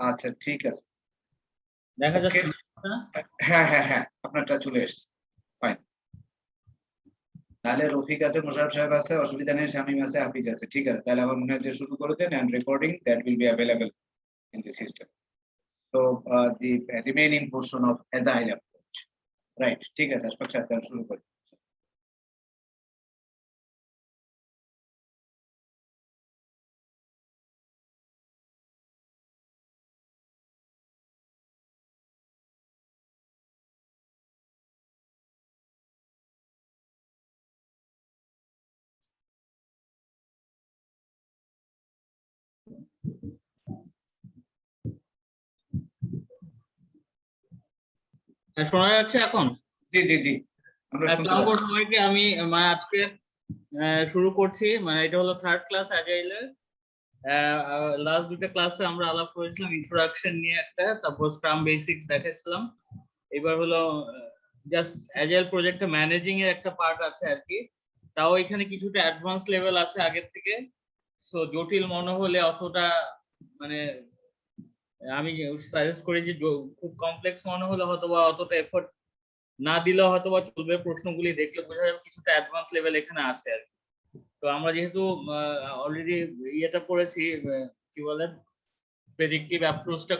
আচ্ছা ঠিক আছে, দেখা যাচ্ছে হ্যাঁ হ্যাঁ হ্যাঁ আপনারটা চলে এসেছে, ফাইন। তাহলে রফিক আছে, মোশাররফ সাহেব আছে, অসুবিধা নেই, শামীম আছে, হাফিজ আছে, ঠিক আছে। তাহলে আবার মনে হচ্ছে শুরু করে দেন, and recording that will be available in the system. So the remaining portion of agile approach, right? ঠিক আছে, আশফাক সাহেব তাহলে শুরু করি। শোনা যাচ্ছে এখন? জি জি জি, আমরা শুনতে পাচ্ছি। সবাইকে আমি আজকে শুরু করছি, এটা হলো 3rd ক্লাস অ্যাজাইলের। লাস্ট দুটো ক্লাসে আমরা আলাপ করেছিলাম ইন্ট্রোডাকশন নিয়ে একটা, তারপর স্ক্রাম বেসিক্স দেখাচ্ছিলাম। এবার হলো জাস্ট অ্যাজাইল প্রজেক্টে ম্যানেজিং এর একটা পার্ট আছে আর কি, তাও এখানে কিছুটা অ্যাডভান্স লেভেল আছে আগের থেকে। সো জটিল মনে হলে অতটা আমি সাজেস্ট করি যে খুব কমপ্লেক্স মনে হলে হয়তো বা অতটা এফোর্ট না দিলেও হয়তো বা চলবে, প্রশ্নগুলি দেখলে বোঝা যাবে কিছুটা অ্যাডভান্স লেভেল এখানে আছে আর কি। তো আমরা যেহেতু অলরেডি ইয়েটা পড়েছি, কি বলে, প্রেডিক্টিভ অ্যাপ্রোচটা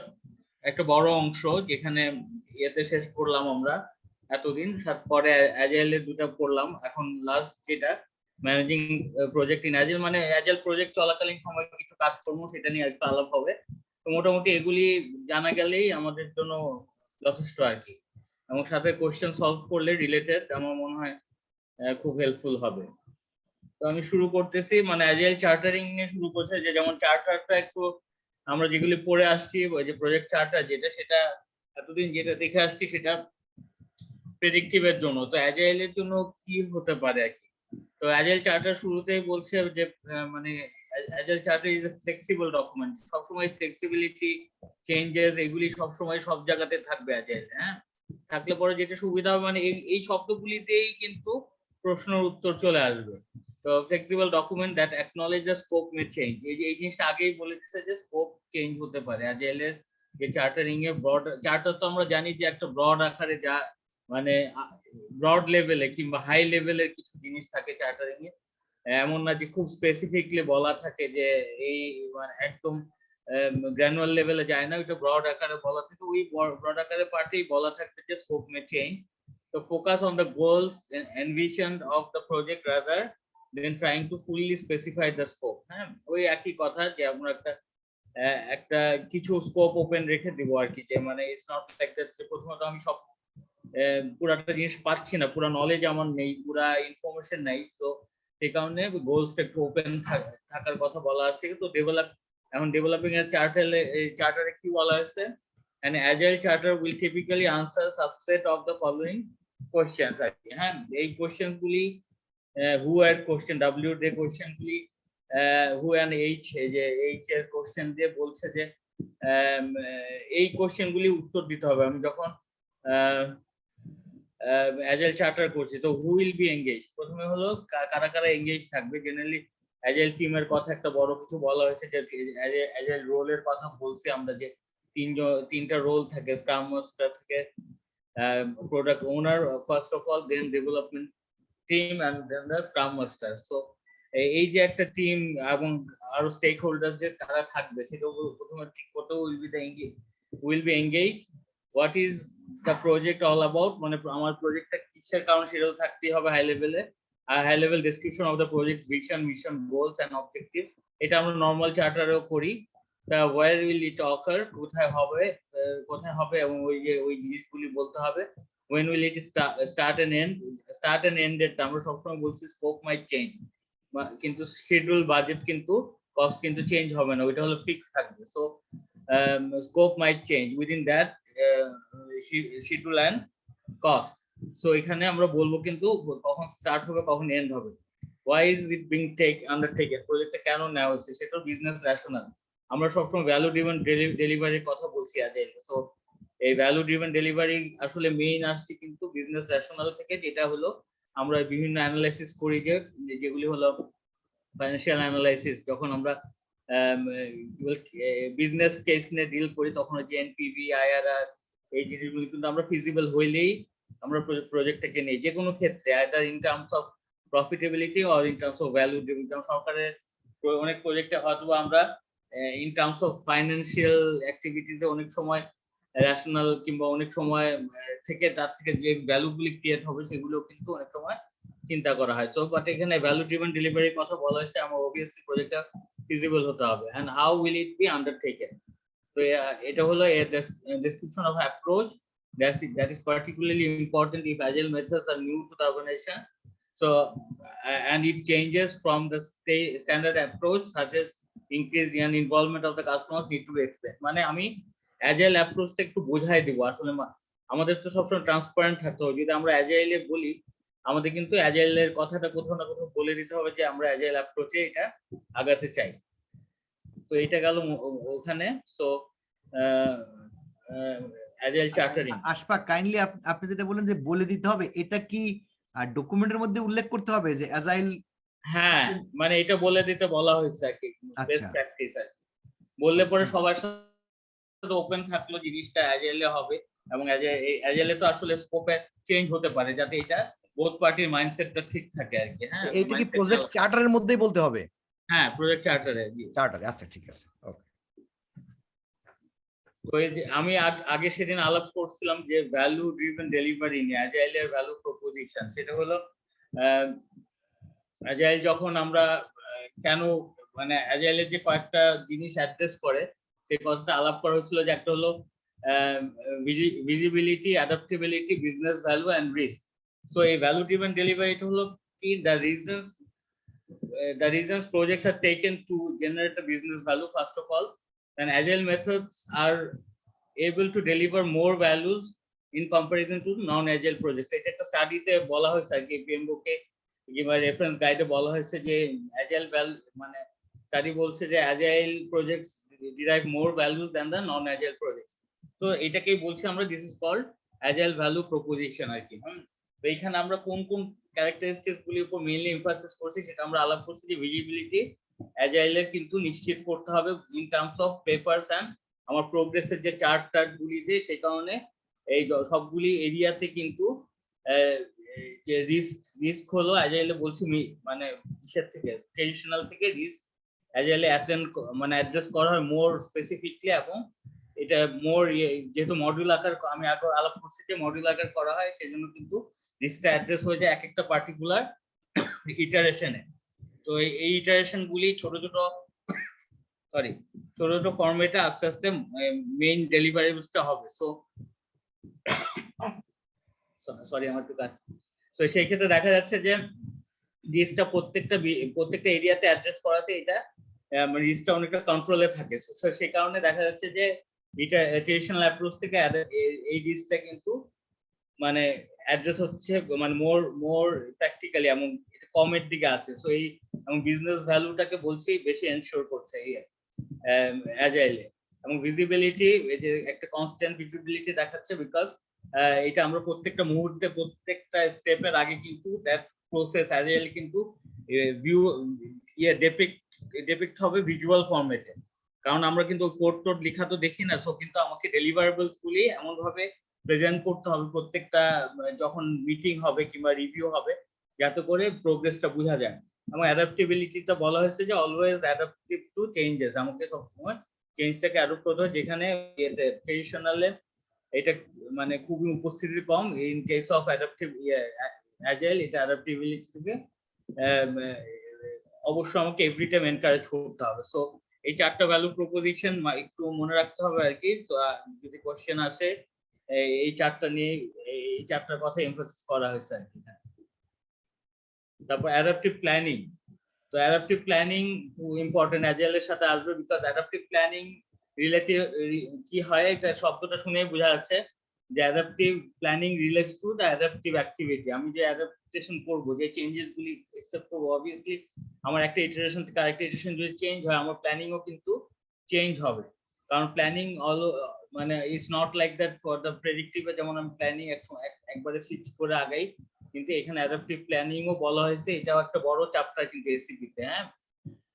একটা বড় অংশ, যেখানে ইয়েতে শেষ করলাম আমরা এতদিন, পরে অ্যাজাইলের দুটো পড়লাম, এখন লাস্ট যেটা managing project in agile, agile project চলাকালীন সময় কিছু কাজকর্ম, সেটা নিয়ে একটু আলাপ হবে। তো মোটামুটি এগুলি জানা গেলেই আমাদের জন্য যথেষ্ট আর কি, এবং সাথে কোশ্চেন সলভ করলে রিলেটেড আমার মনে হয় খুব হেল্পফুল হবে। তো আমি শুরু করতেছি, অ্যাজাইল চার্টারিং নিয়ে শুরু করছে, যে যেমন চার্টারটা একটু আমরা যেগুলি পড়ে আসছি, ওই যে প্রজেক্ট চার্টার যেটা, সেটা এতদিন যেটা দেখে আসছি সেটা প্রেডিক্টিভের জন্য। তো অ্যাজাইলের জন্য কি হতে পারে আর কি। তো অ্যাজাইল চার্টার শুরুতেই বলছে যে agile charter is a flexible document, সবসময় ফ্লেক্সিবিলিটি, চেঞ্জেস এগুলি সবসময় সব জায়গাতে থাকবে অ্যাজাইল। হ্যাঁ, থাকলে পরে যেটা সুবিধা হবে, এই শব্দগুলিতেই কিন্তু প্রশ্নের উত্তর চলে আসবে। তো flexible document that acknowledge the scope may change, এই জিনিসটা আগেই বলে দিচ্ছে যে স্কোপ চেঞ্জ হতে পারে অ্যাজাইলের। যে চার্টারিং এ ব্রড চার্টার তো আমরা জানি যে একটা ব্রড আকারে, যা ব্রড লেভেলে কিংবা হাই লেভেলের কিছু জিনিস থাকে চার্টারিং এ, এমন না যে খুব স্পেসিফিকলি বলা থাকে যে এই একদম গ্র্যানুয়াল লেভেলে যায় না, ওইটা ব্রড আকারে বলা থাকে, ওই ব্রড আকারে পার্টেই বলা থাকবে যে স্কোপ মে চেঞ্জ। তো focus on the goals envisioned of the project rather than trying to fully specify the scope. হ্যাঁ, ওই একই কথা যে আমরা একটা কিছু স্কোপ ওপেন রেখে দিব আর কি, যে ইটস নট লাইক দ্যাট প্রথমত আমি সব পুরাটা জিনিস পাচ্ছি না, পুরো নলেজ আমার নেই, পুরা ইনফরমেশন নেই। তো সেই কারণে গোলসটা একটু ওপেন থাকার কথা বলা আছে। তো এখন ডেভেলপিং এর চার্টারে কি বলা হয়েছে, an agile charter will typically answer subset of the following questions আর কি। হ্যাঁ, এই কোশ্চেন গুলি who এর কোশ্চেন, w এর কোশ্চেন গুলি who and h, যে h এর কোশ্চেন দিয়ে বলছে যে এই কোশ্চেন গুলি উত্তর দিতে হবে। আমি যখন অ্যাজাইল চার্টার করছি, তো হু উইল বি এঙ্গেজ, প্রথমে হলো কারা কারা এঙ্গেজ থাকবে। জেনারেলি অ্যাজাইল টিমের কথা একটা বড় কিছু বলা হয়েছে, যে অ্যাজাইল রোলের কথা বলছি আমরা, যে তিনটা রোল থাকে, স্ক্রাম মাস্টার থেকে product owner first of all, then development team, and then the scrum master. So এই যে একটা টিম এবং আরো স্টেক হোল্ডার যে তারা থাকবে, সেটা প্রথমে ঠিক করতে will be engage. What is the project all about, আমার প্রজেক্টটা কিসের কারণ, সেটাও থাকতেই হবে হাই লেভেলে। আর high level description of the project vision, mission, goals and objectives, এটা আমরা নর্মাল চার্টারেও করি। ওয়্যার উইল ইট অকার, কোথায় হবে এবং ওই জিনিসগুলি বলতে হবে। when will it start and end এর আমরা সবসময় বলছি স্কোপ মাইট চেঞ্জ, কিন্তু শিডিউল বাজেট কিন্তু কস্ট কিন্তু চেঞ্জ হবে না, ওইটা হলো ফিক্স থাকবে। So scope might change within that schedule and cost. So এখানে আমরা বলবো কিন্তু কখন স্টার্ট হবে, কখন এন্ড হবে। why is it being undertaken, প্রজেক্টটা কেন নেওয়া হয়েছে, সেটা বিজনেস রেশনাল। আমরা সবসময় ভ্যালু ড্রিভেন ডেলিভারির কথা বলছি আজকে। সো এই ভ্যালু ড্রিভেন ডেলিভারি আসলে মেইন আসছে কিন্তু বিজনেস রেশনাল থেকে, যেটা হলো আমরা বিভিন্ন অ্যানালাইসিস করি, যেগুলি হলো ফাইন্যান্সিয়াল অ্যানালাইসিস যখন আমরা বিজনেস কেস নিয়ে ডিল করি, তখন হচ্ছে এনপিভি, আইআরআর, এই জিনিসগুলো কিন্তু আমরা ফিজিবল হইলেই আমরা প্রজেক্টটাকে নিই, যে কোনো ক্ষেত্রে either in terms of profitability or in terms of value. যেমন সরকারের অনেক প্রজেক্টে হয়তো আমরা ইন টার্মস অফ ফাইন্যান্সিয়াল অ্যাক্টিভিটিসে অনেক সময় রেশনাল কিংবা অনেক সময় থেকে তার থেকে যে ভ্যালুগুলি ক্রিয়েট হবে সেগুলো কিন্তু অনেক সময় চিন্তা করা হয়। তো বাট এখানে ভ্যালু ড্রিভেন ডেলিভারির কথা বলা হয়েছে, আমার অবভিয়াসলি প্রজেক্টটা ফিজিবল হতে হবে, and how will it be undertaken. তো এটা হলো a description of approach that is particularly important if agile methods are new to the organization. So and if changes from the standard approach such as increased involvement of the customers need to be explained. মানে আমি agile approach টা একটু বোঝাই দিব। আসলে আমাদের তো সবসময় ট্রান্সপারেন্ট থাকতে হবে। যদি আমরা agile বলি, আমাদের কিন্তু agile এর কথাটা কোথাও না কোথাও বলে দিতে হবে যে আমরা agile approach এ এটা আগাতে চাই। তো এটা গেল ওখানে। So agile chartering. Ashfaq, kindly আপনি যেটা বলেন যে বলে দিতে হবে, এটা কি ডকুমেন্টের মধ্যে উল্লেখ করতে হবে যে অ্যাজাইল? হ্যাঁ, মানে এটা বলে দিতে বলা হয়েছে আর কি, বেস্ট প্র্যাকটিস আর কি। বললে পরে সবার সাথে ওপেন থাকলো জিনিসটা অ্যাজাইলে হবে, এবং অ্যাজাইলে তো আসলে স্কোপে চেঞ্জ হতে পারে, যাতে এটা বোথ পার্টির মাইন্ডসেটটা ঠিক থাকে আর কি। হ্যাঁ, এইটা কি প্রজেক্ট চার্টারের মধ্যেই বলতে হবে? হ্যাঁ, প্রজেক্ট চার্টারে। জি, চার্টারে। আচ্ছা, ঠিক আছে, ওকে। আমি আগে সেদিন আলাপ করছিলাম যে ভ্যালু ড্রিভেন ডেলিভারি নিয়ে, অ্যাজাইলের ভ্যালু প্রপোজিশন। সেটা হলো অ্যাজাইল যখন আমরা কেন মানে অ্যাজাইলের যে কয়েকটা জিনিস অ্যাড্রেস করে সেই কথাটা আলাপ করা হয়েছিল, যে একটা হলো visibility, adaptability, business value and risk. So এই ভ্যালু ড্রিভেন ডেলিভারিটা হলো কি the reasons projects are taken to generate a business value. First of all, and agile methods are able to deliver more values in comparison to non-agile projects. এটা একটা স্টাডিতে বলা হয়েছে আর কি, PMBOK কে কিংবা রেফারেন্স গাইডে বলা হয়েছে যে agile মানে স্টাডি বলছে যে agile projects derive more values than the non-agile projects. তো এটাকেই বলছি আমরা, this is called agile value proposition আর কি। তো এইখানে আমরা কোন কোন ক্যারেক্টারিস্টিক্স গুলির উপর মেইনলি এমফাসিস করছি সেটা আমরা আলাপ করছি, যে ভিজিবিলিটি অ্যাজাইলের কিন্তু নিশ্চিত করতে হবে in terms of papers and আমার প্রোগ্রেসের যে চার্ট গুলি দিয়ে, সেই কারণে এই সবগুলি এরিয়াতে কিন্তু যে রিস্ক হলো অ্যাজাইলে বলছি মানে কিসের থেকে, ট্রেডিশনাল থেকে রিস্ক অ্যাজাইলে মানে অ্যাড্রেস করা হয় মোর স্পেসিফিকলি, এবং এটা মোর যেহেতু মডিউল আকার, আমি আগে আলাপ করছি যে মডিউল আকার করা হয়, সেজন্য কিন্তু রিস্কটা অ্যাড্রেস হয়ে যায় এক একটা পার্টিকুলার ইটারেশনে। তো এই ইটারেশন গুলি ছোট ছোট ফরম্যাটে আস্তে আস্তে মেইন ডেলিভারেবলসটা হবে। সো সরি আমার একটু কাজ। তো সেই ক্ষেত্রে দেখা যাচ্ছে যে রিস্কটা প্রত্যেকটা এরিয়াতে অ্যাড্রেস করাতে এটা রিস্কটা অনেকটা কন্ট্রোলে থাকে। সেই কারণে দেখা যাচ্ছে যে এটা ট্রেডিশনাল অ্যাপ্রোচ থেকে এই রিস্কটা কিন্তু মানে অ্যাড্রেস হচ্ছে মানে মোর প্র্যাকটিক্যালি, এমন কমের দিকে আছে। সো এই এবং বিজনেস ভ্যালুটাকে বলছি বেশি এনশিওর করছে এই অ্যাজাইলে। এবং ভিজিবিলিটি, এই যে একটা কনস্ট্যান্ট ভিজিবিলিটি দেখাচ্ছে, বিকজ এটা আমরা প্রত্যেকটা মুহূর্তে প্রত্যেকটা স্টেপের আগে কিন্তু দ্যাট প্রসেস অ্যাজাইল কিন্তু ডেপিক্ট হবে ভিজুয়াল ফরম্যাটে, কারণ আমরা কিন্তু কোড টোড লেখা তো দেখি না। সো কিন্তু আমাকে ডেলিভারেবলস গুলি এমন ভাবে প্রেজেন্ট করতে হবে প্রত্যেকটা যখন মিটিং হবে কিংবা রিভিউ হবে, যাতে করে প্রোগ্রেসটা বোঝা যায়। এবং অ্যাডাপ্টেবিলিটিটা বলা হয়েছে যে অলওয়েজ অ্যাডাপ্টিভ টু চেঞ্জেস, আমাকে সবসময় চেঞ্জটাকে অ্যাডপ্ট করতে হয়, যেখানে ট্রেডিশনালে এটা মানে খুবই উপস্থিতি কম। ইন কেস অফ অ্যাজাইল এটা অ্যাডাপ্টেবিলিটিকে অবশ্যই আমাকে এভরি টাইম এনকারেজ করতে হবে। সো এই চারটা ভ্যালু প্রপোজিশন একটু মনে রাখতে হবে আর কি। তো যদি কোশ্চেন আসে এই চারটা নিয়ে, এই চারটার কথা এমফাসিস করা হয়েছে আর কি। তারপর অ্যাডাপটিভ প্ল্যানিং। তো অ্যাডাপটিভ প্ল্যানিং ইম্পর্টেন্ট, অ্যাজাইলের সাথে আসবে, বিকজ অ্যাডাপটিভ প্ল্যানিং রিলেটিভ কি হয়, এটা শব্দটা শুনেই বোঝা যাচ্ছে যে adaptive planning relates to the adaptive activity. আমি যে অ্যাডাপ্টেশন করব, যে চেঞ্জেস গুলি একসেপ্ট করবো, অবভিয়াসলি আমার একটা ইটারেশন থেকে আরেকটা ইটারেশন যদি চেঞ্জ হয়, আমার প্ল্যানিংও কিন্তু চেঞ্জ হবে। কারণ প্ল্যানিং মানে it's not like that for the predictive, যেমন আমি প্ল্যানিং একবারে ফিক্স করে আগাই, কিন্তু এখানে অ্যাডাপটিভ প্ল্যানিংও বলা হয়েছে, এটাও একটা বড় চ্যাপ্টার কিন্তু এসিপি তে। হ্যাঁ,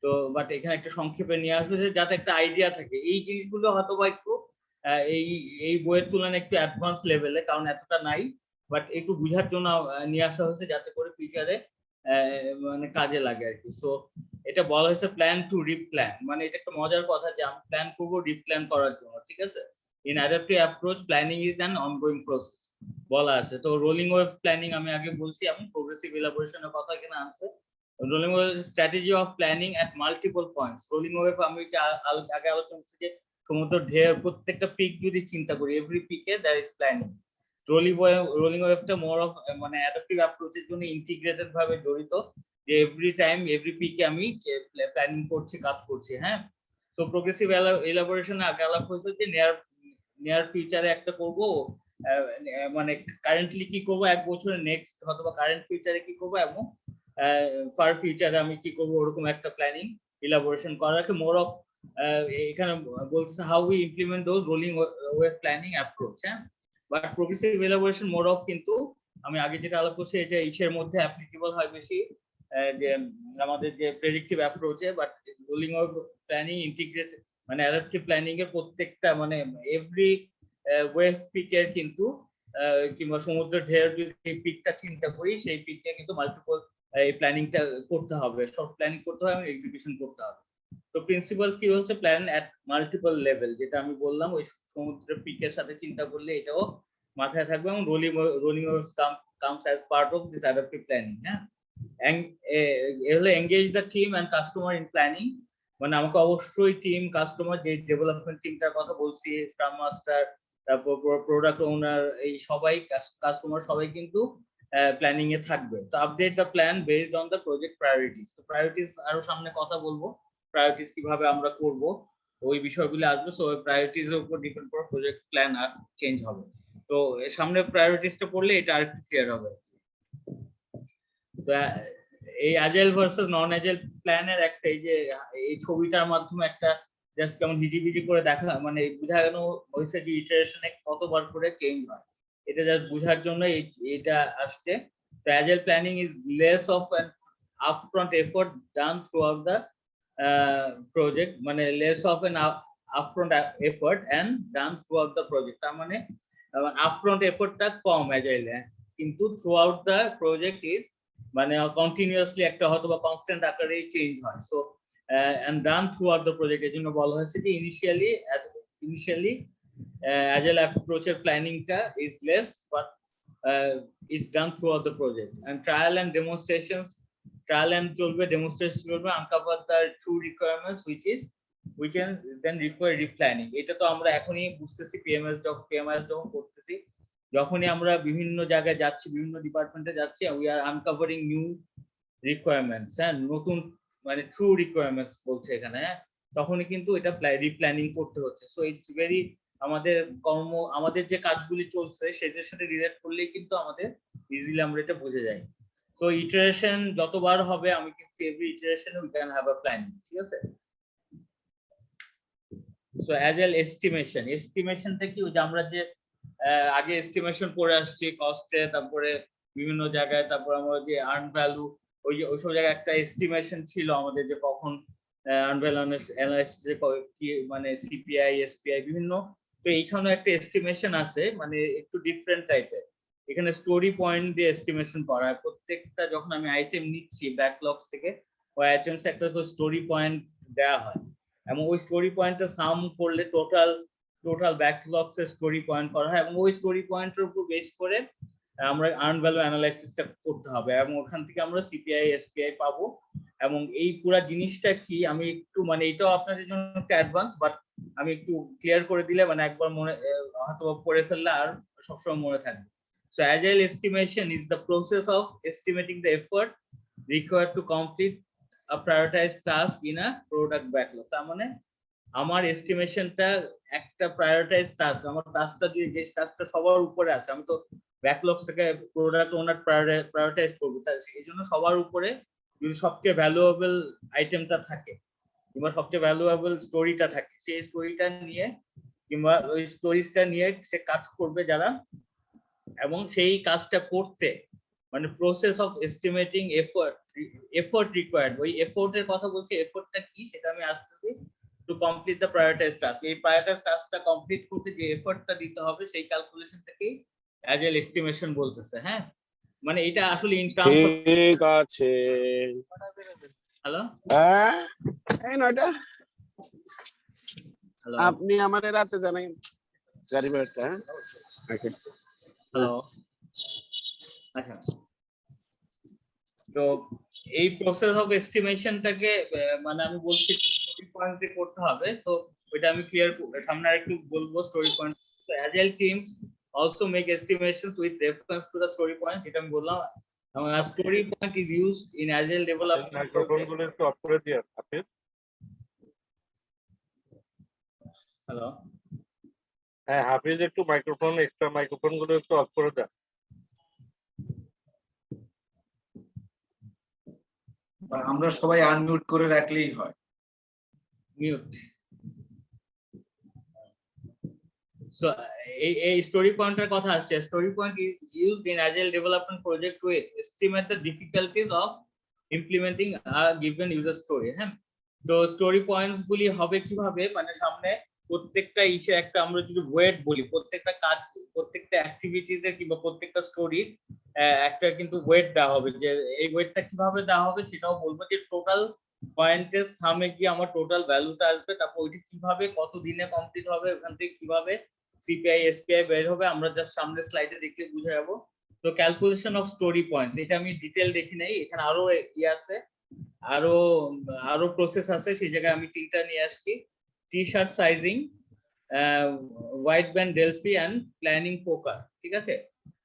তো বাট এখানে একটা সংক্ষেপে নিয়ে আসবে যাতে একটা আইডিয়া থাকে। এই জিনিসগুলো হয়তো বা একটু এই এই বইয়ের তুলনায় একটু অ্যাডভান্স লেভেলে, কারণ এতটা নাই, বাট একটু বুঝার জন্য নিয়ে আসা হয়েছে যাতে করে ফিউচারে মানে কাজে লাগে আর কি। সো এটা বলা হয়েছে প্ল্যান টু রিপ্ল্যান, মানে এটা একটা মজার কথা যে আমি প্ল্যান করবো রিপ্ল্যান করার জন্য, ঠিক আছে। In adaptive approach planning is an ongoing process বলা আছে। তো রোলিং ওয়েভ প্ল্যানিং আমি আগে বলছি, এবং প্রোগ্রেসিভ ইলাবোরেশনের কথা এখানে আছে। Rolling wave strategy of planning at multiple points. Rolling wave আমি আগে আলোচনা করছি যে সমুদ্র ঢেউ প্রত্যেকটা পিক যদি চিন্তা করি, এভরি পিকে দ্যার ইজ প্ল্যানিং। রোলিং ওয়েভটা মোর অফ মানে অ্যাডাপ্টিভ অ্যাপ্রোচের জন্য ইন্টিগ্রেটেড ভাবে জড়িত, যে এভরি টাইম এভরি পিকে আমি প্ল্যানিং করছি, কাজ করছি। হ্যাঁ, তো প্রোগ্রেসিভ এলাবোরেশনে আগে আলাপ হয়েছে যে নিয়ার ফিউচারে একটা করব, মানে কারেন্টলি কি করব এক বছরের নেক্সট অথবা কারেন্ট ফিউচারে কি করব, এবং ফার ফিউচারে আমি কি করব, ওরকম একটা প্ল্যানিং ইলাবোরেশন করাকে মোর অফ এখানে বলছে how we implement those rolling wave planning approach. হ্যাঁ, but progressive elaboration more of কিন্তু আমি আগে যেটা আলাপ করছি এটা ইসের মধ্যে অ্যাপ্লিকেবল হয় বেশি, যে আমাদের যে প্রেডিক্টিভ অ্যাপ্রোচে, but rolling wave planning integrate মানে অ্যাডাপটিভ প্ল্যানিং এর প্রত্যেকটা মানে এভরি ওয়েভ পিকের কিন্তু কিংবা সমুদ্রের ঢেউর যদি পিকটা চিন্তা করি, সেই পিকে কিন্তু মাল্টিপল এই প্ল্যানিংটা করতে হবে, শর্ট প্ল্যানিং করতে হবে এবং এক্সিকিউশন করতে হবে। তো প্রিন্সিপালস কি হচ্ছে, প্ল্যান এট মাল্টিপল লেভেল, যেটা আমি বললাম ওই সমুদ্রের পিকের সাথে চিন্তা করলে এটাও মাথায় থাকবে, এবং rolling waves comes as part of this adaptive planning. হ্যাঁ, হলো engage the team and customer in planning, মানে আমাকে অবশ্যই টিম কাস্টমার যে ডেভেলপমেন্ট টিমটার কথা বলছি, স্ক্রাম মাস্টার, তারপর প্রোডাক্ট ওনার, এই সবাই কাস্টমার সবাই কিন্তু প্ল্যানিং এ থাকবে। তো update the plan based on the project priorities. তো প্রায়োরিটিস আরো সামনে কথা বলবো, প্রায়োরিটিস কিভাবে আমরা করব ওই বিষয়গুলো আসবে। সো প্রায়োরিটিস এর উপর ডিপেন্ড করে প্রজেক্ট প্ল্যান আর চেঞ্জ হবে। তো সামনে প্রায়োরিটিসটা পড়লে এটা আরেকটু ক্লিয়ার হবে। তো এই অ্যাজাইল ভার্সেস নন অ্যাজাইল প্ল্যানের একটা এই যে এই ছবিটার মাধ্যমে একটা জাস্ট কেমন হিজিবিজি করে দেখা মানে বোঝানো হয়েছে যে ইটারেশনে কতবার করে চেঞ্জ হয়, এটা জাস্ট বোঝার জন্য এটা আসছে। তো agile planning is less of an upfront effort done throughout the project, মানে less of an upfront effort and done throughout the project. তার মানে আপফ্রন্ট এফোর্টটা কম অ্যাজাইলে, কিন্তু থ্রুআউট দ্য প্রজেক্ট ইজ মানে কন্টিনিউয়াসলি একটা হয়তো বা কনস্ট্যান্ট আকারেই চেঞ্জ হয়। So and done throughout the project, এর জন্য বলা হয়েছে যে ইনিশিয়ালি অ্যাজাইল অ্যাপ্রোচের প্ল্যানিংটা is less but is done throughout the project. And trial and demonstrations, trial and চলবে, ডেমনস্ট্রেশন চলবে, uncover the true requirements which can then require replanning. এটা তো আমরা এখনই বুঝতেছি, পিএমএস যখন করতেছি, যখনই আমরা বিভিন্ন জায়গায় যাচ্ছি, বিভিন্ন ডিপার্টমেন্টে যাচ্ছি, we are uncovering new requirements. হ্যাঁ, নতুন মানে ট্রু রিকোয়ারমেন্টস বলছে এখানে, তখনই কিন্তু এটা রিপ্ল্যানিং করতে হচ্ছে। সো ইটস ভেরি আমাদের আমাদের যে কাজগুলি চলছে সেটার সাথে রিলেট করলেই কিন্তু আমাদের ইজিলি আমরা এটা বুঝে যাই। তো ইটারেশন যতবার হবে আমি কিন্তু every iteration we can have a plan, ঠিক আছে। সো অ্যাজাইল এস্টিমেশনটা কি, যে আমরা যে আগে এস্টিমেশন করে আসছি কস্টে, তারপরে বিভিন্ন জায়গায়, তারপর আমরা যে আর্ন ভ্যালু ওইসব জায়গায় একটা এস্টিমেশন ছিল আমাদের, যে কখন আর্ন ভ্যালু অ্যানালাইসিস কি মানে সিপিআই এসপিআই বিভিন্ন। তো এইখানে একটা এস্টিমেশন আছে, মানে একটু ডিফারেন্ট টাইপের। এখানে স্টোরি পয়েন্ট দিয়ে এস্টিমেশন করা হয়। প্রত্যেকটা যখন আমি আইটেম নিচ্ছি ব্যাকলগস থেকে, ওই আইটেমস একটা তো স্টোরি পয়েন্ট দেওয়া হয়, এবং ওই স্টোরি পয়েন্টটা সাম করলে টোটাল ব্যাকলগস এর স্টোরি পয়েন্ট করা হয়, এবং ওই স্টোরি পয়েন্টের উপর বেস করে আমরা আর্ন ভ্যালু অ্যানালাইসিসটা করতে হবে, এবং ওখান থেকে আমরা সিপিআই এসপিআই পাবো। এবং এই পুরো জিনিসটা কি আমি একটু মানে এটাও আপনাদের জন্য একটা অ্যাডভান্স, বাট আমি একটু ক্লিয়ার করে দিলে মানে একবার মনে হয়তো পড়ে ফেললে আর সবসময় মনে থাকবে। So agile estimation is the process of estimating the effort required to complete a prioritized task in a product backlog. তার মানে আমার এস্টিমেশনটা একটা প্রায়োরিটাইজ টাস্ক, আমার টাস্কটা যে টাস্কটা সবার উপরে আছে, আমি তো ব্যাকলগস থেকে প্রোডাক্ট ওনার প্রায়োরিটাইজ করবো, তাই এই জন্য সবার উপরে যদি সবচেয়ে ভ্যালুয়েবল আইটেমটা থাকে কিংবা সবচেয়ে ভ্যালুয়েবল স্টোরিটা থাকে, সেই স্টোরিটা নিয়ে কিংবা ওই স্টোরিজটা নিয়ে সে কাজ করবে যারা, এবং সেই কাজটা করতে মানে process of estimating effort effort required, ওই এফোর্টের কথা বলছি, এফোর্টটা কি সেটা আমি আসতেছি। To complete the prioritise task, এই প্রায়োরিটাইজ টাস্কটা কমপ্লিট করতে যে এফোর্টটা দিতে হবে সেই ক্যালকুলেশনটাকেই অ্যাজাইল এস্টিমেশন বলতেছে। হ্যাঁ, মানে এটা আসলে ইন টার্মস অফ, ঠিক আছে। হ্যালো হ্যাঁ এই নয়টা হ্যালো আপনি আমাদের রাতে জানাই গাড়ি বেরটা। হ্যাঁ ওকে। হ্যালো, আচ্ছা। তো এই প্রসেস অফ এস্টিমেশনটাকে মানে আমি বলছি স্টোরি পয়েন্টে করতে হবে। তো ওইটা আমি ক্লিয়ার সামনে আরেকটু বলবো স্টোরি পয়েন্ট। তো agile teams also make estimations with reference to the story point, যেটা আমি বললাম। Story point is used in agile development. Microphone গুলো একটু অফ করে দিও আপনি। হ্যালো, হ্যাঁ হাফিজ, একটু মাইক্রোফোন, এক্সট্রা মাইক্রোফোন গুলো একটু অফ করে দাও। বা আমরা সবাই আনমিউট করে রাখলেই হয়। মিউট। So এই স্টোরি পয়েন্টের কথা আসছে। Story point is used in agile development project to estimate the difficulties of implementing a given user story. হ্যাঁ, তো স্টোরি পয়েন্টস গুলি হবে কিভাবে, মানে সামনে প্রত্যেকটা ইসে একটা আমরা যদি ওয়েট বলি, প্রত্যেকটা কাজ, প্রত্যেকটা অ্যাক্টিভিটিজ এর কিংবা প্রত্যেকটা স্টোরির একটা কিন্তু ওয়েট দেওয়া হবে। যে এই ওয়েটটা কিভাবে দেওয়া হবে সেটাও বলবো, যে টোটাল পয়েন্টের সামনে গিয়ে আমার টোটাল ভ্যালুটা আসবে, তারপর ওইটা কিভাবে কত দিনে কমপ্লিট হবে, ওখান থেকে কিভাবে সিপিআই এসপিআই বের হবে, আমরা জাস্ট সামনের স্লাইডে দেখলে বুঝে যাবো। তো ক্যালকুলেশন অফ স্টোরি পয়েন্টস, এটা আমি ডিটেল দেখি নাই, এখানে আরো আছে, আরো আরো প্রসেস আছে, সেই জায়গায় আমি তিনটা নিয়ে আসছি। T shirt sizing, white band Delphi and planning poker. ঠিক আছে,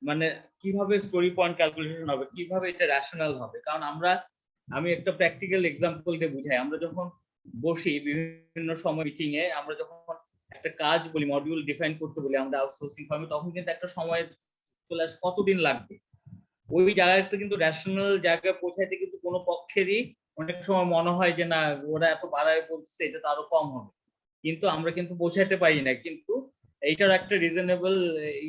মানে কিভাবে স্টোরি পয়েন্ট ক্যালকুলেশন হবে, কিভাবে এটা রেশনাল হবে। কারণ আমি একটা প্র্যাকটিক্যাল এক্সাম্পল দিয়ে বুঝাই। আমরা যখন বসি বিভিন্ন সময় মিটিং এ, আমরা যখন একটা কাজ বলি, মডিউল ডিফাইন করতে বলি আমরা আউটসোর্সিং ফার্মে, তখন কিন্তু একটা সময় চলে আসে কতদিন লাগবে। ওই জায়গাটা কিন্তু রেশনাল জায়গায় পৌঁছাইতে কিন্তু কোনো পক্ষেরই অনেক সময় মনে হয় যে না ওরা এত বাড়ায় বলছে, এটা তো আরো কম হবে, কিন্তু আমরা কিন্তু পৌঁছাইতে পারি না। কিন্তু এইটার একটা রিজনেবল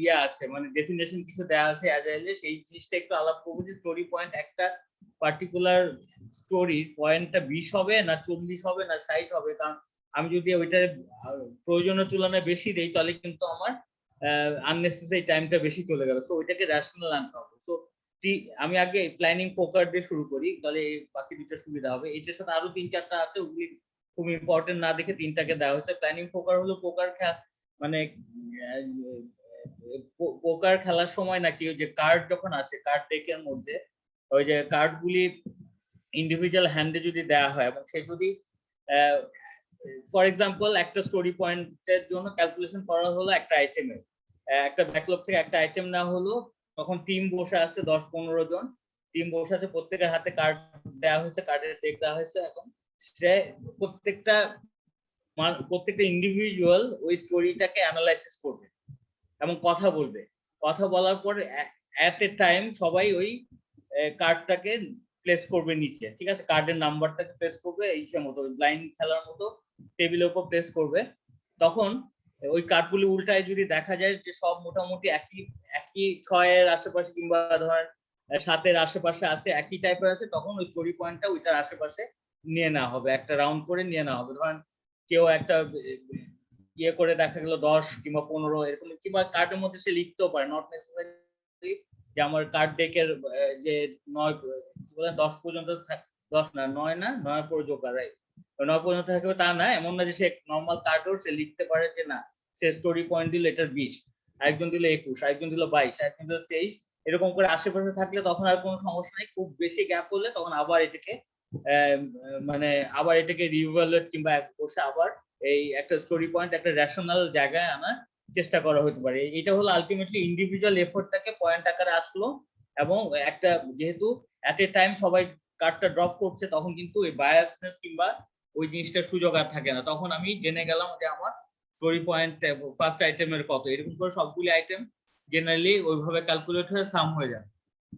ইয়ে আছে, মানে ডেফিনেশন কিছু দেওয়া আছে অ্যাজাইলে, সেই জিনিসটা একটু আলাপ করবো। যে স্টোরি পয়েন্ট, একটা পার্টিকুলার স্টোরির পয়েন্টটা 20 হবে না 40 হবে না 60 হবে। কারণ আমি যদি ওইটার প্রয়োজনের তুলনায় বেশি দেই, তাহলে কিন্তু আমার আননেসেসারি টাইমটা বেশি চলে গেল। সো ওইটাকে রেশনাল আনতে হবে। সো আমি আগে প্ল্যানিং পোকার দিয়ে শুরু করি, তাহলে বাকি দুটো সুবিধা হবে। এটার সাথে আরো 3-4টা আছে, ওগুলি খুব ইম্পর্টেন্ট না দেখে তিনটাকে দেওয়া হয়েছে। প্ল্যানিং পোকার হলো পোকার মানে পোকার খেলার সময় নাকি ওই যে কার্ড যখন আছে কার্ড ডেকের মধ্যে, ওই যে কার্ড গুলি ইন্ডিভিজুয়াল হ্যান্ডে যদি দেওয়া হয়, এবং সে যদি ফর এক্সাম্পল একটা স্টোরি পয়েন্টের জন্য ক্যালকুলেশন করা হলো একটা আইটেমের, একটা ব্যাকলগ থেকে একটা আইটেম না হলো, তখন টিম বসে আছে 10-15 জন টিম বসে আছে, প্রত্যেকের হাতে কার্ড দেওয়া হয়েছে, কার্ডের ডেক দেওয়া হয়েছে। এখন সে প্রত্যেকটা ইন্ডিভিজুয়াল ওই স্টোরিটাকে অ্যানালাইসিস করবে এবং কথা বলবে। কথা বলার পর এট এ টাইম সবাই ওই কার্ডটাকে প্লেস করবে নিচে। ঠিক আছে, কার্ডের নাম্বারটাকে প্লেস করবে এই মতো ব্লাইন্ড খেলার মতো টেবিলের উপর প্লেস করবে। তখন ওই কার্ডগুলি উল্টায় যদি দেখা যায় যে সব মোটামুটি একই 6-এর আশেপাশে কিংবা ধরেন 7-এর আশেপাশে আছে, একই টাইপের আছে, তখন ওই স্টোরি পয়েন্টটা ওইটার আশেপাশে নিয়ে নেওয়া হবে, একটা রাউন্ড করে নিয়ে নেওয়া হবে। ধরেন কেউ একটা ইয়ে করে দেখা গেল 10 কিংবা 15 এরকম, কিংবা কার্ডের মধ্যে সে লিখতেও পারে, নট নেসেসারি যে আমার কার্ড ডেকের যে 10 পর্যন্ত 10 না 9 না 9 পর্যন্ত জোকার, রাইট, 9 পর্যন্ত থাকবে তা না, এমন না যে সে নর্মাল কার্ডও সে লিখতে পারে যে না সে স্টোরি পয়েন্ট দিল এটার 20, আরেকজন দিল 21, আরেকজন দিল 22, আরেকজন দিল 23, এরকম করে আশেপাশে থাকলে তখন আর কোনো সমস্যা নেই। খুব বেশি গ্যাপ হলে তখন আবার এটাকে রিইভালুয়েট কিংবা বসে আবার এই একটা স্টোরি পয়েন্ট একটা রেশনাল জায়গায় আনার চেষ্টা করা হতে পারে। এটা হলো আলটিমেটলি ইন্ডিভিজুয়াল এফোর্টটাকে পয়েন্ট আকারে আসলো, এবং একটা যেহেতু এট এ টাইম সবাই কার্ডটা ড্রপ করছে, তখন কিন্তু ওই বায়াসনেস কিংবা ওই জিনিসটার সুযোগ আর থাকে না। তখন আমি জেনে গেলাম যে আমার স্টোরি পয়েন্ট ফার্স্ট আইটেমের কত, এরকম করে সবগুলি আইটেম জেনারেলি ওইভাবে ক্যালকুলেট হয়ে সাম হয়ে যায়।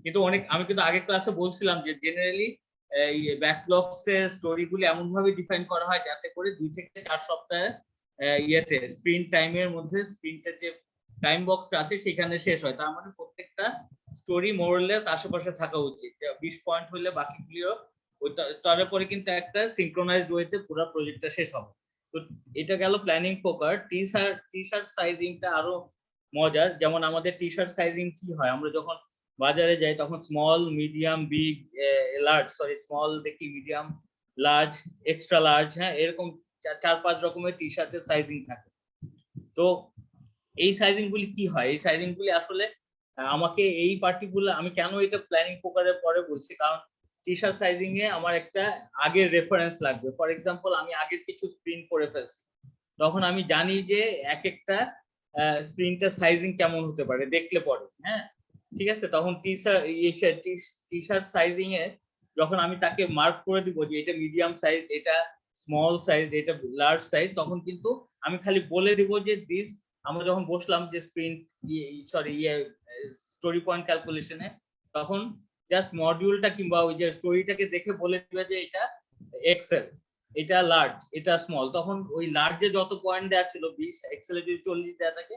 কিন্তু আমি কিন্তু আগের ক্লাসে বলছিলাম যে জেনারেলি এই ব্যাকলগস এর স্টোরিগুলি এমন ভাবে ডিফাইন করা হয় যাতে করে 2 থেকে 4 সপ্তাহের ইয়েতে স্প্রিন্ট টাইমের মধ্যে স্প্রিন্টের যে টাইম বক্স আছে সেখানে শেষ হয়। তার মানে প্রত্যেকটা স্টোরি মোরলেস আশেপাশে থাকা উচিত, 20 পয়েন্ট হলে বাকিগুলিও তারপরে কিন্তু একটা সিনক্রোনাইজড ওয়েতে পুরো প্রজেক্টটা শেষ হবে। তো এটা গেল প্ল্যানিং পোকার। টি শার্ট সাইজিংটা আরো মজার। যেমন আমাদের টি শার্ট সাইজিং কি হয়, আমরা যখন বাজারে যাই তখন small, medium, big, large, small দেখি, মিডিয়াম, লার্জ, এক্সট্রা লার্জ, হ্যাঁ, এরকম 4-5 রকমের টি শার্টের সাইজিং থাকে। তো এই সাইজিং গুলি কি হয়, এই সাইজিং গুলি আসলে আমাকে এই পার্টিকুলার, আমি কেন এটা প্ল্যানিং পোকারের পরে বলছি, কারণ টি শার্ট সাইজিং এ আমার একটা আগের রেফারেন্স লাগবে। ফর এক্সাম্পল, আমি আগের কিছু স্প্রিন্ট করে ফেলছি, তখন আমি জানি যে এক একটা স্প্রিন্টের সাইজিং কেমন হতে পারে দেখলে পরে, হ্যাঁ, ঠিক আছে। তখন টি শার্ট সাইজিং এ যখন আমি তাকে মার্ক করে দিব যে এটা মিডিয়াম সাইজ, এটা স্মল সাইজ, এটা লার্জ সাইজ, তখন কিন্তু আমি খালি বলে দিব যে দিস। আমরা যখন বসলাম যে স্প্রিন্ট স্টোরি পয়েন্ট ক্যালকুলেশনে, তখন জাস্ট মডিউলটা কিংবা ওই যে স্টোরিটাকে দেখে বলে দিবে যে এটা এক্সেল, এটা লার্জ, এটা স্মল। তখন ওই লার্জে যত পয়েন্ট দেওয়া ছিল 20, এক্সেলে যদি 40 দেওয়া থাকে,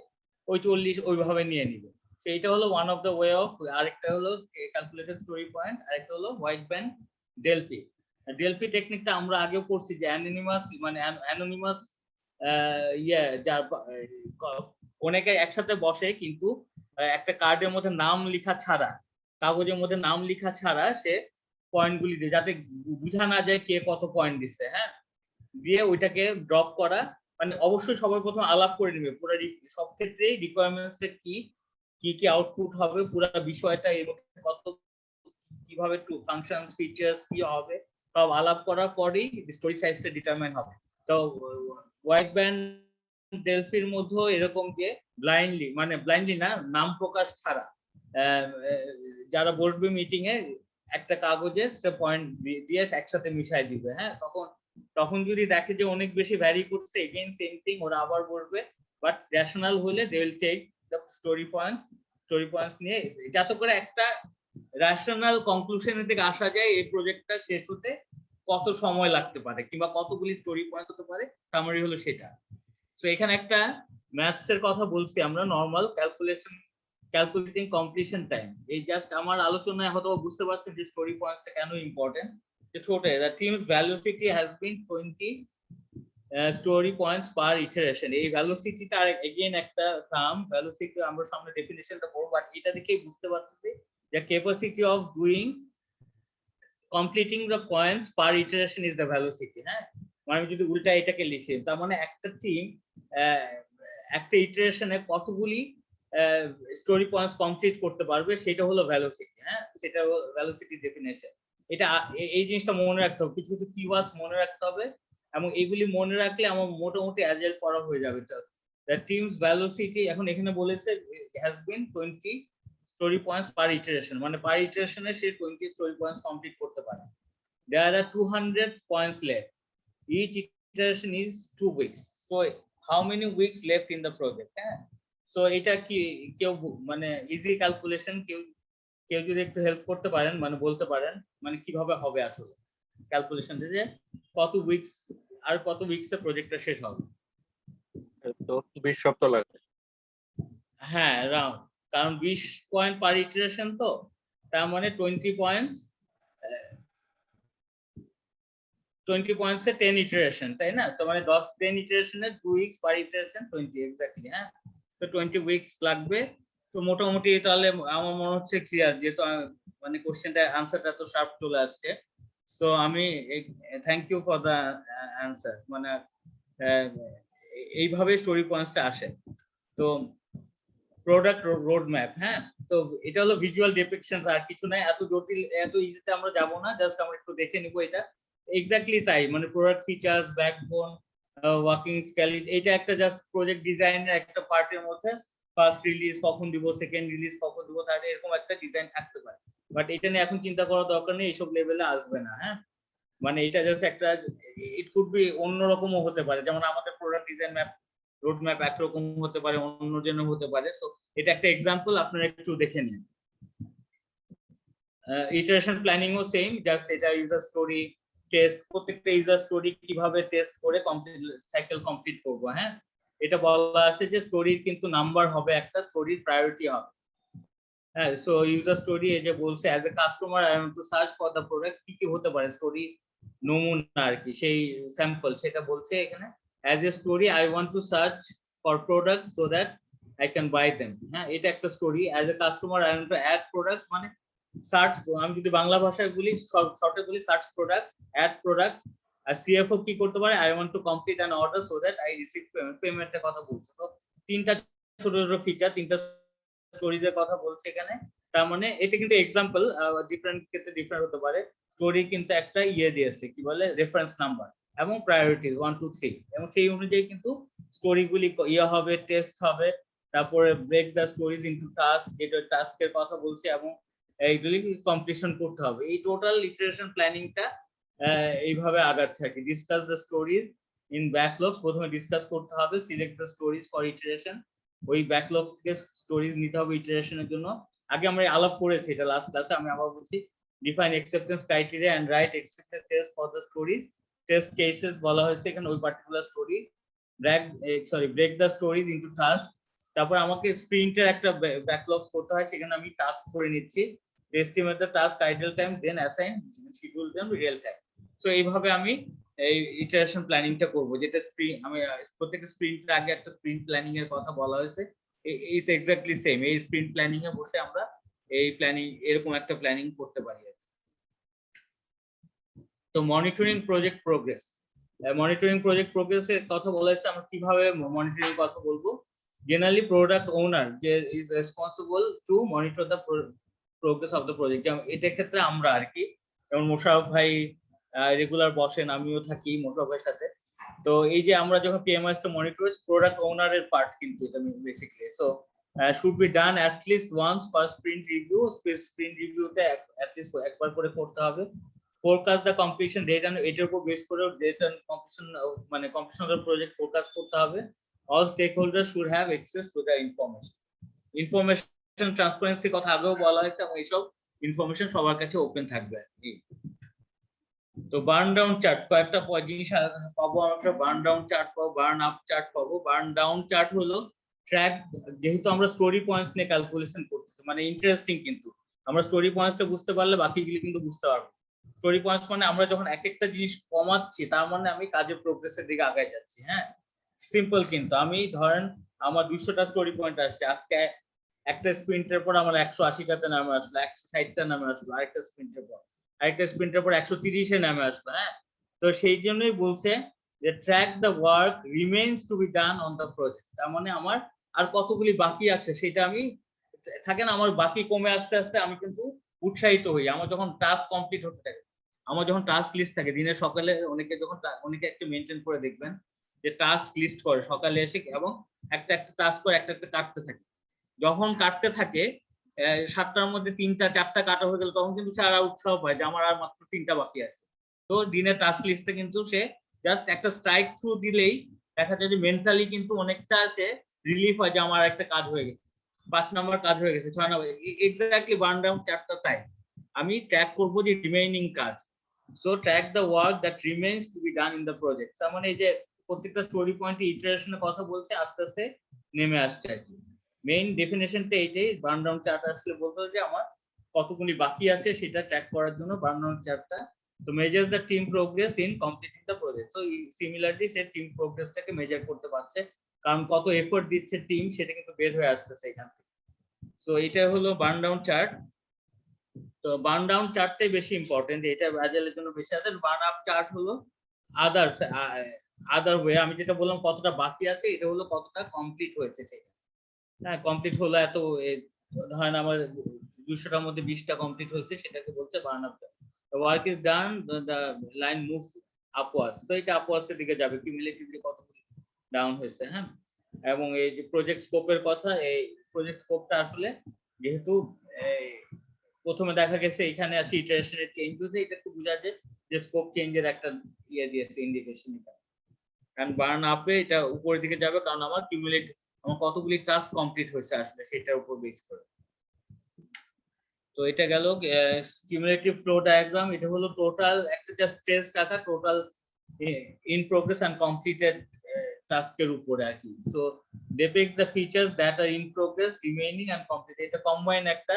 ওই 40 ওইভাবে নিয়ে নিবে। তো এটা হলো one of the way of. আরেকটা হলো ক্যালকুলেটেড স্টোরি পয়েন্ট, আরেকটা হলো হোয়াইট ব্যান্ড ডেলফি। ডেলফি টেকনিকটা আমরা আগেও পড়ছি যে অ্যানোনিমাস যার অনেকে একসাথে বসে, কিন্তু একটা কার্ডের মধ্যে নাম লেখা ছাড়া, কাগজের মধ্যে নাম লেখা ছাড়া সে পয়েন্টগুলি দিয়ে, যাতে বোঝা না যায় কে কত পয়েন্ট দিচ্ছে, হ্যাঁ, দিয়ে ওইটাকে ড্রপ করা। মানে অবশ্যই সবার প্রথম আলাপ করে নেবে পুরো সব ক্ষেত্রেই রিকোয়ারমেন্টসটা কি কি আউটপুট হবে, পুরো বিষয়টা এর মধ্যে কত, কিভাবে ফাংশনস, ফিচার্স কি হবে, সব আলাপ করার পরেই স্টোরি সাইজটা ডিটারমাইন হবে। তো হোয়াইট ব্যান্ড ডেলফির মধ্যে এরকম যে ব্লাইন্ডলি না, নাম প্রকাশ ছাড়া যারা বসবে মিটিং এ একটা কাগজে সে পয়েন্ট দিয়ে একসাথে মিশাই দিবে, হ্যাঁ। তখন যদি দেখে যে অনেক বেশি ভ্যারি করছে, এগেইন সেম থিং, ওরা আবার বসবে, বাট রেশনাল হলে they will take the story points নিয়ে, যাতে করে একটা রেশনাল কনক্লুশনের দিকে আসা যায় এই প্রজেক্টটা শেষ হতে কত সময় লাগতে পারে কিংবা কতগুলি স্টোরি পয়েন্টস হতে পারে, সামারি হলো সেটা। তো এখানে একটা ম্যাথস এর কথা বলছি আমরা, নরমাল ক্যালকুলেটিং কমপ্লিশন টাইম। এই জাস্ট আমার আলোচনায় হয়তো বুঝতে পারছেন যে স্টোরি পয়েন্টসটা কেন ইম্পর্টেন্ট। যে ছোট, the team's velocity has been 20 story points per iteration। এই ভেলোসিটিটা এগেইন একটা টার্ম, ভেলোসিটি আমরা সামনে ডেফিনিশনটা পড়ব, বাট এটা দেখেই বুঝতে পারতেছি যে capacity of doing completing the points per iteration is the velocity, হ্যাঁ। আমি যদি উল্টা এটাকে লিখি, তার মানে একটা টিম একটা ইটারেশনে কতগুলি স্টোরি পয়েন্টস কমপ্লিট করতে পারবে, সেটা হলো ভেলোসিটি, হ্যাঁ, সেটা হলো ভেলোসিটি ডেফিনিশন। এটা এই জিনিসটা মনে রাখতে হবে, কিছু কিছু কিওয়ার্ডস মনে রাখতে হবে, এবং এগুলি মনে রাখলে আমার মোটামুটি অ্যাজাইল করা হয়ে যাবে। দ্য টিমস ভেলোসিটি এখন এখানে বলেছে has been 20 story points per iteration, মানে পার ইটারেশনে সে 20 স্টোরি পয়েন্টস কমপ্লিট করতে পারে। There are 200 points left. Each iteration is 2 weeks. So how many weeks left in the project? So এটা কি কেউ মানে ইজি ক্যালকুলেশন, কেউ যদি একটু হেল্প করতে পারেন, মানে বলতে পারেন মানে কিভাবে হবে আসলে ক্যালকুলেশন, যে কত উইকস আর কত উইকসে প্রজেক্টটা শেষ হবে? তো 20 সপ্তাহ লাগবে। হ্যাঁ, রাউন্ড, কারণ 20 পয়েন্ট পার ইটারেশন, তো তার মানে 20 পয়েন্টস 20 পয়েন্টসে 10 ইটারেশন, তাই না? তো মানে 10 ইটারেশনে 2 উইকস পার ইটারেশন 20 এক্স্যাক্টলি, হ্যাঁ। তো 20 উইকস লাগবে। তো মোটামুটি তাহলে আমার মনে হচ্ছে ক্লিয়ার, যেহেতু মানে কোশ্চেনটা আনসারটা তো শার্প চলে আসছে। সো আমি thank you for the answer. মানে এইভাবে স্টোরি পয়েন্টসটা আসে। তো প্রোডাক্ট রোড ম্যাপ, হ্যাঁ, তো এটা হলো ভিজুয়াল ডিপিকশন, আর কিছু নাই, এত জটিল এত ইজিতে আমরা যাব না, জাস্ট আমরা একটু দেখে নিব এটা এক্স্যাক্টলি তাই। মানে product features, backbone, working scale, এটা একটা জাস্ট প্রজেক্ট ডিজাইনের একটা পার্টের মধ্যে ফার্স্ট রিলিজ কখন দিব, সেকেন্ড রিলিজ কখন দিব, তাহলে এরকম একটা ডিজাইন থাকতে পারে। বাট এটা নিয়ে এখন চিন্তা করার দরকার নেই, এইসব লেভেলে আসবে না, হ্যাঁ। মানে এটা জাস্ট একটা, ইট কুড বি অন্যরকমও হতে পারে, যেমন আমাদের product design map road map একরকম হতে পারে, অন্য জন্য হতে পারে। সো এটা একটা এক্সাম্পল, আপনারা একটু দেখে নিন। ইটারেশন প্ল্যানিং ও সেম, জাস্ট এটা ইউজার স্টোরি টেস্ট, প্রত্যেকটা ইউজার স্টোরি কিভাবে টেস্ট করে কমপ্লিট সাইকেল কমপ্লিট করব, হ্যাঁ। এটা বলা আছে যে স্টোরির কিন্তু নাম্বার হবে, একটা স্টোরির প্রায়োরিটি হবে। হ্যাঁ, সো ইউজার স্টোরি এই যে বলছে as a customer I want to search for the product, কি কি হতে পারে স্টোরি নমুনা আর কি, সেই স্যাম্পল সেটা বলছে এখানে। As a story I want to search for product so that I can buy them. হ্যাঁ, এটা একটা story. As a customer I want to add product, মানে সার্চ, আমি যদি বাংলা ভাষায় বলি, শর্টে বলি সার্চ প্রোডাক্ট, অ্যাড প্রোডাক্ট। আর সিএফও কি করতে পারে, I want to complete an order so that I receive payment, পেমেন্টের কথা বলছে। তো তিনটা ছোট ছোট ফিচার, তিনটা স্টোরিজের কথা বলছে এখানে। তার মানে এটা কিন্তু এক্সাম্পল, ডিফারেন্ট ক্ষেত্রে ডিফারেন্ট হতে পারে। স্টোরি কিন্তু একটা ইয়ে দিয়েছে, কি বলে, রেফারেন্স নাম্বার এবং প্রায়োরিটি 1 2 3, এবং সেই অনুযায়ী কিন্তু স্টোরিগুলি ইয়ে হবে, টেস্ট হবে। তারপরে break the stories into task, যেটা টাস্কের কথা বলছে, এবং এইগুলি কমপ্লিশন করতে হবে। এই টোটাল ইটারেশন প্ল্যানিংটা এইভাবে আগাচ্ছে আর কি। Discuss the stories in backlogs, প্রথমে ডিসকাস করতে হবে, select the stories for iteration, ওই ব্যাকলগস থেকে স্টোরিজ নিতে হবে ইটারেশনের জন্য। আগে আমরা আলাপ করেছি এটা লাস্ট ক্লাসে, আমি আবার বলছি। Define acceptance criteria and write acceptance test for the stories, test cases বলা হয়েছে এখানে ওই particular story. Break the stories into task, তারপর আমাকে স্প্রিন্টের একটা ব্যাকলগস করতে হয়, সেখানে আমি টাস্ক করে নিচ্ছি। Estimate the task idle time, then assign schedule them real time. So এইভাবে আমি এই ইটারেশন প্ল্যানিংটা করব, যেটা স্প্রিন্ট, আমি প্রত্যেকটা স্প্রিন্টের আগে একটা স্প্রিন্ট প্ল্যানিং এর কথা বলা হয়েছে। ইটস এক্স্যাক্টলি সেম, এই স্প্রিন্ট প্ল্যানিং এ বসে আমরা এই প্ল্যানিং, এরকম একটা প্ল্যানিং করতে পারি। তো monitoring project progress, monitoring project প্রোগ্রেসের কথা বলা হয়েছে। আমরা কিভাবে মনিটরিং কথা বলবো? জেনারেলি প্রোডাক্ট ওনার যে is responsible to monitor the progress of the project. এটার ক্ষেত্রে আমরা আর কি, যেমন মোশারফ ভাই রেগুলার বসেন, আমিও থাকি মোশারফ ভাইয়ের সাথে। তো এই যে আমরা যখন পিএমএস টা মনিটর করছি, প্রোডাক্ট ওনারের পার্ট কিন্তু এটা basically. So should be done at least once per sprint review, sprint রিভিউতে অ্যাট লিস্ট একবার করে করতে হবে। ফোরকাস্ট দ্য কমপ্লিশন ডেট, এটার উপর বেস করে ডেট এন্ড কমপ্লিশন, মানে কমপ্লিশন অফ প্রজেক্ট ফোরকাস্ট করতে হবে। All stakeholder should have access to the information ট্রান্সপারেন্সির কথা আগেও বলা হয়েছে, এবং এইসব ইনফরমেশন সবার কাছে ওপেন থাকবে। তো বার্ন ডাউন চার্ট, কয়েকটা জিনিস পাবো আমরা। বার্ন ডাউন চার্ট পাবো, বার্ন আপ চার্ট পাবো। বার্ন ডাউন চার্ট হলো ট্র্যাক, যেহেতু আমরা স্টোরি পয়েন্টস নিয়ে ক্যালকুলেশন করতেছি, মানে ইন্টারেস্টিং, কিন্তু আমরা স্টোরি পয়েন্টসটা বুঝতে পারলে বাকিগুলি কিন্তু বুঝতে পারবো। স্টোরি পয়েন্টস মানে আমরা যখন এক একটা জিনিস কমাচ্ছি, তার মানে আমি কাজের প্রোগ্রেসের দিকে আগায় যাচ্ছি। হ্যাঁ, সিম্পল। কিন্তু আমি ধরেন আমার 200টা স্টোরি পয়েন্ট আসছে, আজকে একটা স্প্রিন্টের পর আমার 180টাতে নামে আসলো, 160টা নামে আসলো, আরেকটা স্প্রিন্টের পর আরেকটা স্প্রিন্টের পর 130-এ নামে আসলো। হ্যাঁ, তো সেই জন্যই বলছে যে track the work remains to be done on the project. তার মানে আমার আর কতগুলি বাকি আছে সেটা আমি, থাকে না, আমার বাকি কমে আসতে আসতে আমি কিন্তু উৎসাহিত হই। আমার যখন টাস্ক কমপ্লিট হতে থাকে, আমার যখন টাস্ক লিস্ট থাকে দিনের সকালে, অনেকে যখন অনেকে একটা মেনটেন করে দেখবেন যে টাস্ক লিস্ট করে সকালে এসে, এবং একটা একটা টাস্ক করে একটা একটা কাটতে থাকে। যখন কাটতে থাকে 7টার মধ্যে 3টা 4টা কাটা হয়ে গেল, তখন কিন্তু সে আর উৎসাহ পায় যে আমার আর মাত্র 3টা বাকি আছে। তো দিনের টাস্ক লিস্টে কিন্তু সে জাস্ট একটা স্ট্রাইক থ্রু দিলেই দেখা যায় যে মেন্টালি কিন্তু অনেকটা সে রিলিফ হয় যে আমার একটা কাজ হয়ে গেছে, 5 নাম্বার কাজ হয়ে গেছে, 6 নাম্বার। এক্স্যাক্টলি বার্ন ডাউন চার্টটা তাই। আমি ট্র্যাক করব যে রিমেইনিং কাজ। So track the work that remains to be done in the project. তার মানে এই যে প্রত্যেকটা স্টোরি পয়েন্টে ইটারেশনের কথা বলছে, আস্তে আস্তে নেমে আসছে আর কি। মেইন ডেফিনেশনটা এইটাই। বার্ন ডাউন চার্ট আসলে বলতে যে আমার কতগুলি বাকি আছে সেটা ট্র্যাক করার জন্য বার্ন ডাউন চার্টটা। তো measures the team progress in completing the project. So similarly say team প্রোগ্রেসটাকে মেজার করতে পারছে, কারণ কত এফোর্ট দিচ্ছে টিম সেটা কিন্তু বের হয়ে আসতেছে এখান থেকে। সো এটা হলো বার্ন ডাউন চার্ট। তো বার্ন ডাউন চার্টটাই বেশি ইম্পর্টেন্ট, এটা অ্যাজাইলের জন্য বেশি আছে। বার্ন আপ চার্ট হলো আদার ওয়ে, আমি যেটা বললাম কতটা বাকি আছে, এটা হলো কতটা কমপ্লিট হয়েছে সেটা। হ্যাঁ, কমপ্লিট হলো এত, ধরেন আমার 200টার মধ্যে 20টা কমপ্লিট হয়েছে, সেটাকে বলছে burn up chart. Work is done, the line moves upwards. তো এটা আপওয়ার্ডস এর দিকে যাবে, কিউমুলেটিভলি কতগুলি ডাউন হয়েছে। হ্যাঁ, এবং এই যে প্রজেক্ট স্কোপের কথা, এই প্রজেক্ট স্কোপটা আসলে যেহেতু প্রথমে দেখা গেছে এখানে আসি ইটারেশনের চেঞ্জ হয়েছে, এটা একটু বোঝা যায় যে স্কোপ চেঞ্জের একটা ইয়ে দিয়েছে, ইন্ডিকেশন। কারণ বার্ন আপে এটা উপরের দিকে যাবে, কারণ আমার কিউমুলেটিভ, আমার কতগুলি টাস্ক কমপ্লিট হয়েছে আসলে সেটার উপর বেস করে। তো এটা গেল কিউমুলেটিভ ফ্লো ডায়াগ্রাম। এটা হলো টোটাল একটা জাস্ট স্ট্রেস রাখা, total in progress and completed টাস্কের উপরে আর কি। So depicts the features that are in progress, remaining and complete। এটা কম্বাইন একটা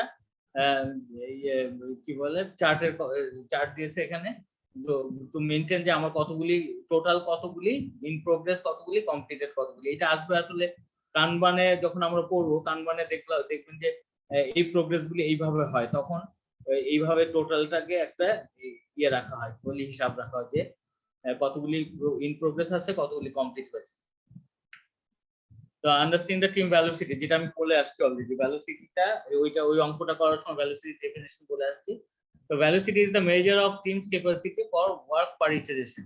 কি বলে চার্ট দিয়েছে এখানে। তো মেনটেন যে আমার কতগুলি টোটাল, কতগুলি ইন প্রোগ্রেস, কতগুলি কমপ্লিটেড, কতগুলি। এটা আসবে আসলে কানবানে যখন আমরা পড়বো, কানবানে দেখবেন যে এই প্রোগ্রেস গুলি এইভাবে হয়, তখন এইভাবে টোটালটাকে একটা ইয়ে রাখা হয়, বলি হিসাব রাখা হয় যে কতগুলি ইন প্রোগ্রেস আছে, কতগুলি কমপ্লিট হয়েছে। তো আন্ডারস্ট্যান্ডিং দ্য টিম ভ্যালোসিটি, যেটা আমি বলে আসছি অলরেডি, ভ্যালোসিটিটা ওই অঙ্কটা করার সময় ভ্যালোসিটি ডেফিনিশন বলে আসছি। তো velocity is the measure of teams capacity for work per iteration.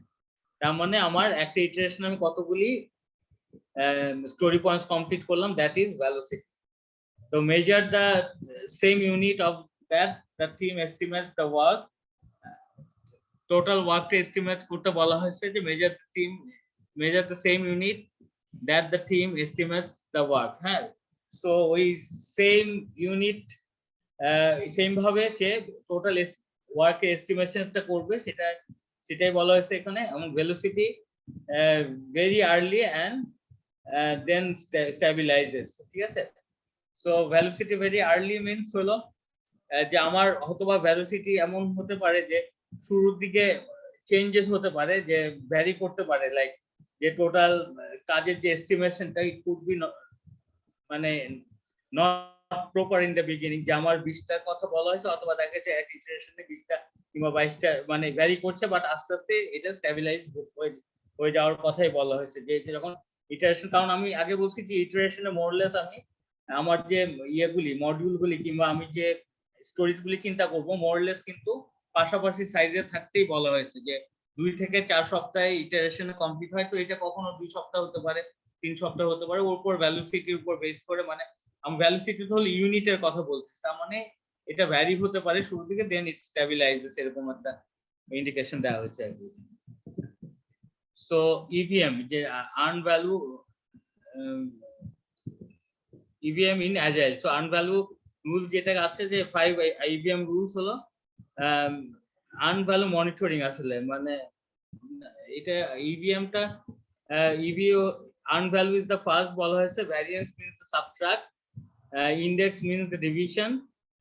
তার মানে আমার একটা ইটারেশন আমি কতগুলি স্টোরি পয়েন্টস কমপ্লিট করলাম, দ্যাট ইজ ভ্যালোসিটি। তো measure the same unit of that the team estimates the work, total ওয়ার্কটা এস্টিমেট করতে বলা হয়েছে যে measure the same unit that the team estimates the work। হ্যাঁ, সো ওই সেম ইউনিট সেম ভাবে সে টোটাল ওয়ার্কের এস্টিমেশনটা করবে, সেটাই বলা হয়েছে এখানে। এবং velocity very early and then stabilises, ঠিক আছে। So velocity very early means হলো যে আমার হয়তোবা ভেলোসিটি এমন হতে পারে যে শুরুর দিকে চেঞ্জেস হতে পারে, যে ভ্যারি করতে পারে, লাইক যে টোটাল কাজের যে এস্টিমেশনটা ইট কুড বি মানে not proper in the beginning, যে আমার 20টার কথা বলা হয়েছে, অথবা দেখা যাচ্ছে এক ইটারেশনে 20টা কিংবা 22টা মানে ভ্যারি করছে, বাট আস্তে আস্তে এটা স্টেবিলাইজ হয়ে যাওয়ার কথাই বলা হয়েছে। যে যখন ইটারেশন, কারণ আমি আগে বলছি যে ইটারেশনে মোরলেস আমি আমার যে ইয়েগুলি মডিউলগুলি কিংবা আমি যে স্টোরিজগুলি চিন্তা করব, মোরলেস কিন্তু পাশাপাশি সাইজে থাকতেই বলা হয়েছে, যে 2 থেকে 4 সপ্তাহে ইটারেশনে কমপ্লিট হয়। তো এটা কখনো 2 সপ্তাহ হতে পারে, 3 সপ্তাহ হতে পারে, ওর উপর ভ্যালোসিটির উপর বেস করে। মানে আমি ভ্যালোসিটি তো হলো ইউনিটের কথা বলছি, তার মানে এটা ভ্যারি হতে পারে শুরু থেকে, দেন ইট স্টেবিলাইজেস, এরকম একটা ইন্ডিকেশন দেওয়া হয়েছে আর কি। সো ইভিএম যে earn value, EVM in agile. So earn value rule যেটা আছে, যে 5 ইভিএম রুলস হলো আর্ন ভ্যালু মনিটরিং। আসলে মানে এটা ইভিএমটা EVO earn value is the first বলা হয়েছে, variance means the subtract, index means the division,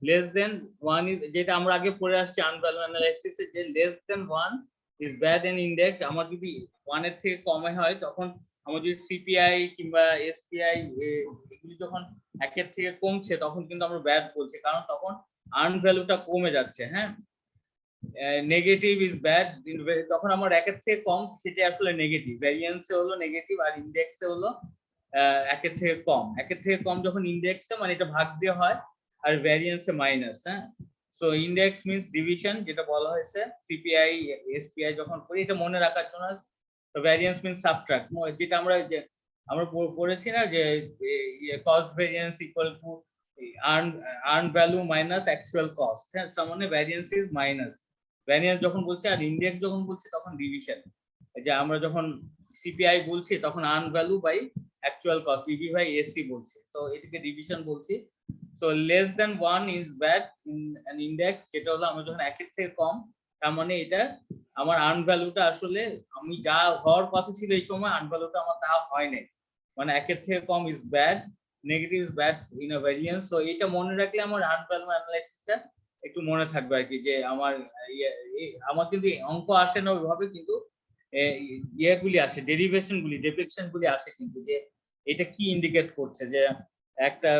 less than 1 is, যেটা আমরা আগে পড়ে আসছি আর্ন ভ্যালু অ্যানালাইসিসে, যে less than 1 is bad in index. আমার যদি 1 এর থেকে কমে হয়, তখন আমার যদি সিপিআই কিংবা এসপিআই এগুলি যখন 1 এর থেকে কমছে, তখন কিন্তু আমরা ব্যাড বলছি, কারণ তখন আর্ন ভ্যালুটা কমে যাচ্ছে। হ্যাঁ, নেগেটিভ ইজ ব্যাড, তখন আমার 1 এর থেকে কম, সেটা আসলে নেগেটিভ। ভ্যারিয়েন্সে হলো নেগেটিভ, আর ইন্ডেক্সে হলো 1 এর থেকে কম। 1 এর থেকে কম যখন ইন্ডেক্সে, মানে এটা ভাগ দিয়ে হয়, আর ভ্যারিয়েন্সে মাইনাস। হ্যাঁ, সো ইন্ডেক্স মিনস ডিভিশন, যেটা বলা হয়েছে সিপিআই এসপিআই যখন করি, এটা মনে রাখার জন্য। তো ভ্যারিয়েন্স মিনস সাবট্রাক্ট, যেটা আমরা পড়েছি না, যে cost variance equal to earn value minus actual cost. হ্যাঁ, তার মানে ভ্যারিয়েন্স ইজ মাইনাস, ভ্যারিয়েন্স যখন বলছি, আর ইন্ডেক্স যখন বলছি তখন ডিভিশন। যে আমরা যখন সিপিআই বলছি তখন earn value by actual cost, EV by AC বলছি, তো এটাকে ডিভিশন বলছি। So less than 1 is bad in an index, যেটা হলো আমরা যখন 1 এর থেকে কম, তার মানে এটা আমার আর্ন ভ্যালুটা আসলে আমি যা হওয়ার কথা ছিল এই সময়, আর্ন ভ্যালুটা আমার তা হয় নাই, মানে 1 এর থেকে কম is bad, negative is bad in a variance. So এটা মনে রাখলে আমার আর্ন ভ্যালু অ্যানালাইসিসটা একটু মনে থাকবে আর কি, যে আমার কিন্তু অঙ্ক আসে না ওইভাবে, কিন্তু ইয়েগুলি আসে, ডেরিভেশন গুলি, ডেপিকশন গুলি আসে, কিন্তু যে এটা কি ইন্ডিকেট করছে, যে একটা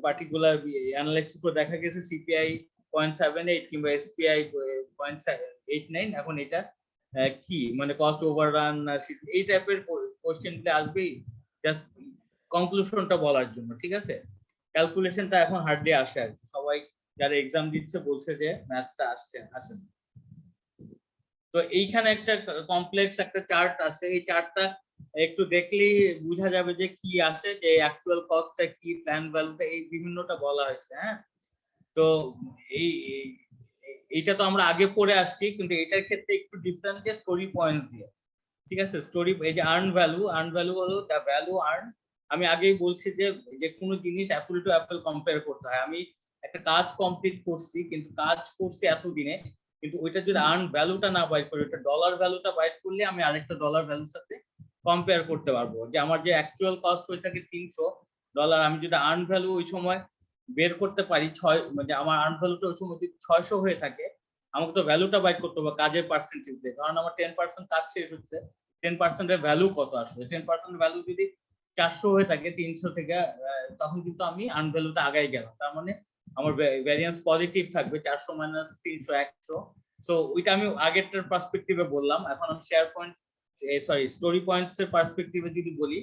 পার্টিকুলার অ্যানালাইসিস করে দেখা গেছে সিপিআই 0.78 কিংবা এসপিআই 0.89, এখন এটা কি মানে কস্ট ওভাররান, এই টাইপের কোশ্চেন গুলো আসবেই, জাস্ট কনক্লুশনটা বলার জন্য। ঠিক আছে, ক্যালকুলেশনটা এখন হার্ডলি আসে আর কি, সবাই যারা এক্সাম দিচ্ছে বলছে যে ম্যাথসটা আসে। তো এইখানে একটা কমপ্লেক্স একটা চার্ট আছে, এই চার্টটা একটু দেখলেই বোঝা যাবে যে কি আছে, যে অ্যাকচুয়াল কস্টটা কি, প্ল্যান ভ্যালুটা, এই বিভিন্নটা বলা হয়েছে। হ্যাঁ, তো এইটা তো আমরা আগে পড়ে আসছি, কিন্তু এটার ক্ষেত্রে একটু ডিফারেন্ট, যে স্টোরি পয়েন্ট দিয়ে। ঠিক আছে, স্টোরি, এই যে আর্ন ভ্যালু হলো দ্য ভ্যালু আর্ন। আমি আগেই বলছি যে কোনো জিনিস অ্যাপল টু অ্যাপল কম্পেয়ার করতে হয়। আমি একটা কাজ কমপ্লিট করছি, কিন্তু কাজ করছি এতদিনে, কিন্তু ওইটা যদি আর্ন ভ্যালুটা না বাইর করি, ওটা ডলার ভ্যালুটা বাইর করলে আমি আরেকটা ডলার ভ্যালুর সাথে কম্পেয়ার করতে পারবো যে আমার যে অ্যাকচুয়াল কস্ট হয়ে থাকে $300, আমি যদি আর্ন ভ্যালু ওই সময় বের করতে পারি 6, মানে আমার আর্ন ভ্যালুটা ওই সময় যদি 600 হয়ে থাকে, আমাকে তো ভ্যালুটা বাইর করতে হবে কাজের পার্সেন্টেজ দিয়ে, কারণ আমার 10% কাজ শেষ হচ্ছে, 10% এর ভ্যালু কত আসবে, 10% ভ্যালু যদি 400 হয়ে থাকে 300 থেকে, তখন কিন্তু আমি আর্ন ভ্যালুটা আগাই গেলাম, তার মানে আমার ভ্যারিয়েন্স পজিটিভ থাকবে 400 মাইনাস 300 100। সো ওইটা আমি আগেরটার পার্সপেক্টিভে বললাম, এখন আমি শেয়ার পয়েন্ট স্টোরি পয়েন্টস এর পার্সপেক্টিভে যদি বলি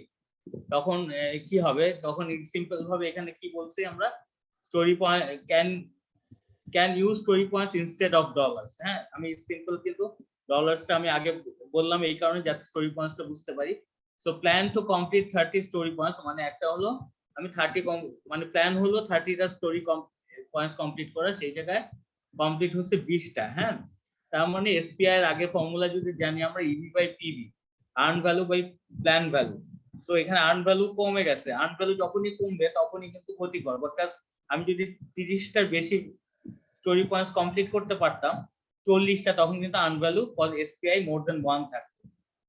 তখন কি হবে, তখন সিম্পল ভাবে এখানে কি বলছি আমরা, story point can use story points instead of dollars. হ্যাঁ, আমি সিম্পল কিন্তু ডলার্সটা আমি আগে বললাম এই কারণে যাতে স্টোরি পয়েন্টসটা বুঝতে পারি। So plan to complete 30 story points, মানে একটা হলো আমি 30 মানে প্ল্যান হলো 30টা স্টোরি পয়েন্টস কমপ্লিট করা, সেই জায়গায় কমপ্লিট হচ্ছে 20টা। হ্যাঁ, তার মানে এসপিআই এর আগে ফর্মুলা যদি জানি আমরা, EB by PB, earn value by plan value. So এখানে আর্ন ভ্যালু কমে গেছে, আর্ন ভ্যালু যখনই কমবে তখনই কিন্তু ক্ষতিকর, অর্থাৎ আমি যদি 30টার বেশি স্টোরি পয়েন্টস কমপ্লিট করতে পারতাম 40টা, তখন কিন্তু earn value for SPI more than 1 থাকতো,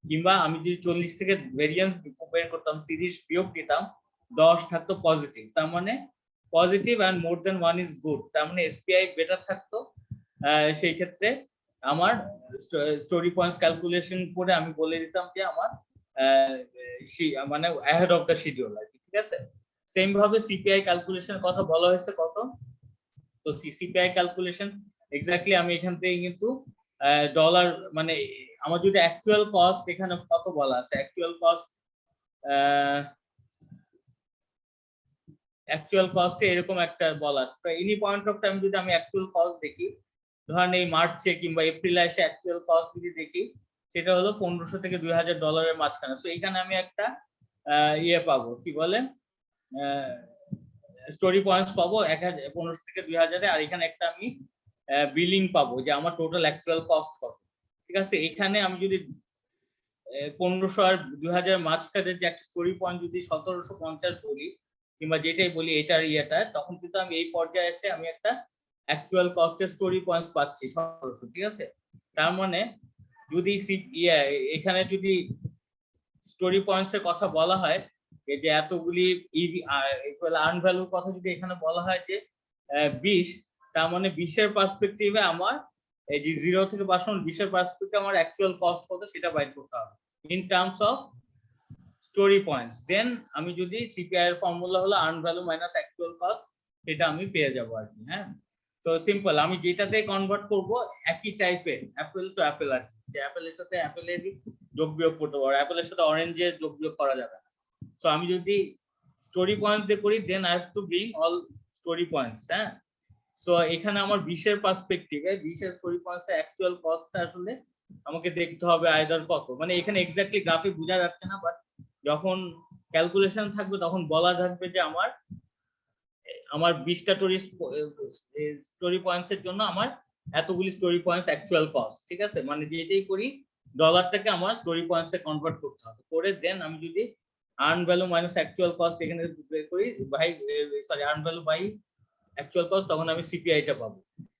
কিংবা আমি যদি 40 থেকে ভেরিয়েন্স বের করতাম 30 বিয়োগ দিতাম 10 থাকতো পজিটিভ, তার মানে positive and more than 1 is good, তার মানে এসপিআই বেটার থাকতো। সেই ক্ষেত্রে আমার স্টোরি পয়েন্টস ক্যালকুলেশন করে আমি বলে দিতাম যে আমার মানে অ্যাহেড অফ দ্য শিডিউল আর কি, ঠিক আছে। সেম ভাবে সিপিআই ক্যালকুলেশনের কথা বলা হয়েছে কত, তো সিপিআই ক্যালকুলেশন এক্স্যাক্টলি আমি এখান থেকে কিন্তু ডলার, মানে আমার যদি অ্যাকচুয়াল কস্ট এখানে কত বলা আছে, অ্যাকচুয়াল কস্টে এরকম একটা বলা আছে, তো এনি পয়েন্ট অফ টাইম যদি আমি অ্যাকচুয়াল কস্ট দেখি, ধরেন এই মার্চে কিংবা এপ্রিলে এসে অ্যাকচুয়াল কস্ট যদি দেখি, সেটা হলো $1500 থেকে $2000 মাঝখানে। সো এইখানে আমি একটা ইয়ে পাবো, কি বলে, স্টোরি পয়েন্টস পাবো 1500 থেকে 2000, আর এখানে একটা আমি বিলিং পাবো যে আমার টোটাল অ্যাকচুয়াল কস্ট কত, ঠিক আছে। এখানে আমি যদি 1500 আর 2000 মাঝখানে যে একটা স্টোরি পয়েন্ট যদি 1750 বলি কিংবা যেটাই বলি এটার ইয়েটা, তখন কিন্তু আমি এই পর্যায়ে এসে আমি একটা অ্যাকচুয়াল কস্টের স্টোরি পয়েন্টস পাচ্ছি 1700, ঠিক আছে। তার মানে যদি এখানে যদি স্টোরি পয়েন্টস এর কথা বলা হয় যে এতগুলি আর্ন ভ্যালুর কথা যদি এখানে বলা হয় যে 20, তার মানে 20 এর পার্সপেক্টিভে আমার এই যে 0 থেকে 20 এর পার্সপেক্টিভে আমার অ্যাকচুয়াল কস্ট কত সেটা বাইর করতে হবে in terms of story points. Then আমি যদি সিপিআই এর ফর্মুলা হলো earn value minus actual cost, এটা আমি পেয়ে যাবো আর কি। হ্যাঁ, তো সিম্পল, আমি যেটাতে কনভার্ট করব একই টাইপের অ্যাপেল টু অ্যাপেল আর কি, যে অ্যাপেলের সাথে অ্যাপেলের যোগ বিয়োগ করতে পারবো, অ্যাপেলের সাথে অরেঞ্জের যোগ বিয়োগ করা যাবে না। সো আমি যদি স্টোরি পয়েন্টস দিয়ে করি, then I have to bring all story points. হ্যাঁ, সো এখানে আমার 20 এর পার্সপেক্টিভে 20 এর স্টোরি পয়েন্টস এর অ্যাকচুয়াল কস্টটা আসলে আমাকে দেখতে হবে আইদার কত, মানে এখানে এক্স্যাক্টলি গ্রাফে বোঝা যাচ্ছে না, বাট যখন ক্যালকুলেশন থাকবে তখন বলা থাকবে যে আমার 20টা স্টোরি পয়েন্টস এর জন্য আমার এতগুলি স্টোরি পয়েন্টস অ্যাকচুয়াল কস্ট, ঠিক আছে। মানে যেটাই করি ডলারটাকে আমার স্টোরি পয়েন্টস এ কনভার্ট করতে হবে, করে দেন আমি যদি earn value minus actual cost এখানে বের করি earn value by actual cost, তখন আমি সিপিআইটা পাবো,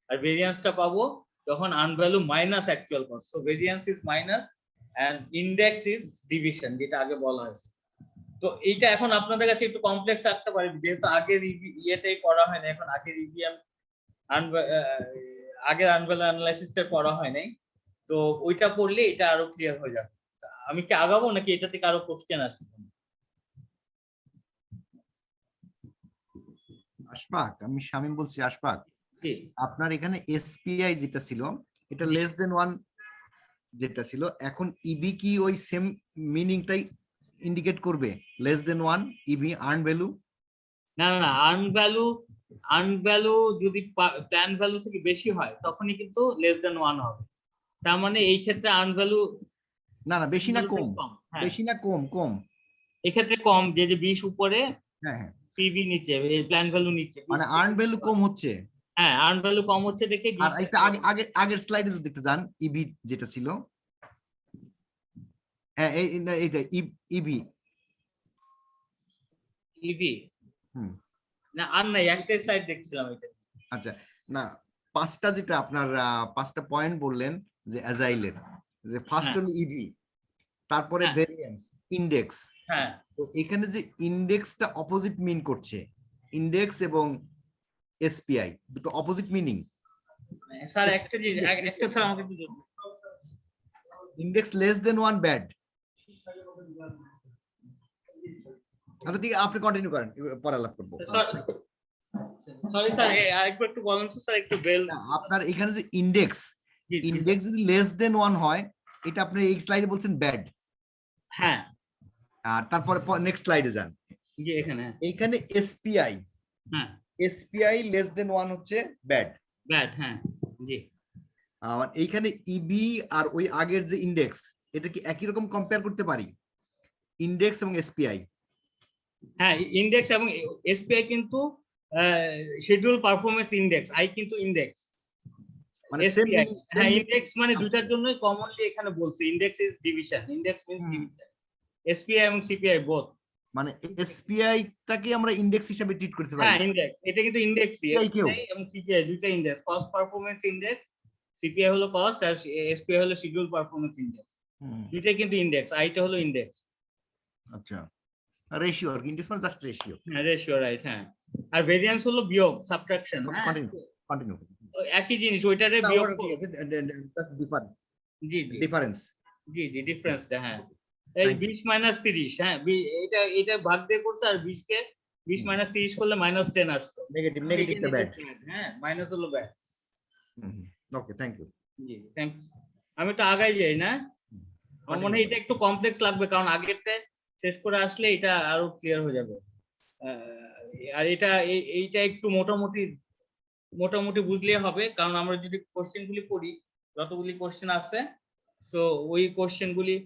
আর ভেরিয়েন্সটা পাবো যখন earn value minus actual cost. So variance is minus and index is division, যেটা আগে বলা হয়েছে। তো এইটা এখন আপনাদের কাছে একটু কমপ্লেক্স লাগতে পারে, যেহেতু আগের ইয়েটাই করা হয় না, এখন আগের আগের আর্ন ভ্যালু অ্যানালাইসিসটা করা হয় নাই, তো ওইটা পড়লে এটা আরো ক্লিয়ার হয়ে যাবে। আমি কি আগাবো নাকি এটা থেকে আরো কোশ্চেন আছে? আশফাক, আমি শামীম বলছি। আশফাক, আপনার এখানে এসপিআই যেটা ছিল এটা লেস দেন 1 যেটা ছিল, এখন ইবি কি ওই সেম মিনিংটাই ইন্ডিকেট করবে, লেস দেন 1 ইবি আর্ন ভ্যালু? না না, আর্ন ভ্যালু যদি প্ল্যান ভ্যালু থেকে বেশি হয় তখনই কিন্তু লেস দেন 1 হবে, তার মানে এই ক্ষেত্রে আর্ন ভ্যালু না বেশি না কম, বেশি না কম, কম এই ক্ষেত্রে কম, যে 20 উপরে হ্যাঁ হ্যাঁ, পিভি নিচে, প্ল্যান ভ্যালু নিচে, মানে আর্ন ভ্যালু কম হচ্ছে। হ্যাঁ, আর্ন ভ্যালু কম হচ্ছে দেখে। আর একটা আগের স্লাইডে যদি দেখতে যান, ইবি যেটা ছিল, হ্যাঁ এইটা ইবি না আর নাই, একটাই স্লাইড দেখছিলাম এটা। আচ্ছা, না 5টা যেটা আপনার 5টা পয়েন্ট বললেন যে অ্যাজাইলের, যে ফার্স্ট হলো ইবি, তারপরে ভেরিয়েন্স, ইন্ডেক্স, হ্যাঁ তো এখানে যে ইন্ডেক্সটা অপোজিট মিন করছে, ইন্ডেক্স এবং এসপিআই দুটো অপোজিট মিনিং। স্যার একটা জিনিস একটা স্যার আমাকে একটু বলুন। Index less than one bad. আচ্ছা ঠিক আছে, আপনি কন্টিনিউ করেন, পরে আলাপ করবো। সরি স্যার আরেকবার একটু বলেন তো স্যার, একটু বেল। আপনার এখানে যে ইন্ডেক্স, ইন্ডেক্স যদি লেস দেন ওয়ান হয়, এটা আপনি এই স্লাইডে বলছেন ব্যাড। হ্যাঁ আর তারপরে নেক্সট স্লাইডে যান, জি এখানে এইখানে এসপিআই, হ্যাঁ এসপিআই লেস দেন ওয়ান হচ্ছে ব্যাড। ব্যাড হ্যাঁ জি। আর এইখানে ইবি আর ওই আগের যে ইন্ডেক্স, এটা কি একই রকম কম্পেয়ার করতে পারি, ইন্ডেক্স এবং এসপিআই? হ্যাঁ ইন্ডেক্স এবং এসপিআই কিন্তু শিডিউল পারফরম্যান্স ইন্ডেক্স, আই কিন্তু ইন্ডেক্স মানে সেম এসপিআই। হ্যাঁ ইন্ডেক্স মানে দুটার জন্যই কমনলি এখানে বলছি, index is division, index means division, SPI এবং সিপিআই বোথ। মানে এসপিআই টাকে আমরা ইন্ডেক্স হিসেবে ট্রিট করতে পারি। হ্যাঁ ইন্ডেক্স, এটা কিন্তু ইন্ডেক্সই, SPI কেও? এসপিআই এবং সিপিআই দুইটা index, cost performance index, CPI হলো কস্ট আর এসপিআই হলো শিডিউল পারফরম্যান্স ইন্ডেক্স, দুইটাই কিন্তু ইন্ডেক্স, আইটা হলো ইন্ডেক্স। আচ্ছা, রেশিও আর ইন্ডেক্স মানে জাস্ট রেশিও। হ্যাঁ রেশিও রাইট হ্যাঁ। আর ভেরিয়েন্স হলো বিয়োগ, সাবট্রাকশন। হ্যাঁ কন্টিনিউ। একই জিনিস, ওইটারে বিয়োগ ঠিক আছে, জাস্ট জি জি ডিফারেন্স। জি জি ডিফারেন্সটা হ্যাঁ। এই 20 মাইনাস 30 হ্যাঁ, এটা ভাগ দিয়ে করছে, আর 20 কে 20 মাইনাস 30 করলে -10 আসতো। নেগেটিভটা ব্যাড। হ্যাঁ মাইনাস হলো ব্যাড। Okay, thank you. জি থ্যাংক ইউ। আমি তো আগাই যাই না, আমার মনে হয় এটা একটু কমপ্লেক্স লাগবে, কারণ আগেরটা শেষ করে আসলে এটা আরো ক্লিয়ার হয়ে যাবে। আর এইটা একটু মোটামুটি বুঝলে হবে, কারণ আমরা যদি কোশ্চেন গুলি পড়ি, যতগুলি কোশ্চেন আছে, সো ওই কোশ্চেন গুলি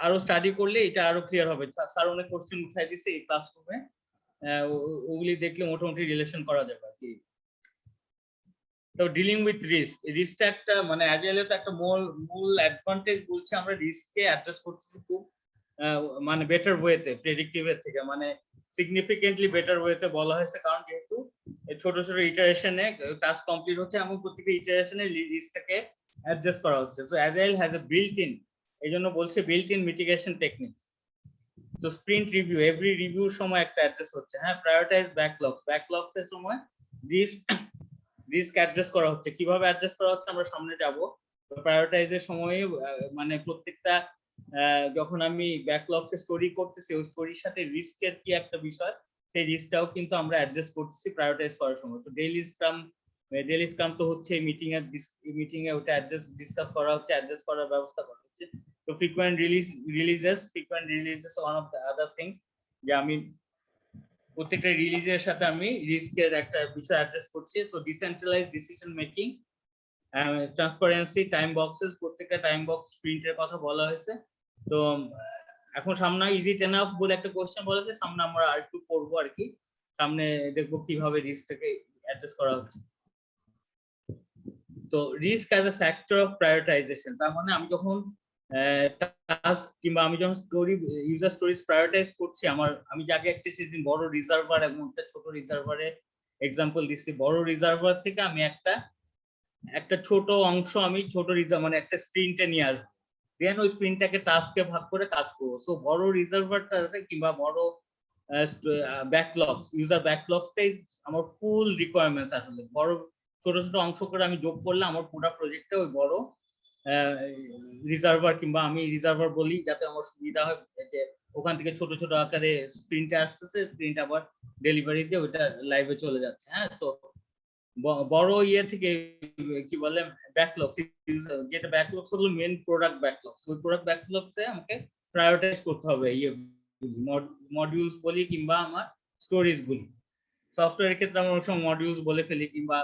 আরো স্টাডি করলে এটা আরো ক্লিয়ার হবে। স্যার অনেক কোশ্চেন উঠাই দিছে এই ক্লাসরুমে, ওগুলি দেখলে মোটামুটি রিলেশন করা যাবে আর কি। তো ডিলিং উইথ রিস্কটা একটা মানে অ্যাজাইলে তো একটা মূল অ্যাডভান্টেজ বলছে, আমরা রিস্ককে অ্যাডজাস্ট করতেছি খুব মানে বেটার ওয়েতে, প্রেডিক্টিভ এর থেকে মানে সিগনিফিকেন্টলি বেটার ওয়েতে বলা হয়েছে, কারণ যেহেতু ছোট ছোট ইটারেশনে টাস্ক কমপ্লিট হচ্ছে, এমন প্রত্যেকটা ইটারেশনে রিস্কটাকে অ্যাডজাস্ট করা হচ্ছে। So agile has a built in, এইজন্য বলছে বিল্ট ইন মিটিগেশন টেকনিক। তো স্প্রিন্ট রিভিউ, এভরি রিভিউর সময় একটা অ্যাডজাস্ট হচ্ছে। হ্যাঁ প্রায়োরিটাইজ ব্যাকলগস এর সময় রিস্ক অ্যাডজাস্ট করা হচ্ছে। কিভাবে অ্যাডজাস্ট করা হচ্ছে আমরা সামনে যাব। প্রায়োরিটাইজের সময়ে মানে প্রত্যেকটা যখন আমি ব্যাকলগস এ স্টোরি করতেছি, ওই স্টোরির সাথে রিস্কের কি একটা বিষয়, সেই রিস্কটাও কিন্তু আমরা অ্যাডজাস্ট করতেছি প্রায়োরিটাইজ করার সময়। তো ডেইলি স্ক্রাম তো হচ্ছে মিটিং এ ওটা ডিসকাস করা হচ্ছে, অ্যাডজাস্ট করার ব্যবস্থা করা হচ্ছে। তো frequent releases one of the other things, যে আমি প্রত্যেকটা রিলিজের সাথে আমি রিস্কের একটা বিষয় অ্যাড্রেস করছি। তো decentralize decision making, transparency, time boxes, প্রত্যেকটা টাইম বক্স প্রিন্টের কথা বলা হয়েছে। তো এখন সামনে ইজি এনাফ বলে একটা কোশ্চেন বলেছে, সামনে আমরা আর একটু পড়বো আর কি, সামনে দেখবো কিভাবে রিস্কটাকে অ্যাড্রেস করা হচ্ছে। তো risk as a factor of prioritization, তার মানে আমি যখন টাস্ক কিংবা আমি যখন ইউজার স্টোরিজ প্রায়োরিটাইজ করছি, আমি যাকে একটা সেদিন বড় রিজার্ভার এবং একটা ছোট রিজার্ভারে এক্সাম্পল দিচ্ছি, বড় রিজার্ভার থেকে আমি একটা ছোট অংশ আমি ছোট মানে একটা স্প্রিন্টে নিয়ে আসবো, দেন ওই স্প্রিন্টটাকে টাস্কে ভাগ করে কাজ করবো। সো বড় রিজার্ভারটাতে কিংবা বড় ব্যাকলগস, ইউজার ব্যাকলগসটাই আমার ফুল রিকোয়ারমেন্টস। আসলে বড় ছোট ছোট অংশ করে আমি যোগ করলে আমার পুরো প্রজেক্টটা ওই বড় রিজার্ভার, কিংবা আমি রিজার্ভার বলি যাতে আমার সুবিধা হয়, যে ওখান থেকে ছোট ছোট আকারে স্প্রিন্টে আসতেছে, স্প্রিন্ট আবার ডেলিভারি দিয়ে ওটা লাইভে চলে যাচ্ছে। হ্যাঁ সো বড় ইয়ে থেকে কি বলে ব্যাকলগস, যেটা ব্যাকলগস হলো মেন প্রোডাক্ট ব্যাকলগস, ওই প্রোডাক্ট ব্যাকলগসে আমাকে প্রায়োরিটাইজ করতে হবে ইয়ে মডিউলস বলি কিংবা আমার স্টোরিজ বলি। সফটওয়্যারের ক্ষেত্রে আমরা অনেক সময় মডিউলস বলে ফেলি, কিংবা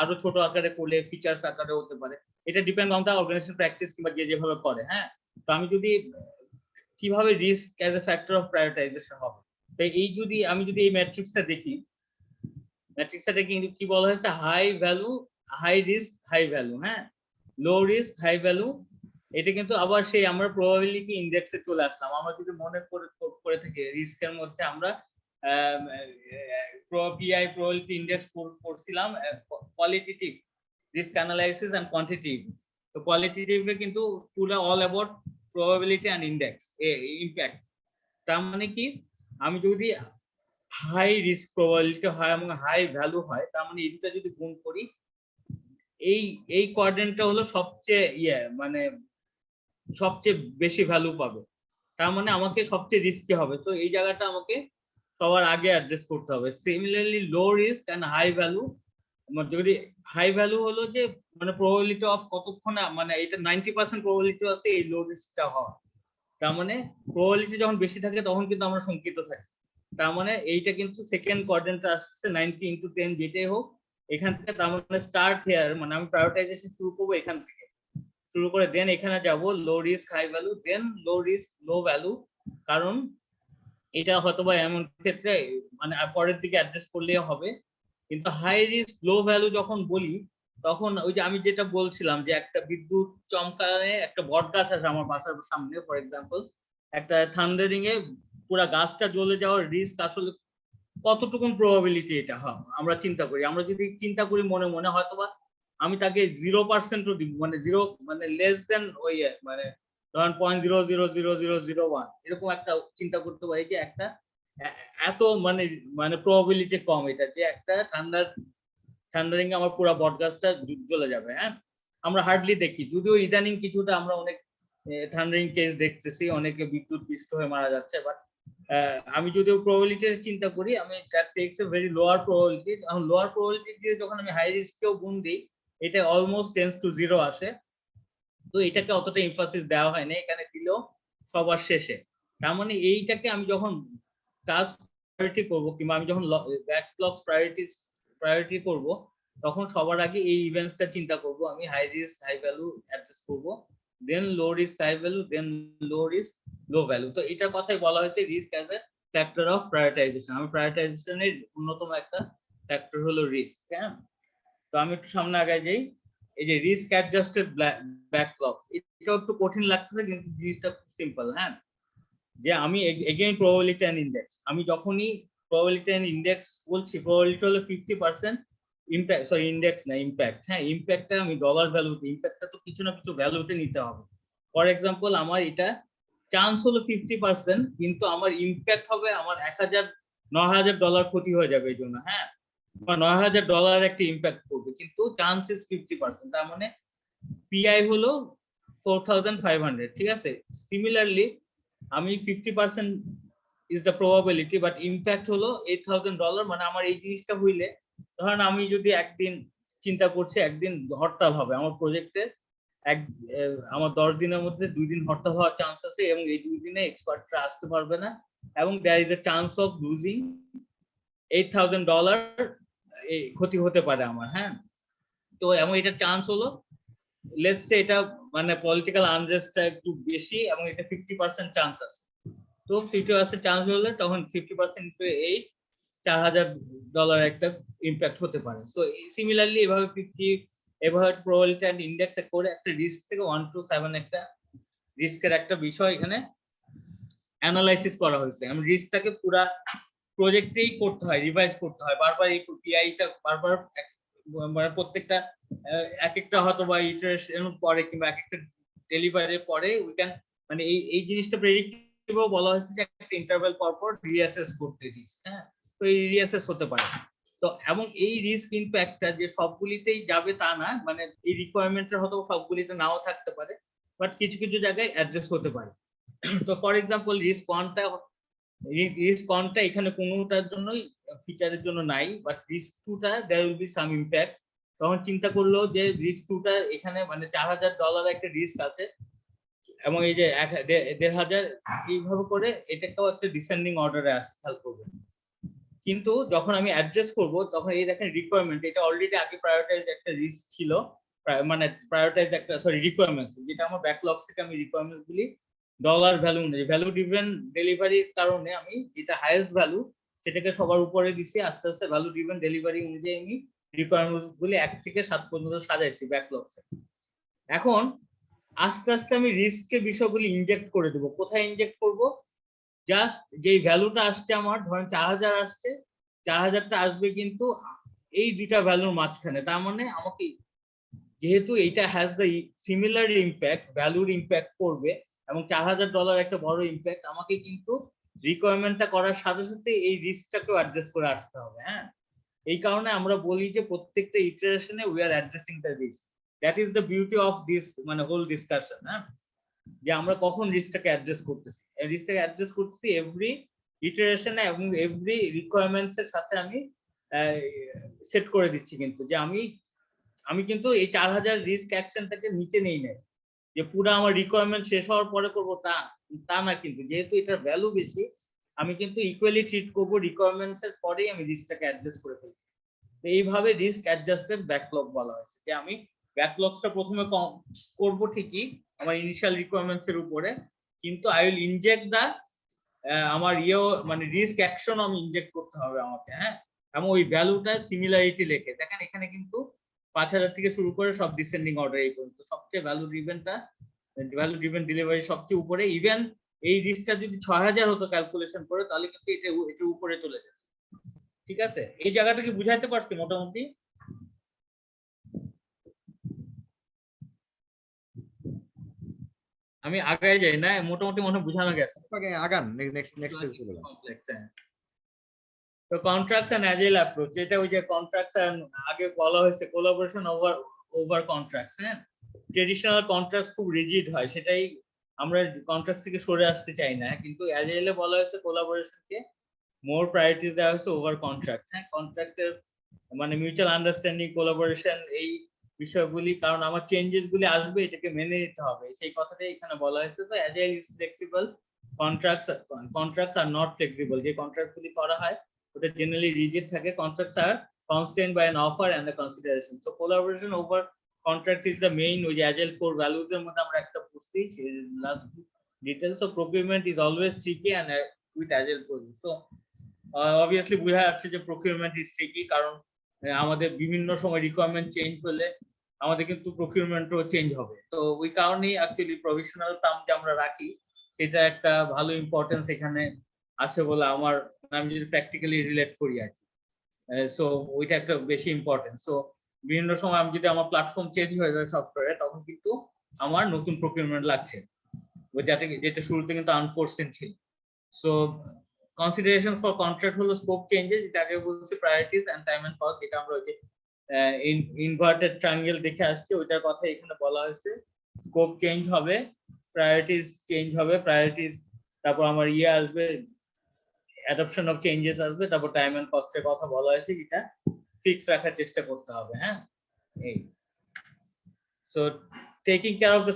আরো ছোট আকারে করলে ফিচার্স আকারে হতে পারে। এটা depend on the organization practice কিংবা যে যেভাবে করে। হ্যাঁ তো আমি যদি কিভাবে risk as a factor of prioritization হবে, তো আমি যদি এই ম্যাট্রিক্সটা দেখি, ম্যাট্রিক্সটা কিন্তু কি বলা হয়েছে, high value high risk high value, হ্যাঁ লো রিস্ক হাই ভ্যালু। এটা কিন্তু আবার সেই আমরা প্রবাবিলিটি ইন্ডেক্সে চলে আসলাম। আমরা যদি মনে করে থাকি রিস্কের মধ্যে আমরা পিআই প্রবাবিলিটি ইন্ডেক্স করছিলাম qualitative risk analysis and quantitative. তো কোয়ালিটেটিভে কিন্তু পুরো all about probability and index impact. তার মানে কি, আমি যদি হাই রিস্ক প্রবাবিলিটি হয় এবং হাই ভ্যালু হয়, তার মানে এই দুটো যদি গুণ করি, এই কোয়াড্রেন্টটা হলো সবচেয়ে মানে সবচেয়ে বেশি ভ্যালু পাবে, তার মানে আমাকে সবচেয়ে রিস্কি হবে। তো এই জায়গাটা আমাকে সবার আগে অ্যাড্রেস করতে হবে। Similarly low risk and high value, যদি হাই ভ্যালু হলো যে মানে প্রবাবিলিটি অফ কতক্ষণ, মানে এটা 90% প্রবাবিলিটি আছে এই লো রিস্কটা হওয়া, তার মানে প্রবাবিলিটি যখন বেশি থাকে তখন কিন্তু আমরা শঙ্কিত থাকি। তার মানে এইটা কিন্তু সেকেন্ড কোয়াড্রেন্টে আসছে 90 × 10 যেটাই হোক এখান থেকে। তার মানে স্টার্ট হিয়ার, মানে আমি প্রায়োরিটাইজেশন শুরু করবো এখান থেকে, শুরু করে দেন এখানে যাব লো risk high value, then low risk low value. কারণ এটা হয়তো বা এমন ক্ষেত্রে মানে পরের দিকে অ্যাড্রেস করলেই হবে। কিন্তু হাই রিস্ক লো ভ্যালু যখন বলি, তখন ওই যে আমি যেটা বলছিলাম যে একটা বিদ্যুৎ চমকানে একটা বট গাছ আছে আমার বাসার সামনে, ফর এক্সাম্পল একটা থান্ডারিং এ পুরা গাছটা জ্বলে যাওয়ার রিস্ক আসলে কতটুকুন প্রবাবিলিটি, এটা আমরা চিন্তা করি। আমরা যদি চিন্তা করি মনে মনে, হয়তোবা আমি তাকে 0%ও দিব, মানে জিরো, মানে লেস দেন ওই মানে ধরেন 0.0000001 এরকম একটা চিন্তা করতে পারি যে একটা এত মানে মানে প্রবাবিলিটি কম এটা, যে একটা থান্ডারিং এ আমার পুরো বটগাছটা জ্বলে যাবে। হ্যাঁ, আমরা হার্ডলি দেখি, যদিও ইদানিং কিছুটা আমরা অনেক থান্ডারিং কেস দেখতেছি, অনেকে বিদ্যুৎ পৃষ্ঠ হয়ে মারা যাচ্ছে, বাট আমি যদিও প্রবাবিলিটি চিন্তা করি, আমি that tax a very lower probability. এখন লোয়ার প্রবাবিলিটি দিয়ে যখন আমি হাই রিস্কেও গুণ দিই, এটা অলমোস্ট টেন্ডস টু 0 আসে। তো এটাকে অতটা এমফাসিস দেওয়া হয় না, এখানে দিলেও সবার শেষে। তার মানে এইটাকে আমি যখন টাস্ক প্রায়োরিটি করব, কিংবা আমি যখন ব্যাকলগ প্রায়োরিটি করব, তখন সবার আগে এই ইভেন্টসটা চিন্তা করব। আমি high risk high value address করব, then low risk high value, then low risk low value. তো এটার কথাই বলা হয়েছে risk as a factor of prioritization. আমি প্রায়োরিটাইজেশনের অন্যতম একটা ফ্যাক্টর হলো রিস্ক। হ্যাঁ, তো আমি একটু সামনে আগায় যাই। এই যে রিস্ক অ্যাডজাস্টেড ব্যাকলগ, এটা একটু কঠিন লাগতেছে কিন্তু জিনিসটা খুব সিম্পল। হ্যাঁ, যে আমি এগেইন প্রবাবিলিটি অ্যান্ড ইন্ডেক্স, আমি যখনই প্রবাবিলিটি অ্যান্ড ইন্ডেক্স বলছি, প্রবাবিলিটি হলো 50%, ইম্প্যাক্ট সরি ইন্ডেক্স না ইম্প্যাক্ট। হ্যাঁ, ইম্প্যাক্টটা আমি ডলার ভ্যালুতে, ইম্প্যাক্টটা তো কিছু না কিছু ভ্যালুতে নিতে হবে। ফর এক্সাম্পল আমার এটা চান্স হলো 50%, কিন্তু আমার ইম্প্যাক্ট হবে আমার $9,000 ক্ষতি হয়ে যাবে এই জন্য। হ্যাঁ, বা $9,000 একটা ইম্প্যাক্ট করবে, কিন্তু চান্স ইজ 50%, তার মানে পিআই হলো 4,500। ঠিক আছে, সিমিলারলি আমি 50% is the probability, but impact হলো $8,000। মানে আমার এই জিনিসটা হইলে, ধরেন আমি যদি একদিন চিন্তা করছি একদিন হরতাল হবে আমার প্রজেক্টে, আমার 10 দিনের মধ্যে 2 দিন হরতাল হওয়ার চান্স আছে, এবং এই 2 দিনে এক্সপার্টরা আসতে পারবে না, এবং there is a chance of losing $8,000 ক্ষতি হতে পারে আমার। হ্যাঁ, তো এবং এটার চান্স হলো, লেটস সে এটা মানে পলিটিক্যাল আনরেস্টটা একটু বেশি, এবং এটা 50% চান্স আছে। তো 50% চান্স হলে তখন 50% ইনটু 8, $4,000 একটা ইম্প্যাক্ট হতে পারে। সো সিমিলারলি এভাবে 50 এভাবে প্রবাবিলিটি এন্ড ইন্ডেক্স করে একটা রিস্ক থেকে 1 to 7 একটা রিস্কের একটা বিষয় এখানে অ্যানালাইসিস করা হয়েছে। আমি রিস্কটাকে পুরা প্রজেক্টেই করতে হয়, রিভাইজ করতে হয় বারবার, এই পিআইটা বারবার মানে প্রত্যেকটা এক একটা হয়তো বা ইটারেশন পরে কিংবা এক একটা ডেলিভারির পরে উই ক্যান মানে এই জিনিসটা প্রেডিক্টেবল বলা হয়েছে যে একটা ইন্টারভ্যাল পর পর রিঅ্যাসেস করতে রিস্ক। হ্যাঁ, তো এই রিঅ্যাসেস হতে পারে। তো এবং এই রিস্ক ইম্প্যাক্টটা যে সবগুলিতেই যাবে তা না, মানে এই রিকোয়ারমেন্টটা হয়তো সবগুলিতে নাও থাকতে পারে, বাট কিছু কিছু জায়গায় অ্যাড্রেস হতে পারে। তো ফর এক্সাম্পল রিস্ক ওয়ানটা এখানে কোনোটার জন্যই ফিচারের জন্য নাই, বাট রিস্ক টুটা there will be some impact. তখন চিন্তা করলো যে রিস্ক টুটা এখানে মানে $4,000 একটা রিস্ক আছে, এবং এই যে 1,500 এইভাবে করে এটাকেও একটা ডিসেন্ডিং অর্ডারে আসে, খেয়াল করবেন। কিন্তু যখন আমি অ্যাড্রেস করব তখন এই দেখেন রিকোয়ারমেন্ট, এটা অলরেডি আগে প্রায়োরিটাইজ একটা রিস্ক ছিল, মানে প্রায়োরিটাইজ একটা রিকোয়ারমেন্টস, যেটা আমার ব্যাকলগস থেকে আমি রিকোয়ারমেন্টস গুলি ডলার ভ্যালু অনুযায়ী, ভ্যালু ড্রিভেন ডেলিভারির কারণে আমি যেটা হাইয়েস্ট ভ্যালু সেটাকে সবার উপরে দিছি, আস্তে আস্তে ভ্যালু ড্রিভেন ডেলিভারি অনুযায়ী আমি রিকোয়ারমেন্টস গুলি 1 থেকে 7 পর্যন্ত সাজাইছি ব্যাকলগসে। এখন আস্তে আস্তে আমি রিস্কের বিষয়গুলি ইনজেক্ট করে দেবো। কোথায় ইনজেক্ট করব? জাস্ট যেই ভ্যালুটা আসছে আমার, ধরেন 4,000 আসছে, 4,000টা আসবে কিন্তু এই দুইটা ভ্যালুর মাঝখানে। তার মানে আমাকে যেহেতু এইটা হ্যাজ দ্য সিমিলার ইম্প্যাক্ট, ভ্যালুর ইম্প্যাক্ট করবে, এবং $4000 একটা বড় ইম্প্যাক্ট, আমাকে কিন্তু রিকোয়ারমেন্টটা করার সাথে সাথে এই রিস্কটাকেও অ্যাড্রেস করে আসতে হবে। হ্যাঁ, এই কারণে আমরা বলি যে প্রত্যেকটা ইটারেশনে we are addressing the risk. That is the beauty of this মানে হোল ডিসকাশন। হ্যাঁ, যে আমরা কখন রিস্কটাকে অ্যাড্রেস করতেছি, এই রিস্কটাকে অ্যাড্রেস করতেছি এভরি ইটারেশনে এবং এভরি রিকোয়ারমেন্টস এর সাথে আমি সেট করে দিচ্ছি কিন্তু যে আমি কিন্তু এই 4000 রিস্ক অ্যাকশনটাকে নিচে নেই না যে পুরো আমার রিকোয়ারমেন্ট শেষ হওয়ার পরে করবো তা না, কিন্তু যেহেতু এটার ভ্যালু বেশি আমি কিন্তু ইকুয়ালি ট্রিট করবো রিকোয়ারমেন্টস এর পরেই আমি রিস্কটাকে অ্যাড্রেস করে ফেলছি। তো এইভাবে রিস্ক অ্যাডজাস্টেড ব্যাকলগ বলা হয়েছে যে আমি ব্যাকলগসটা প্রথমে করব ঠিকই আমার ইনিশিয়াল রিকোয়ারমেন্টস এর উপরে, কিন্তু আই উইল ইনজেক্ট দা আমার মানে রিস্ক অ্যাকশন আমি ইনজেক্ট করতে হবে আমাকে। হ্যাঁ, এবং ওই ভ্যালুটা সিমিলারিটি লেখে দেখেন এখানে কিন্তু 5000 থেকে শুরু করে সব ডিসেন্ডিং অর্ডার এই পর্যন্ত সবচেয়ে ভ্যালু ড্রিভেন ডেলিভারি সবচেয়ে উপরে। ইভেন এই রিস্কটা যদি 6000 হতো ক্যালকুলেশন করে তাহলে কিন্তু এটা উপরে চলে যাবে। ঠিক আছে, এই জায়গাটা কি বুঝাইতে পারছি মোটামুটি? আমি আগায় যাই না, মোটামুটি মনে হয় বোঝানো গেছে। আগান, নেক্সট চলে যান। কমপ্লেক্স। তো কন্ট্রাক্টস এন্ড অ্যাজাইল অ্যাপ্রোচ, এটা ওই যে কন্ট্রাক্টস এন্ড আগে বলা হয়েছে কোলাবোরেশন ওভার কন্ট্রাক্টস। হ্যাঁ, ট্রেডিশনাল কন্ট্রাক্টস খুব রিজিড হয়, সেটাই আমরা কন্ট্রাক্টস থেকে সরে আসতে চাই না, কিন্তু অ্যাজাইলে বলা হয়েছে কোলাবোরেশনকে মোর প্রায়োরিটিস দেওয়া হয়েছে ওভার কন্ট্রাক্ট। হ্যাঁ, কন্ট্রাক্টের মানে মিউচুয়াল আন্ডারস্ট্যান্ডিং, কোলাবোরেশন, এই বিষয়গুলি, কারণ আমার চেঞ্জেস গুলি আসবে এটাকে মেনে নিতে হবে, সেই কথাটাই এখানে বলা হয়েছে। তো agile is flexible, contracts are not flexible. যে কন্ট্রাক্ট গুলি করা হয় ওটা জেনারেলি রিজিড থাকে, contracts are constrained by an offer and the consideration. So collaboration over contract is the main, ওই যে agile 4 values এর মধ্যে আমরা একটা পড়ছি last details. So procurement is always tricky and with agile process. So obviously বোঝা যাচ্ছে যে procurement is tricky, কারণ আমাদের বিভিন্ন সময় রিকোয়ারমেন্ট চেঞ্জ হলে আমাদের কিন্তু প্রকিউরমেন্টও চেঞ্জ হবে। তো ওই কারণেই অ্যাকচুয়ালি প্রভিশনাল সাম যে আমরা রাখি সেটা একটা ভালো ইম্পর্টেন্স এখানে আছে বলে আমার, আমি যদি প্র্যাকটিক্যালি রিলেট করি আর কি। সো ওইটা একটা বেশি ইম্পর্টেন্ট। সো বিভিন্ন সময় আমি যদি আমার প্ল্যাটফর্ম চেঞ্জ হয়ে যায় সফটওয়্যারে, তখন কিন্তু আমার নতুন প্রকিউরমেন্ট লাগছে, যেটা শুরুতে কিন্তু আনফোরসিন ছিল। সো কনসিডারেশন ফর কন্ট্রাক্ট হলো স্কোপ চেঞ্জেস, যেটা আগে বলছি priorities and time and cost, যেটা আমরা ওই যে ইনভার্টেড ট্রায়াঙ্গেল দেখে আসছি ওইটার কথা এখানে বলা হয়েছে। স্কোপ চেঞ্জ হবে, প্রায়োরিটিস চেঞ্জ হবে, প্রায়োরিটিস, তারপর আমার আসবে অ্যাডপশন অফ চেঞ্জেস আসবে, তারপর টাইম এন্ড কস্টের কথা বলা হয়েছে, যেটা ফিক্স রাখার চেষ্টা করতে হবে। হ্যাঁ, এই so taking care of the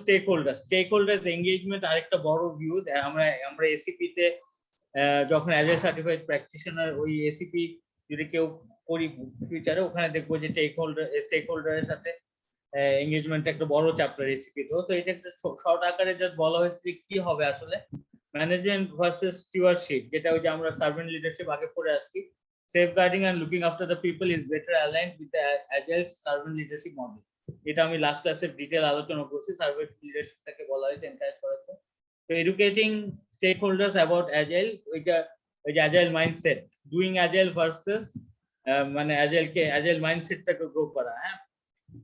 stakeholders engagement আরেকটা বড় ভিউজ। আমরা এসিপি তে যখন অ্যাজ এ সার্টিফাইড প্র্যাকটিশনার ওই এসিপি যদি কেউ করি ফিউচারে, ওখানে দেখবো যে স্টেক হোল্ডারের সাথে এঙ্গেজমেন্ট একটা বড় চ্যাপ্টার এসিপি। তো এটা একটা শর্ট আকারে জাস্ট বলা হয়েছে যে কি হবে আসলে ম্যানেজমেন্ট ভার্সেস স্টিওয়ারশিপ, যেটা ওই যে আমরা সার্ভেন্ট লিডারশিপ আগে পড়ে আসছি। Safeguarding and looking after the people is better aligned with the agile servant leadership model. এটা আমি লাস্ট ক্লাসে ডিটেইল আলোচনা করছি, সার্ভেন্ট লিডারশিপটাকে বলা হয়েছে এনকারেজ করার জন্য। তো educating stake holders about agile, ওই যে agile mindset, doing agile versus মানে অ্যাজাইল মাইন্ডসেটটাকে গ্রো করা। হ্যাঁ,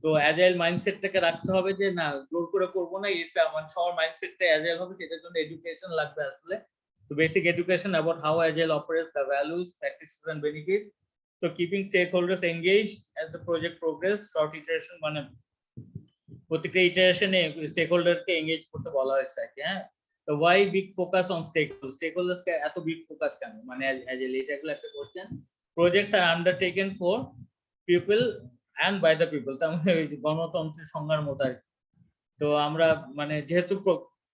তো অ্যাজাইল মাইন্ডসেটটাকে রাখতে হবে যে না জোর করে করবো না, মানে সবার মাইন্ডসেটটা অ্যাজাইল হবে, সেটার জন্য এডুকেশন লাগবে আসলে। তো basic education about how agile operates, the values, practices and benefit. তো keeping stakeholders engaged as the project progress, short iteration, মানে প্রত্যেকটা ইটারেশনে স্টেক হোল্ডারকে এঙ্গেজ করতে বলা হয়েছে আর কি। হ্যাঁ, তো why big focus on stakeholders কে এত বিগ ফোকাস কেন, মানে অ্যাজাইল, এটা হলো একটা question. Projects are undertaken for people and by the people, তার মানে ওই যে গণতন্ত্রের সংজ্ঞার মতো আর কি। তো আমরা মানে যেহেতু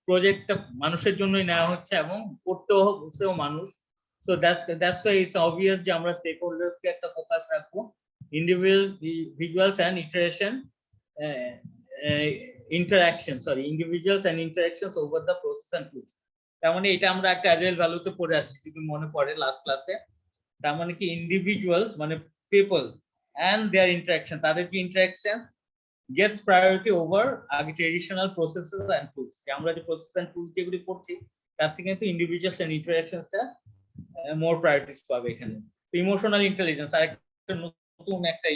প্রজেক্টটা মানুষের জন্যই নেওয়া হচ্ছে এবং করতেও হচ্ছেও মানুষ, so that's why it's obvious যে আমরা স্টেক হোল্ডার্স কে একটা ফোকাস রাখবো। Individuals and interactions over the process and tools. তার মানে এটা আমরা একটা অ্যাজাইল ভ্যালুতে পড়ে আসছি যদি মনে পড়ে লাস্ট ক্লাসে। তার মানে কি ইন্ডিভিজুয়ালস মানে পিপল and their interaction, তাদের যে interactions gets priority over আগে ট্রেডিশনাল প্রসেসেস এন্ড টুলস। আমরা যে প্রসেস এন্ড টুলস যেগুলি পড়ছি তার থেকে কিন্তু ইন্ডিভিজুয়ালস এন্ড ইন্টারঅ্যাকশনসটা মোর প্রায়োরিটিস পাবে এখানে। ইমোশনাল ইন্টেলিজেন্স আরেকটা নতুন একটা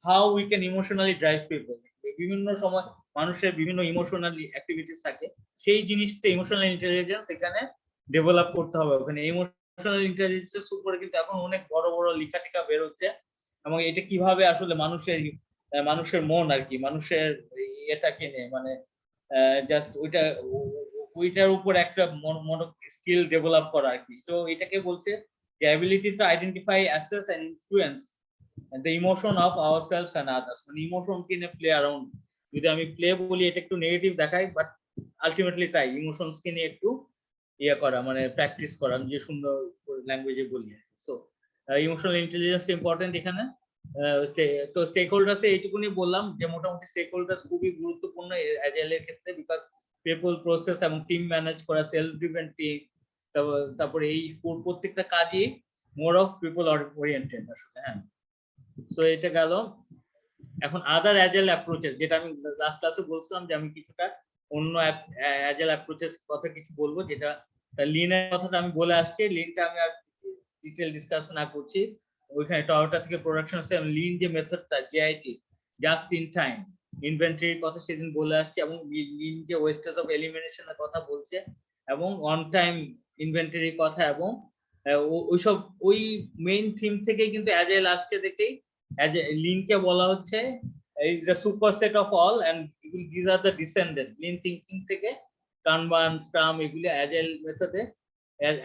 how we can emotionally drive people. বিভিন্ন সময় মানুষের বিভিন্ন ইমোশনাল অ্যাক্টিভিটিস থাকে, সেই জিনিসটা ইমোশনাল ইন্টেলিজেন্স এখানে ডেভেলপ করতে হবে। ওখানে ইমোশনাল ইন্টেলিজেন্সের উপরে কিন্তু এখন অনেক বড় বড় লেখা টেখা বের হচ্ছে, এবং এটা কিভাবে আসলে মানুষের মন আর কি, মানুষের এটাকে নিয়ে মানে জাস্ট ওইটার উপর একটা স্কিল ডেভেলপ করা আর কি। সো এটাকে বলছে the ability to identify, assess and influence the emotion of ourselves and others, মানে ইমোশন কে নিয়ে প্লে অ্যারাউন্ড। যদি আমি প্লে বলি এটা একটু নেগেটিভ দেখাই, বাট আলটিমেটলি তাই ইমোশনস কে নিয়ে একটু ইয়ে করা, মানে প্র্যাকটিস করা, আমি যে সুন্দর ল্যাঙ্গুয়েজে বলি। সো ইমোশনাল ইন্টেলিজেন্স ইম্পর্টেন্ট এখানে। তো স্টেক হোল্ডার্সে এইটুকুনি বললাম যে মোটামুটি স্টেক হোল্ডার্স খুবই গুরুত্বপূর্ণ অ্যাজাইলের ক্ষেত্রে, বিকজ পিপল, প্রসেস এবং টিম ম্যানেজ করা, সেলফ ড্রিভেন টিম, তারপরে এই প্রত্যেকটা কাজই মোর অফ পিপল ওরিয়েন্টেড আসলে। হ্যাঁ, তো এটা গেল। এখন আদার অ্যাজাইল অ্যাপ্রোচেস, যেটা আমি লাস্ট ক্লাসে বলছিলাম যে আমি কিছুটা অন্য অ্যাজাইল অ্যাপ্রোচেস কথা কিছু বলবো, যেটা লিনের কথাটা আমি বলে আসছি। লিনটা আমি আর ডিটেল ডিসকাস না করছি, ওইখানে টয়োটা থেকে প্রোডাকশন আছে। লিন যে মেথডটা জিআইটি, জাস্ট ইন টাইম ইনভেন্টরির কথা সেদিন বলে আসছি, এবং লিন যে ওয়েস্টেজ অফ এলিমিনেশনের কথা বলছে, এবং অন টাইম ইনভেন্টরির কথা, এবং ওইসব ওই মেইন থিম থেকেই কিন্তু অ্যাজাইল আসছে। দেখেই লিনকে বলা হচ্ছে is a superset of all, and these are the descendant lean thinking থেকে কানবান, স্ক্রাম, এগুলি অ্যাজাইল মেথডে,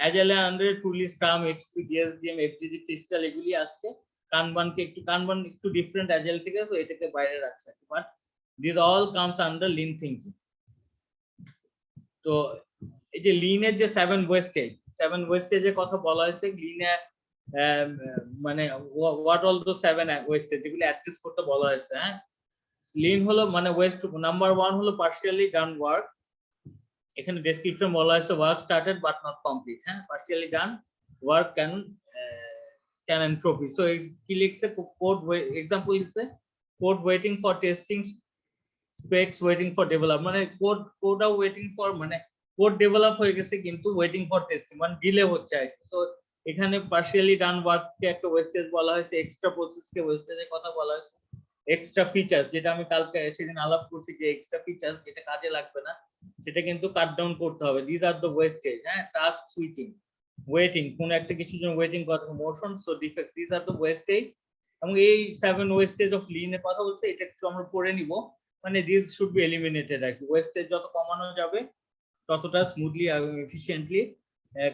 অ্যাজাইল আন্ডারে টুলি, স্ক্রাম, এক্সপি, ডিএসডিএম, এফডিজি, ক্রিস্টাল এগুলি আসছে। কানবান একটু ডিফারেন্ট অ্যাজাইল থেকে, তো এটাকে বাইরে রাখছে, but this all comes under lean thinking. তো এই যে লিনের যে 7 ওয়েস্টেজের কথা বলা হয়েছে লিনে, মানে হোয়াট অল দো 7 ওয়েস্টেজ যেগুলো অ্যাড্রেস করতে বলা হয়েছে। হ্যাঁ, লিন হলো মানে ওয়েস্ট নাম্বার 1 হলো পার্শিয়ালি ডান ওয়ার্ক। এখানে ডেসক্রিপশন বলা হয়েছে work started but not complete. হ্যাঁ, partially done work can entropy. সো কি লিখছে, কোড এক্সাম্পল লিখছে, code waiting for testing, specs waiting for develop, মানে কোড ওয়েটিং ফর, মানে কোড ডেভেলপ হয়ে গেছে কিন্তু ওয়েটিং ফর টেস্টিং, মানে ডিলে হচ্ছে আর কি। তো এখানে পার্শিয়ালি ডান ওয়ার্ককে একটা ওয়েস্টেজ বলা হয়েছে, এক্সট্রা প্রসেসকে ওয়েস্টেজের কথা বলা হয়েছে, এক্সট্রা ফিচার্স যেটা আমি কালকে সেদিন আলাপ করছি যে এক্সট্রা ফিচার্স যেটা কাজে লাগবে না সেটা কিন্তু কাট ডাউন করতে হবে। This are the wastage. হ্যাঁ, টাস্ক সুইচিং, ওয়েটিং, কোন একটা কিছুর জন্য ওয়েটিং করা, motion, so defect, this are the wastage. এবং এই 7 ওয়েস্টেজ অফ লিনের কথা বলছে, এটা একটু আমরা পড়ে নিব। মানে দিস শুড বি এলিমিনেটেড আর কি। ওয়েস্টেজ যত কমানো যাবে ততটা স্মুথলি এবং এফিশিয়েন্টলি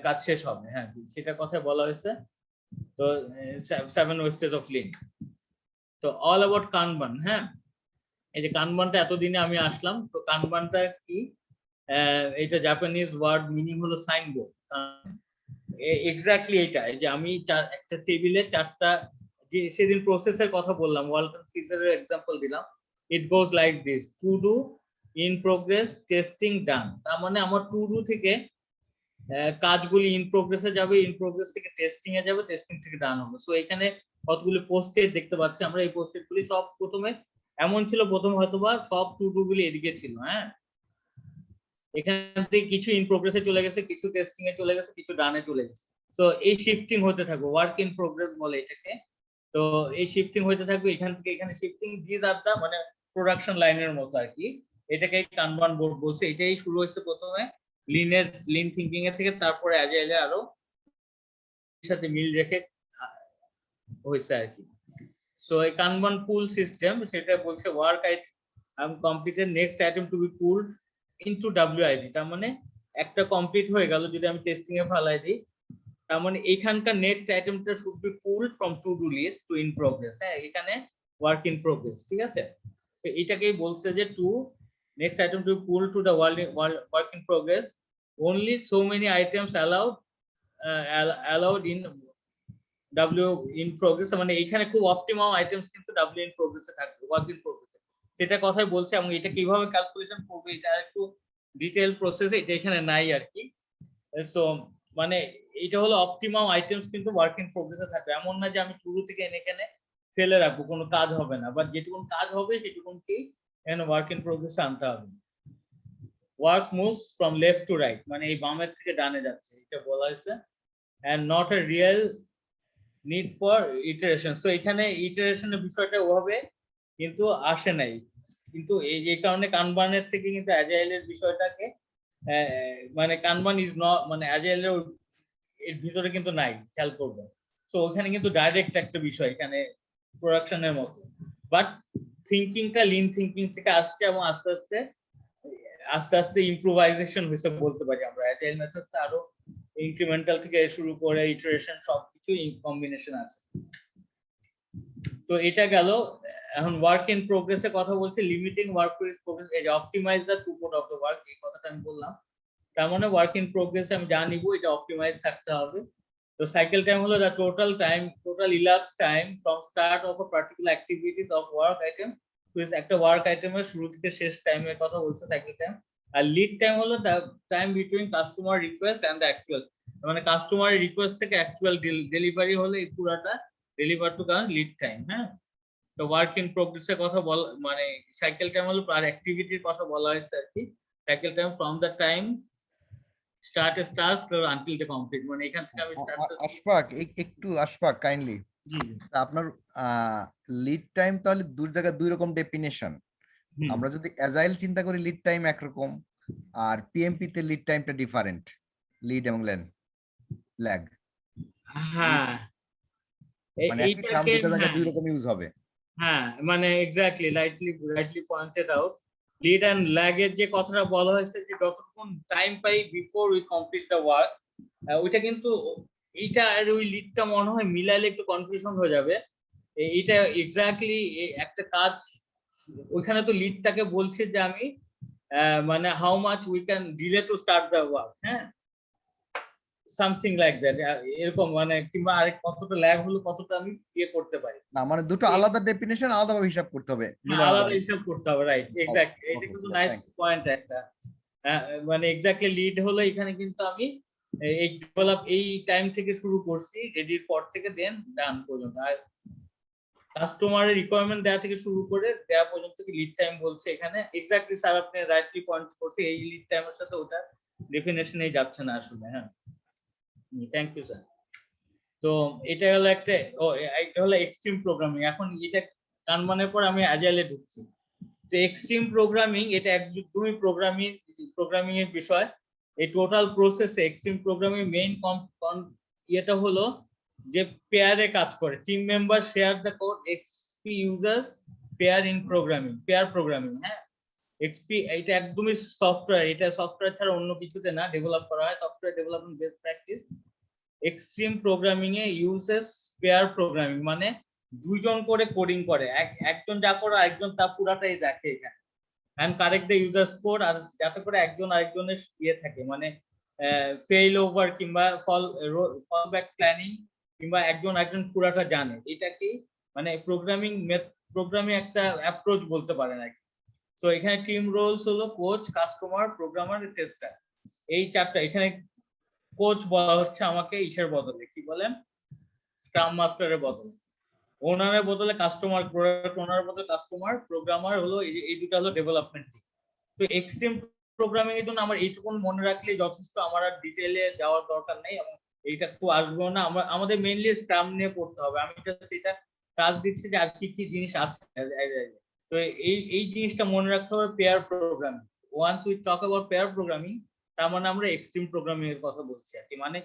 কাজ শেষ হবে। হ্যাঁ, সেটা কথা বলা হয়েছে। তো 7 ওয়েস্টেজ অফ লিন। তো অল অ্যাবাউট কানবান। হ্যাঁ, এই যে কানবানটা এতদিনে আমি আসলাম, তো কানবানটা কি, এটা জাপানিজ ওয়ার্ড, মিনিং হলো সাইনবোর্ড। এক্স্যাক্টলি এটা, যে আমি একটা টেবিলে 4টা, যে সেদিন প্রসেসের কথা বললাম, ওয়ালটন ফ্রিজারের এক্সাম্পল দিলাম, it goes like this, to do, in progress, testing, done. তার মানে আমার টু ডু থেকে কাজগুলি ইন প্রোগ্রেসে যাবে, ইন প্রোগ্রেস থেকে টেস্টিং এ যাবে, টেস্টিং থেকে ডান হবে। সো এখানে কতগুলো পোস্টেজ দেখতে পাচ্ছি আমরা। এই পোস্টেজ গুলি সব প্রথমে এমন ছিল, প্রথম হয়তোবা সব টু ডু গুলি এদিকে ছিল। হ্যাঁ, এখান থেকে কিছু ইন প্রোগ্রেসে চলে গেছে, কিছু টেস্টিং এ চলে গেছে, কিছু ডানে চলে গেছে। তো এই শিফটিং হতে থাকবে, ওয়ার্ক ইন প্রোগ্রেস বলে এটাকে। তো এই শিফটিং হতে থাকবে, এখান থেকে এখানে শিফটিং, দিস আর দা, মানে প্রোডাকশন লাইনের মতো আর কি। এটাকে কানবান বোর্ড বলছে। এটাই শুরু হয়েছে প্রথমে লিন থিঙ্কিং এর থেকে, তারপরে অ্যাজাইলে আরো সাথে মিল রেখে হয়েছে আর কি। সো এই কানবান পুল সিস্টেম, সেটা বলছে work item completed, next item to be pulled into WID. তার মানে একটা কমপ্লিট হয়ে গেল, যদি আমি টেস্টিং এ ফালাই দিই, তার মানে এইখানকার নেক্সট আইটেমটা should be pulled from to do list to in progress. হ্যাঁ, এখানে ওয়ার্ক ইন প্রোগ্রেস, ঠিক আছে। তো এটাকেই বলছে যে two next item to pull to the work in progress, only so many items allowed in w in progress, মানে এখানে খুব অপটিমাম আইটেমস কিন্তু w in progress এ থাকবে, work in progress এ, সেটা কথাই বলছে। এবং এটা কিভাবে ক্যালকুলেশন করবে এটা একটু ডিটেইল প্রসেস, এটা এখানে নাই আর কি। সো মানে এটা হলো অপটিমাম আইটেমস কিন্তু ওয়ার্ক ইন প্রোগ্রেস এ থাকবে। এমন না যে আমি শুরু থেকে এখানে ফেলে রাখবো, কোনো কাজ হবে না, বাট যেটুকুন কাজ হবে সেটুকুনকেই এখানে ওয়ার্ক ইন প্রোগ্রেস আনতে হবে। Work moves from left to right, মানে এই বামের থেকে ডানে যাচ্ছে, এটা বলা হয়েছে। And not a real need for iteration. So এখানে ইটারেশনের বিষয়টা ওভাবে কিন্তু আসে নাই, কিন্তু এই কারণে কানবানের থেকে কিন্তু অ্যাজাইলের বিষয়টাকে মানে কানবান ইজ নট মানে অ্যাজাইলের এর ভিতরে কিন্তু নাই, খেয়াল করবেন। তো ওখানে কিন্তু ডাইরেক্ট একটা বিষয় এখানে প্রোডাকশনের মতো, বাট থিঙ্কিংটা লিন থিঙ্কিং থেকে আসছে এবং আস্তে আস্তে আস্তে ইম্প্রোভাইজেশন হয়েছে বলতে পারি আমরা। অ্যাজাইল মেথডস আরো ইনক্রিমেন্টাল থেকে শুরু করে ইটারেশন সবকিছু কম্বিনেশন আছে। তো এটা গেল। এখন ওয়ার্ক ইন প্রোগ্রেসে কথা বলছি, লিমিটিং ওয়ার্ক ইন প্রোগ্রেস এই optimize the throughput of the work, এই কথাটা আমি বললাম। তার মানে ওয়ার্ক ইন প্রোগ্রেস আমি যা নিব এটা অপটিমাইজ থাকতে হবে। তো সাইকেল টাইম হলো the total elapsed time from start of a particular activities of work item to একটা ওয়ার্ক আইটেমের শুরু থেকে শেষ টাইমের কথা বলছে সাইকেল টাইম। আর লিড টাইম হলো the time between customer request and the actual, মানে কাস্টমার রিকোয়েস্ট থেকে অ্যাকচুয়াল ডেলিভারি হলে এই পুরাটা ডেলিভার টু লিড টাইম। হ্যাঁ, তো ওয়ার্ক ইন প্রোগ্রেসের কথা বল মানে সাইকেল টাইম হলো আর অ্যাক্টিভিটির কথা বলা হয়েছে আর কি। Cycle time from the time start A task until the complete, মানে এখান থেকে আমি স্টার্ট। আশফাক কাইন্ডলি, জি আপনার লিড টাইম তাহলে দুই জায়গায় দুই রকম ডেফিনেশন। আমরা যদি অ্যাজাইল চিন্তা করি লিড টাইম একরকম, আর পিএমপি তে লিড টাইমটা ডিফারেন্ট, লিড এবং ল্যাগ। হ্যাঁ, মানে একই টার্ম দুটো জায়গায় দুই রকম ইউজ হবে। হ্যাঁ, মানে exactly rightly pointed out. Lead and lag এর যে কথাটা বলা হয়েছে যে যতক্ষণ টাইম পাই before we complete the work, ওইটা কিন্তু এইটা আর ওই লিডটা মনে হয় মিলাইলে একটু কনফিউশন হয়ে যাবে। এইটা এক্স্যাক্টলি একটা কাজ, ওইখানে তো লিডটাকে বলছে যে আমি মানে how much we can delay to start the work, হ্যাঁ সামথিং লাইক দ্যাট, এরকম মানে, কিংবা আরেক কতটা ল্যাগ হলো কতটা আমি ইয়ে করতে পারি। না মানে দুটো আলাদা ডেফিনেশন, আলাদাভাবে হিসাব করতে হবে, আলাদা হিসাব করতে হবে, রাইট এক্স্যাক্টলি। এটা কিন্তু নাইস পয়েন্ট একটা। মানে এক্স্যাক্টলি লিড হলো এখানে কিন্তু আমি এই ডেভেলপ এই টাইম থেকে শুরু করছি, রেডির পর থেকে দেন ডান পর্যন্ত, আর কাস্টমারের রিকোয়ারমেন্ট দেওয়া থেকে শুরু করে দেওয়া পর্যন্ত কি লিড টাইম বলছে এখানে। এক্স্যাক্টলি স্যার আপনি রাইটলি পয়েন্ট করছে, এই লিড টাইমের সাথে ওটা ডেফিনেশনে যাচ্ছে না আসলে। হ্যাঁ, থ্যাংক ইউ স্যার। তো এটা হলো একটা, এটা হলো এক্সট্রিম প্রোগ্রামিং। এখন এটা কানমানের পর আমি অ্যাজাইলে ঢুকছি। তো এক্সট্রিম প্রোগ্রামিং এটা একদমই প্রোগ্রামিং এর বিষয়। এই টোটাল প্রসেসে এক্সট্রিম প্রোগ্রামিং মেইন এটা হলো যে পেয়ারে কাজ করে, team member share the code, XP users pair in programming, pair programming. হ্যাঁ, এক্সপি এটা একদমই সফটওয়্যার, এটা সফটওয়্যার ছাড়া অন্য কিছুতে না ডেভেলপ করা হয়, software development best practice. Extreme programming এ ইউজেস পেয়ার প্রোগ্রামিং, মানে দুইজন করে কোডিং করে, একজন যা করে আরেকজন তা পুরাটাই দেখে এখানে, and correct the users code, আর যাতে করে একজন আরেকজনের ইয়ে থাকে, মানে ফেইল ওভার কিংবা ফল ব্যাক প্ল্যানিং, কিংবা একজন পুরাটা জানে। এটা কি মানে প্রোগ্রামিং একটা অ্যাপ্রোচ বলতে পারেন আর কি। তো এখানে টিম রোলস হলো কোচ, কাস্টমার, প্রোগ্রামার, টেস্টার, এই চারটা। এখানে কোচ বলা হচ্ছে আমাকে ইসের বদলে, কি বলেন, স্ক্রাম মাস্টারের বদলে, ওনারের বদলে কাস্টমার, প্রোডাক্ট ওনারের বদলে কাস্টমার, প্রোগ্রামার হলো এই দুটো হলো ডেভেলপমেন্ট টিম। তো এক্সট্রিম প্রোগ্রামিং এর জন্য আমার এইটুকু মনে রাখলে যথেষ্ট, আমার আর ডিটেইলে যাওয়ার দরকার নেই, এবং এইটা খুব আসবেও না। আমাদের মেইনলি স্ক্রাম নিয়ে পড়তে হবে। আমি জাস্ট এটা কাজ দিচ্ছি যে আর কি কি জিনিস আছে। তো এই জিনিসটা মনে রাখতে হবে, pair programming. Once we talk about pair programming, তার মানে আমরা এক্সট্রিম প্রোগ্রামিং এর কথা বলছি আর কি। মানে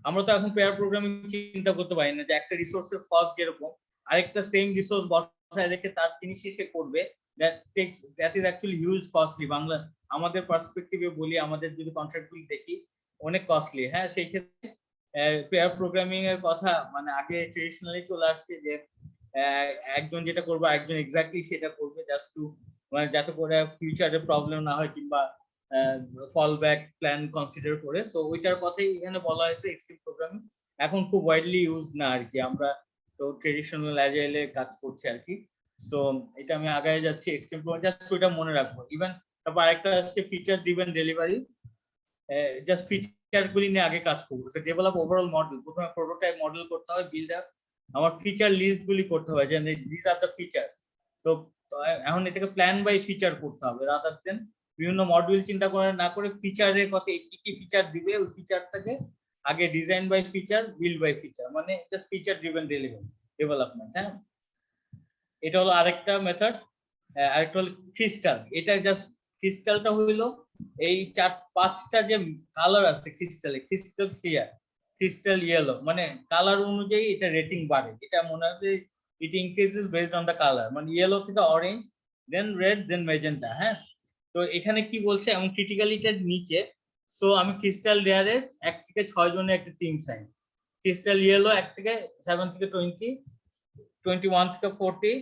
আমরা তো এখন পেয়ার প্রোগ্রামিং চিন্তা করতে পারি না যে একটা রিসোর্সেস কস্ট যেরকম আরেকটা সেম রিসোর্স বসায় রেখে তার জিনিসই সে করবে, that is actually huge costly. Bangla আমাদের পার্সপেক্টিভে বলি, আমাদের যদি কন্ট্রাক্টগুলি দেখি অনেক কস্টলি। হ্যাঁ, সেই ক্ষেত্রে পেয়ার প্রোগ্রামিং এর কথা মানে আগে ট্রেডিশনালি চলে আসছে যে একজন যেটা করবে একজন এক্স্যাক্টলি সেটা করবে, জাস্ট টু মানে যাতে করে ফিউচারে প্রবলেম না হয়, কিংবা ফল ব্যাক প্ল্যান কনসিডার করে। সো ওইটার কথাই এখানে বলা হয়েছে এক্সট্রিম প্রোগ্রামিং। এখন খুব ওয়াইডলি ইউজ না আর কি, আমরা তো ট্রেডিশনাল অ্যাজাইলে কাজ করছি আর কি। সো এটা আমি আগায় যাচ্ছি, এক্সট্রিম প্রোগ্রামিং জাস্ট ওইটা মনে রাখবো। ইভেন তারপর আরেকটা আসছে feature driven delivery, just feature গুলি নিয়ে আগে কাজ করবো। তো ডেভেলপ ওভারঅল মডেল, প্রথমে প্রোটোটাইপ মডেল করতে হবে, বিল্ড আপ আমার ফিচার লিস্ট গুলি করতে হবে, যে দিস আর দ্য ফিচার্স। তো এখন এটাকে প্ল্যান বাই ফিচার করতে হবে, রাদার দেন বিভিন্ন মডিউল চিন্তা করে না করে ফিচারের কথা, কি কি ফিচার দিবে ওই ফিচারটাকে আগে design by feature, build by feature, মানে জাস্ট ফিচার ড্রিভেন ডেভেলপমেন্ট। হ্যাঁ, এটা হলো আরেকটা মেথড। আরেকটা হলো ক্রিস্টাল। এটা জাস্ট ক্রিস্টালটা হইলো এই 4-5টা যে কালার আছে ক্রিস্টালে, ক্রিস্টাল ক্লিয়ার, ক্রিস্টাল ইয়েলো, মানে কালার অনুযায়ী এটা রেটিং বাড়ে। এটা মনে হয় it increases based on the colour, মানে ইয়েলো থেকে অরেঞ্জ, দেন রেড, দেন মেজেন্টা। হ্যাঁ, তো এখানে কি বলছে, এবং ক্রিটিক্যালিটার নিচে, সো আমি ক্রিস্টাল লেয়ারে 1 থেকে 6 জনের একটা টিম সাইন, ক্রিস্টাল ইয়েলো 1 থেকে 7 থেকে 20, 21 থেকে 40,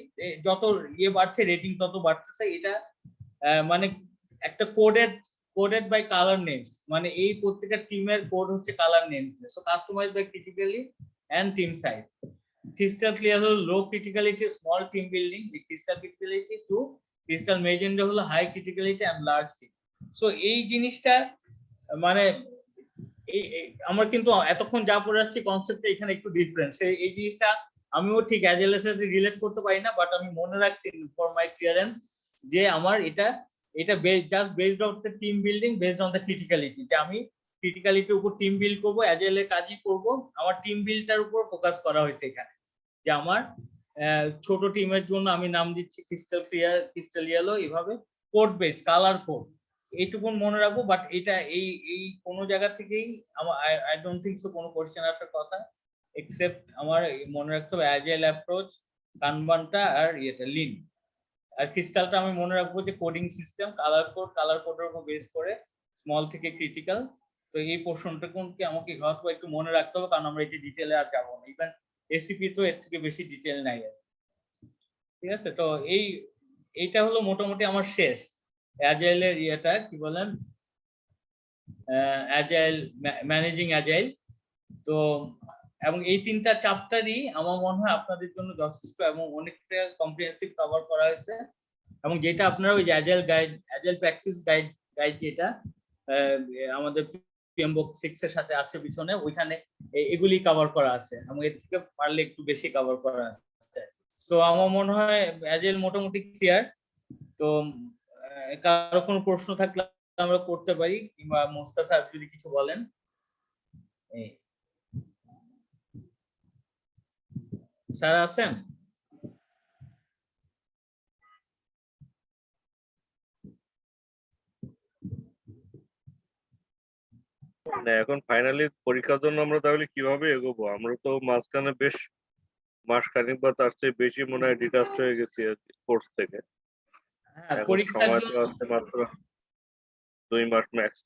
যত ইয়ে বাড়ছে রেটিং তত বাড়তেছে। এটা মানে একটা কোডেড বাই কালার নেমস, মানে এই প্রত্যেকটা টিমের কোড হচ্ছে colour names, so customised by critically and team size. Crystal clear হলো low criticality small team building, crystal criticality to crystal magenta হলো high criticality and large team. So এই জিনিসটা মানে আমরা কিন্তু এতক্ষণ যা পড়ে আসছি কনসেপ্টটা এখানে একটু ডিফারেন্স। এই জিনিসটা আমিও ঠিক অ্যাজাইলের সাথে রিলেট করতে পারি না, বাট আমি মনে রাখছি ফর মাই ক্লিয়ারেন্স যে আমার এটা just based on the team building, based on the criticality, যে আমি ক্রিটিক্যালিটির উপর টিম বিল্ড করবো, অ্যাজাইলের কাজই করব, আমার টিম বিল্ডটার উপর ফোকাস করা হয়েছে এখানে। যে আমার ছোট টিমের জন্য আমি নাম দিচ্ছি ক্রিস্টাল ক্লিয়ার, ক্রিস্টাল ইয়েলো, এইভাবে কোড বেস, কালার কোড, এইটুকুন মনে রাখবো। বাট এটা এই কোনো জায়গা থেকেই আমার আই ডোন্ট থিংক সো কোনো কোশ্চেন আসার কথা, এক্সেপ্ট আমার মনে রাখতে হবে অ্যাজাইল অ্যাপ্রোচ, কানবানটা আর ইয়েটা লিন। আর ক্রিস্টালটা আমি মনে রাখবো যে কোডিং সিস্টেম, কালার কোডের উপর বেস করে স্মল থেকে ক্রিটিক্যাল। তো এই পোর্শনটা কোনকে আমাকে হয়তো একটু মনে রাখতে হবে, কারণ আমরা এটি ডিটেইলে আর যাবো না। ইভেন এসিপি তো এর থেকে বেশি ডিটেইল নাই আর, ঠিক আছে? তো এইটা হলো মোটামুটি আমার শেষ অ্যাজাইলের ইয়েটা, কি বলেন, অ্যাজাইল, ম্যানেজিং অ্যাজাইল। তো এবং এই 3টা চ্যাপ্টারই আমার মনে হয় আপনাদের জন্য যথেষ্ট এবং অনেকটা কম্প্রিহেনসিভ কভার করা হয়েছে। এবং যেটা আপনারা ওই agile guide, agile practice guide যেটা আমাদের পিএমবুক 6 এর সাথে আছে পিছনে, ওইখানে এগুলি কভার করা আছে, এবং এর থেকে পারলে একটু বেশি কভার করা আছে। সো আমার মনে হয় অ্যাজাইল মোটামুটি ক্লিয়ার। তো কারো কোনো প্রশ্ন থাকলে আমরা করতে পারি, কিংবা মুস্তাফা সাহেব যদি কিছু বলেন। স্যার আছেন? এখন ফাইনালি পরীক্ষার জন্য আমরা তাহলে কিভাবে এগোবো? আমরা তো মাঝখানে বেশ মাসখানেক বা তার চেয়ে বেশি মনে হয় ডিটাচ হয়ে গেছি কোর্স থেকে। হ্যাঁ, এখন পরীক্ষার সময় তো জন্য আছে মাত্র 2 মাস ম্যাক্স।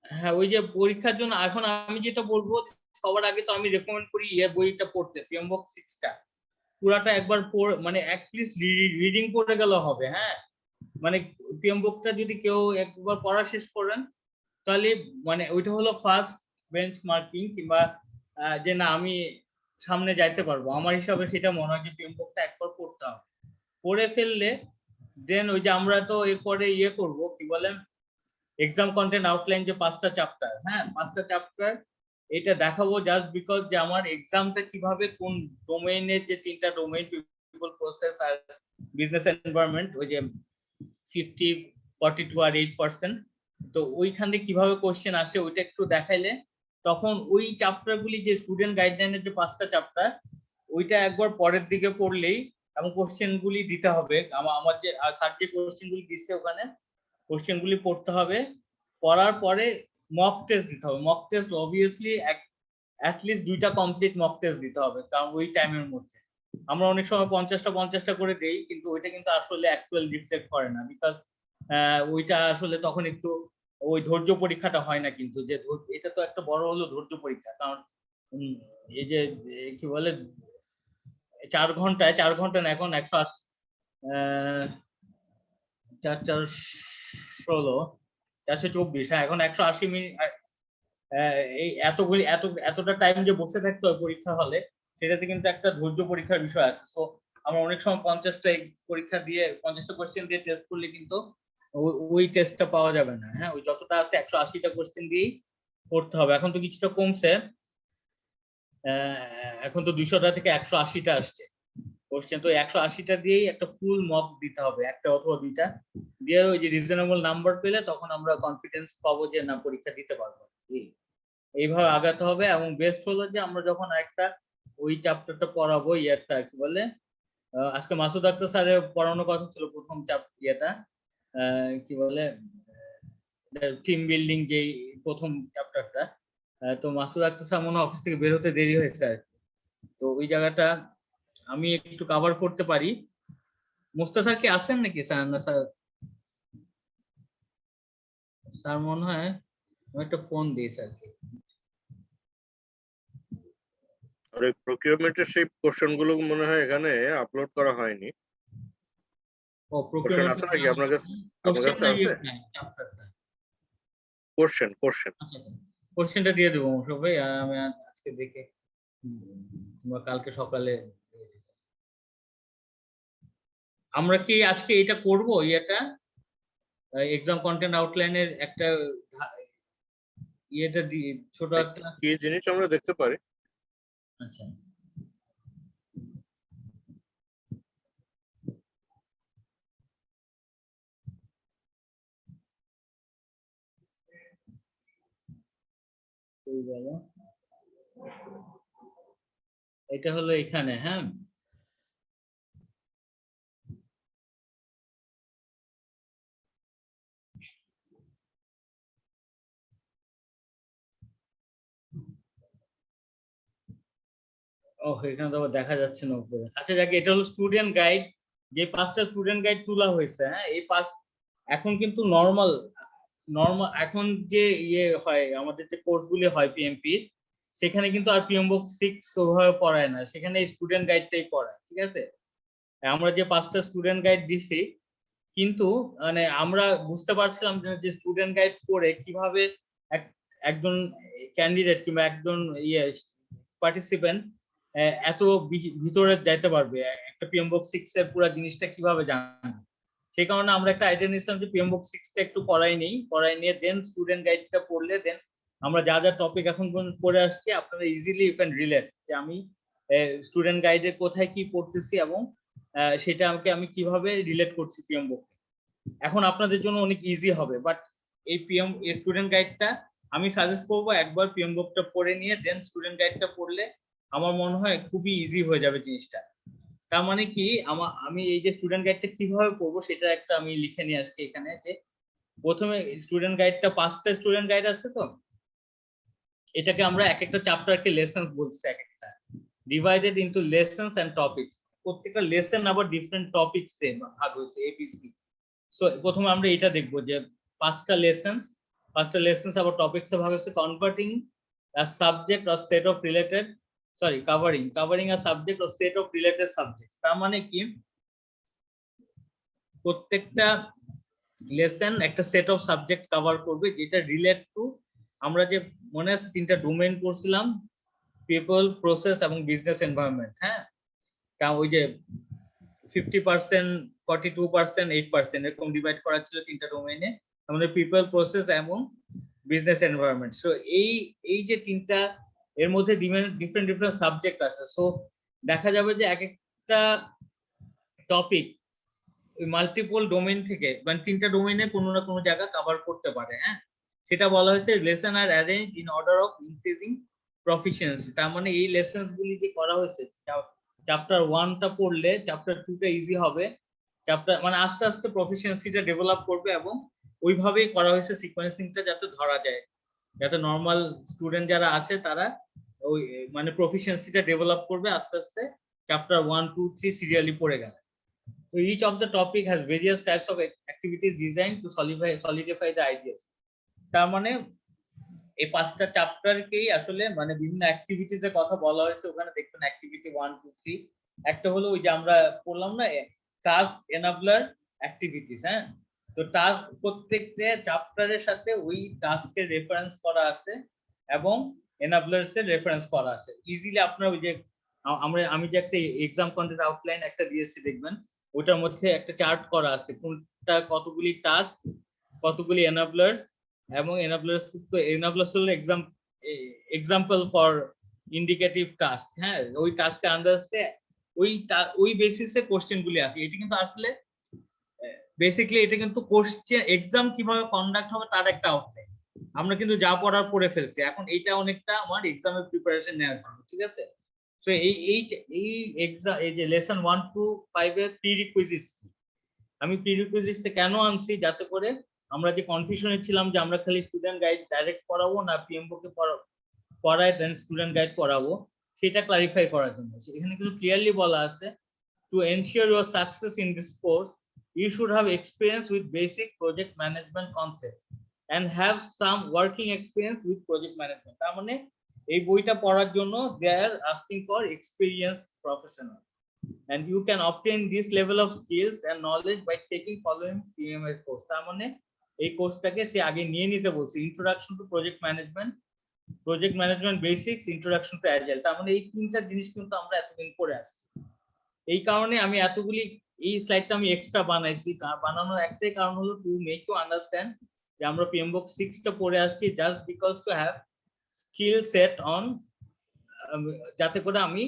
হ্যাঁ, ওই যে পরীক্ষার জন্য এখন আমি যেটা বলবো, সবার আগে তো আমি রেকমেন্ড করি ইয়ের বইটা পড়তে, পিএমবুক 6টা পুরাটা একবার মানে অ্যাটলিস্ট রিডিং করে গেলে হবে। হ্যাঁ, মানে পিএমবুকটা যদি কেউ একবার পড়া শেষ করেন, তাহলে মানে ওইটা হলো ফার্স্ট বেঞ্চমার্কিং, কিংবা যে না আমি সামনে যাইতে পারবো, আমার হিসাবে সেটা মনে হয় যে পিএমবুকটা একবার পড়তে হবে। পড়ে ফেললে দেন ওই যে আমরা তো এরপরে ইয়ে করব, কি বলেন, এক্সাম কন্টেন্ট আউটলাইন, যে 5টা চ্যাপ্টার, হ্যাঁ 5টা চ্যাপ্টার, এটা দেখাবো জাস্ট বিকজ যে আমার এক্সামটা কিভাবে কোন ডোমেইনের, যে 3টা ডোমেইন, পিপল, প্রসেস আর বিজনেস এনভায়রনমেন্ট, ওই যে 50, 42 আর 8%, তো ওইখানে কিভাবে কোশ্চেন আসে ওইটা একটু দেখাইলে, তখন ওই চ্যাপ্টারগুলি, যে স্টুডেন্ট গাইডলাইনের যে 5টা চ্যাপ্টার, ওইটা একবার পরের দিকে পড়লেই, এবং কোশ্চেনগুলি দিতে হবে আমার যে স্যার যে কোশ্চেনগুলি দিচ্ছে ওখানে কোশ্চেনগুলি পড়তে হবে। পড়ার পরে মক টেস্ট দিতে হবে। মক টেস্ট অবভিয়াসলি অ্যাটলিস্ট 2টা কমপ্লিট মক টেস্ট দিতে হবে, কারণ ওই টাইমের মধ্যে আমরা অনেক সময় 50টা করে দেই, কিন্তু ওইটা কিন্তু আসলে অ্যাকচুয়াল রিফ্লেক্ট করে না, বিকজ ওইটা আসলে তখন একটু ওই ধৈর্য পরীক্ষাটা হয় না, কিন্তু যে এটা তো একটা বড় হলো ধৈর্য পরীক্ষা, কারণ এই যে কি বলে 4 ঘন্টা না, এখন 180, 4-4-16, 424, হ্যাঁ এখন 180 মিনিট। এই এতটা টাইম যে বসে থাকতে হয় পরীক্ষা হলে, সেটাতে কিন্তু একটা ধৈর্য পরীক্ষার বিষয় আছে। তো আমরা অনেক সময় 50টা পরীক্ষা দিয়ে 50টা কোশ্চেন দিয়ে টেস্ট করলে কিন্তু ওই টেস্টটা পাওয়া যাবে না। হ্যাঁ, ওই যতটা আছে 180টা কোশ্চেন দিয়েই করতে হবে। এখন তো কিছুটা কমছে, এখন তো 200টা থেকে 180টা আসছে কোশ্চেন, তো 180টা দিয়েই একটা ফুল মক দিতে হবে, একটা অথবা 2টা দিয়ে ওই যে রিজনেবল নাম্বার পেলে তখন আমরা কনফিডেন্স পাবো যে না পরীক্ষা দিতে পারবো। এইভাবে আগাতে হবে। এবং বেস্ট হলো যে আমরা যখন একটা ওই চ্যাপ্টারটা পড়াবো, ইয়ারটা কি বলে আজকে মাসুদ আক্তার স্যারের পড়ানোর কথা ছিল প্রথম ইয়েটা, কি বলে টিম বিল্ডিং যে প্রথম চ্যাপ্টারটা। তো মাসুদ আক্তার স্যার মনে হয় অফিস থেকে বের হতে দেরি হয়েছে আর কি। তো ওই জায়গাটা আমি একটু কভার করতে পারি। মুস্তা স্যার কি আসেন নাকি স্যার? না স্যার, স্যার মনে হয় আমি একটা ফোন দিই স্যারকে। আর এই প্রকিউরমেন্টের সেই কোশ্চেন গুলো মনে হয় এখানে আপলোড করা হয়নি। ও কোশ্চেন প্রকিউরমেন্ট আছে নাকি আপনার কাছে? আপনার কাছে আছে কোশ্চেনটা দিয়ে দেবো সবাই। আমি আজকে দেখে কিংবা কালকে সকালে আমরা কি আজকে এটা করব, ইয়েটা এক্সাম কন্টেন্ট আউটলাইনের একটা ইয়েটা ছোট একটা কি জিনিস আমরা দেখতে পারি? আচ্ছা এটা হলো এখানে, হ্যাঁ এখানে তো দেখা যাচ্ছে না উপরে। আচ্ছা যাকে, এটা হলো স্টুডেন্ট গাইড, যে 5টা স্টুডেন্ট গাইড তোলা হয়েছে। হ্যাঁ এই 5 এখন কিন্তু নরমাল এখন যে ইয়ে হয় আমাদের যে কোর্সগুলি হয় পিএমপি, সেখানে কিন্তু আর পিএমবুক 6 ওভাবে পড়ায় না, সেখানে স্টুডেন্ট গাইডটাই পড়ায়। ঠিক আছে, আমরা যে 5টা স্টুডেন্ট গাইড দিছি, কিন্তু মানে আমরা বুঝতে পারছিলাম যে স্টুডেন্ট গাইড পড়ে কিভাবে একজন ক্যান্ডিডেট কিংবা একজন ইয়ে পার্টিসিপেন্ট এত ভিতরে যাইতে পারবে, একটা পিএমবুক 6 এর পুরো জিনিসটা কিভাবে জানবে। সেই কারণে আমরা একটা আইডিয়া নিয়েছিলাম যে পিএমবুক 6টা একটু পড়াই নিয়ে দেন স্টুডেন্ট গাইডটা পড়লে দেন আমরা যা যা টপিক এখন পড়ে আসছি আপনারা ইজিলি ইউ ক্যান রিলেট যে আমি স্টুডেন্ট গাইডের কোথায় কি পড়তেছি এবং সেটা আমি কিভাবে রিলেট করছি পিএমবুক। এখন আপনাদের জন্য অনেক ইজি হবে। বাট এই স্টুডেন্ট গাইডটা আমি সাজেস্ট করবো একবার পিএমবুকটা পড়ে নিয়ে দেন স্টুডেন্ট গাইডটা পড়লে আমার মনে হয় খুবই ইজি হয়ে যাবে জিনিসটা। তার মানে কি আমি এই যে স্টুডেন্ট গাইডটা কিভাবে পড়বো সেটা একটা আমি লিখে নিয়ে আসছি এখানে। যে প্রথমে স্টুডেন্ট গাইডটা 5টা স্টুডেন্ট গাইড আছে, তো এটাকে আমরা এক একটা চ্যাপ্টারকে লেসন্স বলছি, এক একটা divided into lessons and topics. প্রত্যেকটা লেসন আবার ডিফারেন্ট টপিকস এ ভাগ হয়েছে এবিসি। সো প্রথমে আমরা এটা দেখবো যে 5টা লেসন্স আবার টপিকস এ ভাগ হয়েছে। Converting a subject or set of related covering a subject or set of related subjects। তার মানে কি প্রত্যেকটা লেসন একটা সেট অফ সাবজেক্ট কভার করবে যেটা রিলেট টু, আমরা যে মনে আছে 3টা ডোমেইন পড়ছিলাম, পিপল, প্রসেস এবং বিজনেস এনভায়রনমেন্ট। হ্যাঁ তা ওই যে 50%, 42%, 8% এরকম ডিভাইড করা ছিল 3টা ডোমেইনে, আমাদের পিপল, প্রসেস এবং বিজনেস এনভায়রনমেন্ট। সো এই যে 3টা এর মধ্যে ডিফারেন্ট সাবজেক্ট আছে। সো দেখা যাবে যে এক একটা টপিক ওই মাল্টিপল ডোমেইন থেকে মানে 3টা ডোমেইনে কোনো না কোনো জায়গা কভার করতে পারে। হ্যাঁ সেটা বলা হয়েছে lesson are arrange in order of increasing proficiency. তার মানে এই লেসন্স গুলি যে করা হয়েছে চ্যাপ্টার 1টা পড়লে চ্যাপ্টার 2টা ইজি হবে, চ্যাপ্টার মানে আস্তে আস্তে প্রফিশিয়েন্সিটা ডেভেলপ করবে এবং ওইভাবেই করা হয়েছে সিকোয়েন্সিংটা যাতে ধরা যায়, যাতে নরমাল স্টুডেন্ট যারা আছে তারা ওই মানে প্রফিশিয়েন্সিটা ডেভেলপ করবে আস্তে আস্তে চ্যাপ্টার 1, 2, 3 সিরিয়ালি পড়ে গেল। So each of the topic has various types of activities designed to solidify the ideas। তার মানে এই 5টা চ্যাপ্টারকেই আসলে মানে বিভিন্ন অ্যাক্টিভিটিজ এর কথা বলা হয়েছে। ওখানে দেখবেন অ্যাক্টিভিটি 1, 2, 3 একটা হলো ওই যে আমরা পড়লাম না টাস্ক এনাবলার অ্যাক্টিভিটিস। হ্যাঁ তো টাস্ক প্রত্যেকটা চ্যাপ্টারের সাথে ওই টাস্কের রেফারেন্স করা আছে এবং এনাবলারস এর রেফারেন্স করা আছে। ইজিলি আপনারা ওই যে আমি যে একটা এক্সাম কন্টেন্ট আউটলাইন একটা দিয়েছি দেখবেন ওটার মধ্যে একটা চার্ট করা আছে কোনটা কতগুলি টাস্ক, কতগুলি এনাবলারস এবং এনাবলারস হলো এক্সাম্পল ফর ইন্ডিকেটিভ টাস্ক। হ্যাঁ ওই টাস্কে আন্দাজে ওই বেসিসে কোশ্চেন গুলি আছে। এটা কিন্তু আসলে বেসিক্যালি এটা কিন্তু কোশ্চেন এক্সাম কিভাবে কন্ডাক্ট হবে তার একটা আউটলাইন। আমরা কিন্তু যা পড়ার পড়ে ফেলছি, এখন এটা অনেকটা আমার এক্সামের প্রিপারেশন নেওয়ার জন্য। ঠিক আছে, সো এই এক্সাম এই যে লেসন 1 to 5 এর প্রিরিকুইজিটস আমি প্রিরিকুইজিটসটা কেন আনছি, যাতে করে আমরা যে কনফিউশনে ছিলাম যে আমরা খালি স্টুডেন্ট গাইড ডাইরেক্ট পড়াবো না পিএমবো কে পড়ায় দেন স্টুডেন্ট গাইড পড়াবো, সেটা ক্লারিফাই করার জন্য। এখানে কিন্তু ক্লিয়ারলি বলা আছে, to ensure your success in this course you should have experience with basic project management concepts and have some working experience with project management। তার মানে এই বইটা পড়ার জন্য they are asking for experienced professional and you can obtain this level of skills and knowledge by taking following PMS course। তার মানে এই কোর্সটাকে সে আগে নিয়ে নিতে বলছে, introduction to project management basics, introduction to agile. তার মানে এই তিনটা জিনিস কিন্তু আমরা এতদিন পড়ে আসছি। এই কারণে আমি এতগুলি এই স্লাইডটা আমি এক্সট্রা বানাইছি, বানানোর একটাই কারণ হলো টু মেক ইউ আন্ডারস্ট্যান্ড যে আমরা পিএমবক 6টা পড়ে আসছি just because to have skill set on, যাতে করে আমি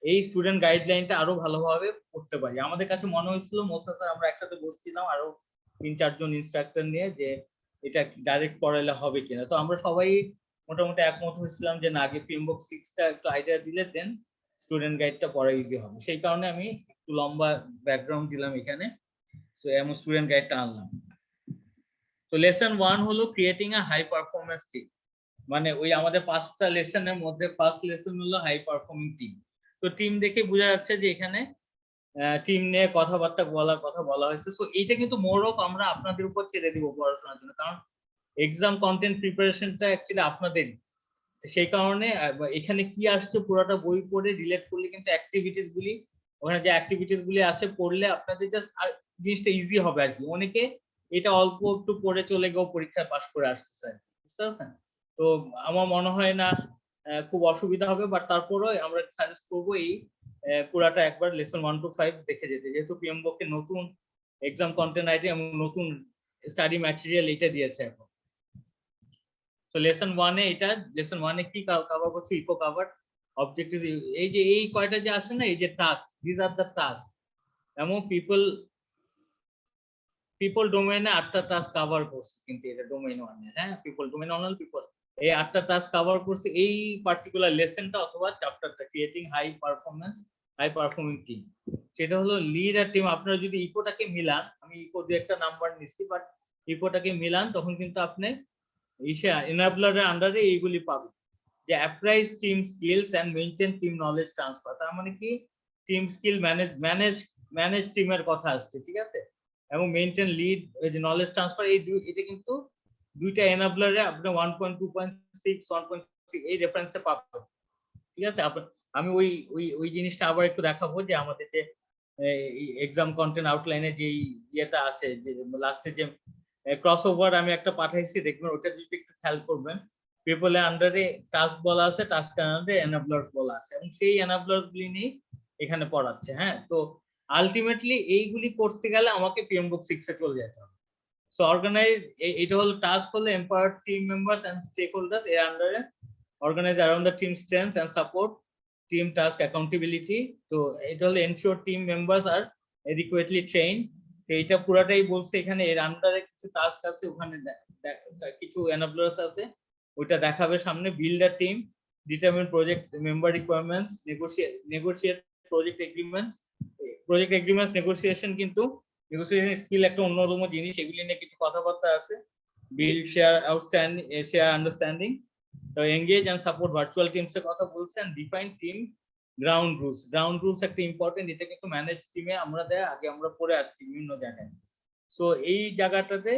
এই স্টুডেন্ট গাইডলাইনটা আরো ভালোভাবে পড়তে পারি। আমাদের কাছে মনে হয়েছিল মোস্তা স্যার আমরা একসাথে বসছিলাম আরো 3-4 জন ইনস্ট্রাক্টর নিয়ে যে এটা ডাইরেক্ট পড়াইলে হবে কিনা, তো আমরা সবাই মোটামুটি একমত হয়েছিলাম যে না, আগে পিএমবক 6টা একটু আইডিয়া দিলে দেন স্টুডেন্ট গাইডটা পড়া ইজি হবে। সেই কারণে আমি একটু লম্বা ব্যাকগ্রাউন্ড দিলাম এখানে, সো এমন স্টুডেন্ট গাইডটা আনলাম। তো লেসন 1 হলো creating a high performance team, মানে ওই আমাদের 5টা লেসনের মধ্যে ফার্স্ট লেসন হলো হাই পারফর্মিং টিম। তো টিম দেখে বোঝা যাচ্ছে যে এখানে টিম নিয়ে কথাবার্তা বলার কথা বলা হয়েছে। সো এইটা কিন্তু মোর অফ আমরা আপনাদের উপর ছেড়ে দিব পড়াশোনার জন্য, কারণ এক্সাম কন্টেন্ট প্রিপারেশনটা অ্যাকচুয়ালি আপনাদের। সেই কারণে এখানে কি আসছে পুরোটা বই পড়ে রিলেট করলে কিন্তু অ্যাক্টিভিটিস গুলি, ওখানে যে অ্যাক্টিভিটিস গুলি আছে পড়লে আপনাদের জাস্ট জিনিসটা ইজি হবে আর কি। অনেকে এটা অল্প একটু পড়ে চলে গিয়েও পরীক্ষায় পাস করে আসতেছে, বুঝতে পারছেন? তো আমার মনে হয় না খুব অসুবিধা হবে, বাট তারপরেও আমরা সাজেস্ট করবো এই পুরাটা একবার লেসন 1 to 5 দেখে যেতে, যেহেতু পিএমবক এর নতুন এক্সাম কন্টেন্ট আইডি এবং নতুন স্টাডি ম্যাটেরিয়াল এটা দিয়েছে এখন। তো লেসন 1 এ এটা, লেসন 1 এ কি কভার করছে, ইকো কভার অবজেক্টিভ, এই যে এই কয়টা যে আছে না, এই যে task, this are the task, এবং পিপল ডোমেইনে 8টা টাস্ক কভার করছে, কিন্তু এটা ডোমেইন 1 এ, হ্যাঁ পিপল ডোমেইন অনল পিপল, এই 8টা টাস্ক কভার করছে এই পার্টিকুলার লেসনটা অথবা চ্যাপ্টারটা, ক্রিয়েটিং হাই পারফর্মিং টিম। সেটা হলো লিড আর টিম। আপনারা যদি ইকোটাকে মিলান, আমি ইকো দিয়ে একটা নাম্বার নিচ্ছি, বাট ইকোটাকে মিলান তখন কিন্তু আপনি এনাবলারের আন্ডারে এইগুলি পাবেন, যে appraise team skills and maintain team knowledge transfer. তার মানে কি টিম স্কিল ম্যানেজ টিমের কথা আসছে, ঠিক আছে, এবং মেইনটেইন লিড, এই যে নলেজ ট্রান্সফার, এই এটা কিন্তু দুইটা এনাবলারে আপনি 1.2.6 1.6 এই রেফারেন্সে পাবেন, ঠিক আছে। আমি ওই জিনিসটা আবার একটু দেখাবো, যে আমাদের যে এক্সাম কন্টেন্ট আউটলাইনে যে ইয়েটা আছে, যে লাস্টে যে ক্রসওভার আমি একটা পাঠাইছি, দেখবেন ওটা যদি একটু খেয়াল করবেন, পিপলের আন্ডারে টাস্ক বলা আছে, টাস্কের আন্ডারে এনাবলার্স বলা আছে, এবং সেই এনাবলার্স গুলি নিয়ে এখানে পড়াচ্ছে। হ্যাঁ, তো আলটিমেটলি এইগুলি করতে গেলে আমাকে পিএমবক 6 এ চলে যেতে হবে। সো অর্গানাইজ, এটা হলো টাস্ক হলো empower team members and stake holders, এর আন্ডারে organise around the team strength and support team task accountability. তো এটা হলো এনশিওর টিম মেম্বার্স আর adequately trained। এইটা পুরাটাই বলছে এখানে, এর আন্ডারে কিছু টাস্ক আছে, ওখানে কিছু এনাবলার্স আছে, ওইটা দেখাবে সামনে। Build a team, determine project member requirements, negotiate project agreements negotiation, কিন্তু নেগোসিয়েশন স্কিল একটা অন্যতম জিনিস, এগুলি নিয়ে কিছু কথাবার্তা আছে। বিল্ড শেয়ার আন্ডারস্ট্যান্ডিং, তো engage and support virtual teams এর কথা বলছেন। ডিফাইন টিম গ্রাউন্ড রুলস একটা ইম্পর্টেন্ট, এটা কিন্তু ম্যানেজ টিমে আমরা আগে আমরা পড়ে আসছি বিভিন্ন জায়গায়। সো এই জায়গাটাতে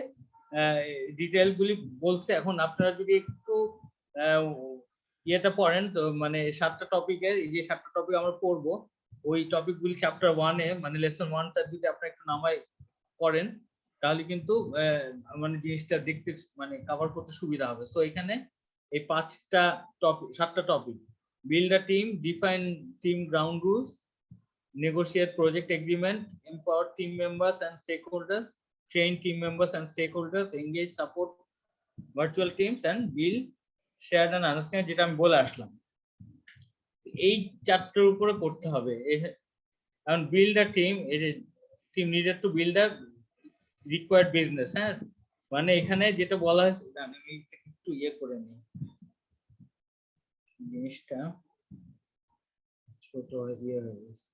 ডিটেইল গুলি বলছে। এখন আপনারা যদি একটু ইয়েটা পড়েন, তো মানে 7টা টপিকের, এই যে 7টা টপিক আমরা পড়বো, ওই টপিকগুলি চ্যাপ্টার 1 এ, মানে লেসন 1টা যদি আপনারা একটু নামাই করেন, তাহলে কিন্তু মানে জিনিসটা দেখতে মানে কভার করতে সুবিধা হবে। সো এখানে এই 5টা টপিক, 7টা topic: build a team, define team ground rules, negotiate project agreement, empower team members and stakeholders, train team members and stakeholders, engage support virtual teams, and build shared and understand, যেটা আমি বলে আসলাম। এই 4টার উপরে করতে হবে। এখন build a team, team needed to build a required business। হ্যাঁ, মানে এখানে যেটা বলা হয়েছে, আমি একটু ইয়ে করে নিই জিনিসটা। ছোট ইয়ে হয়ে গেছে।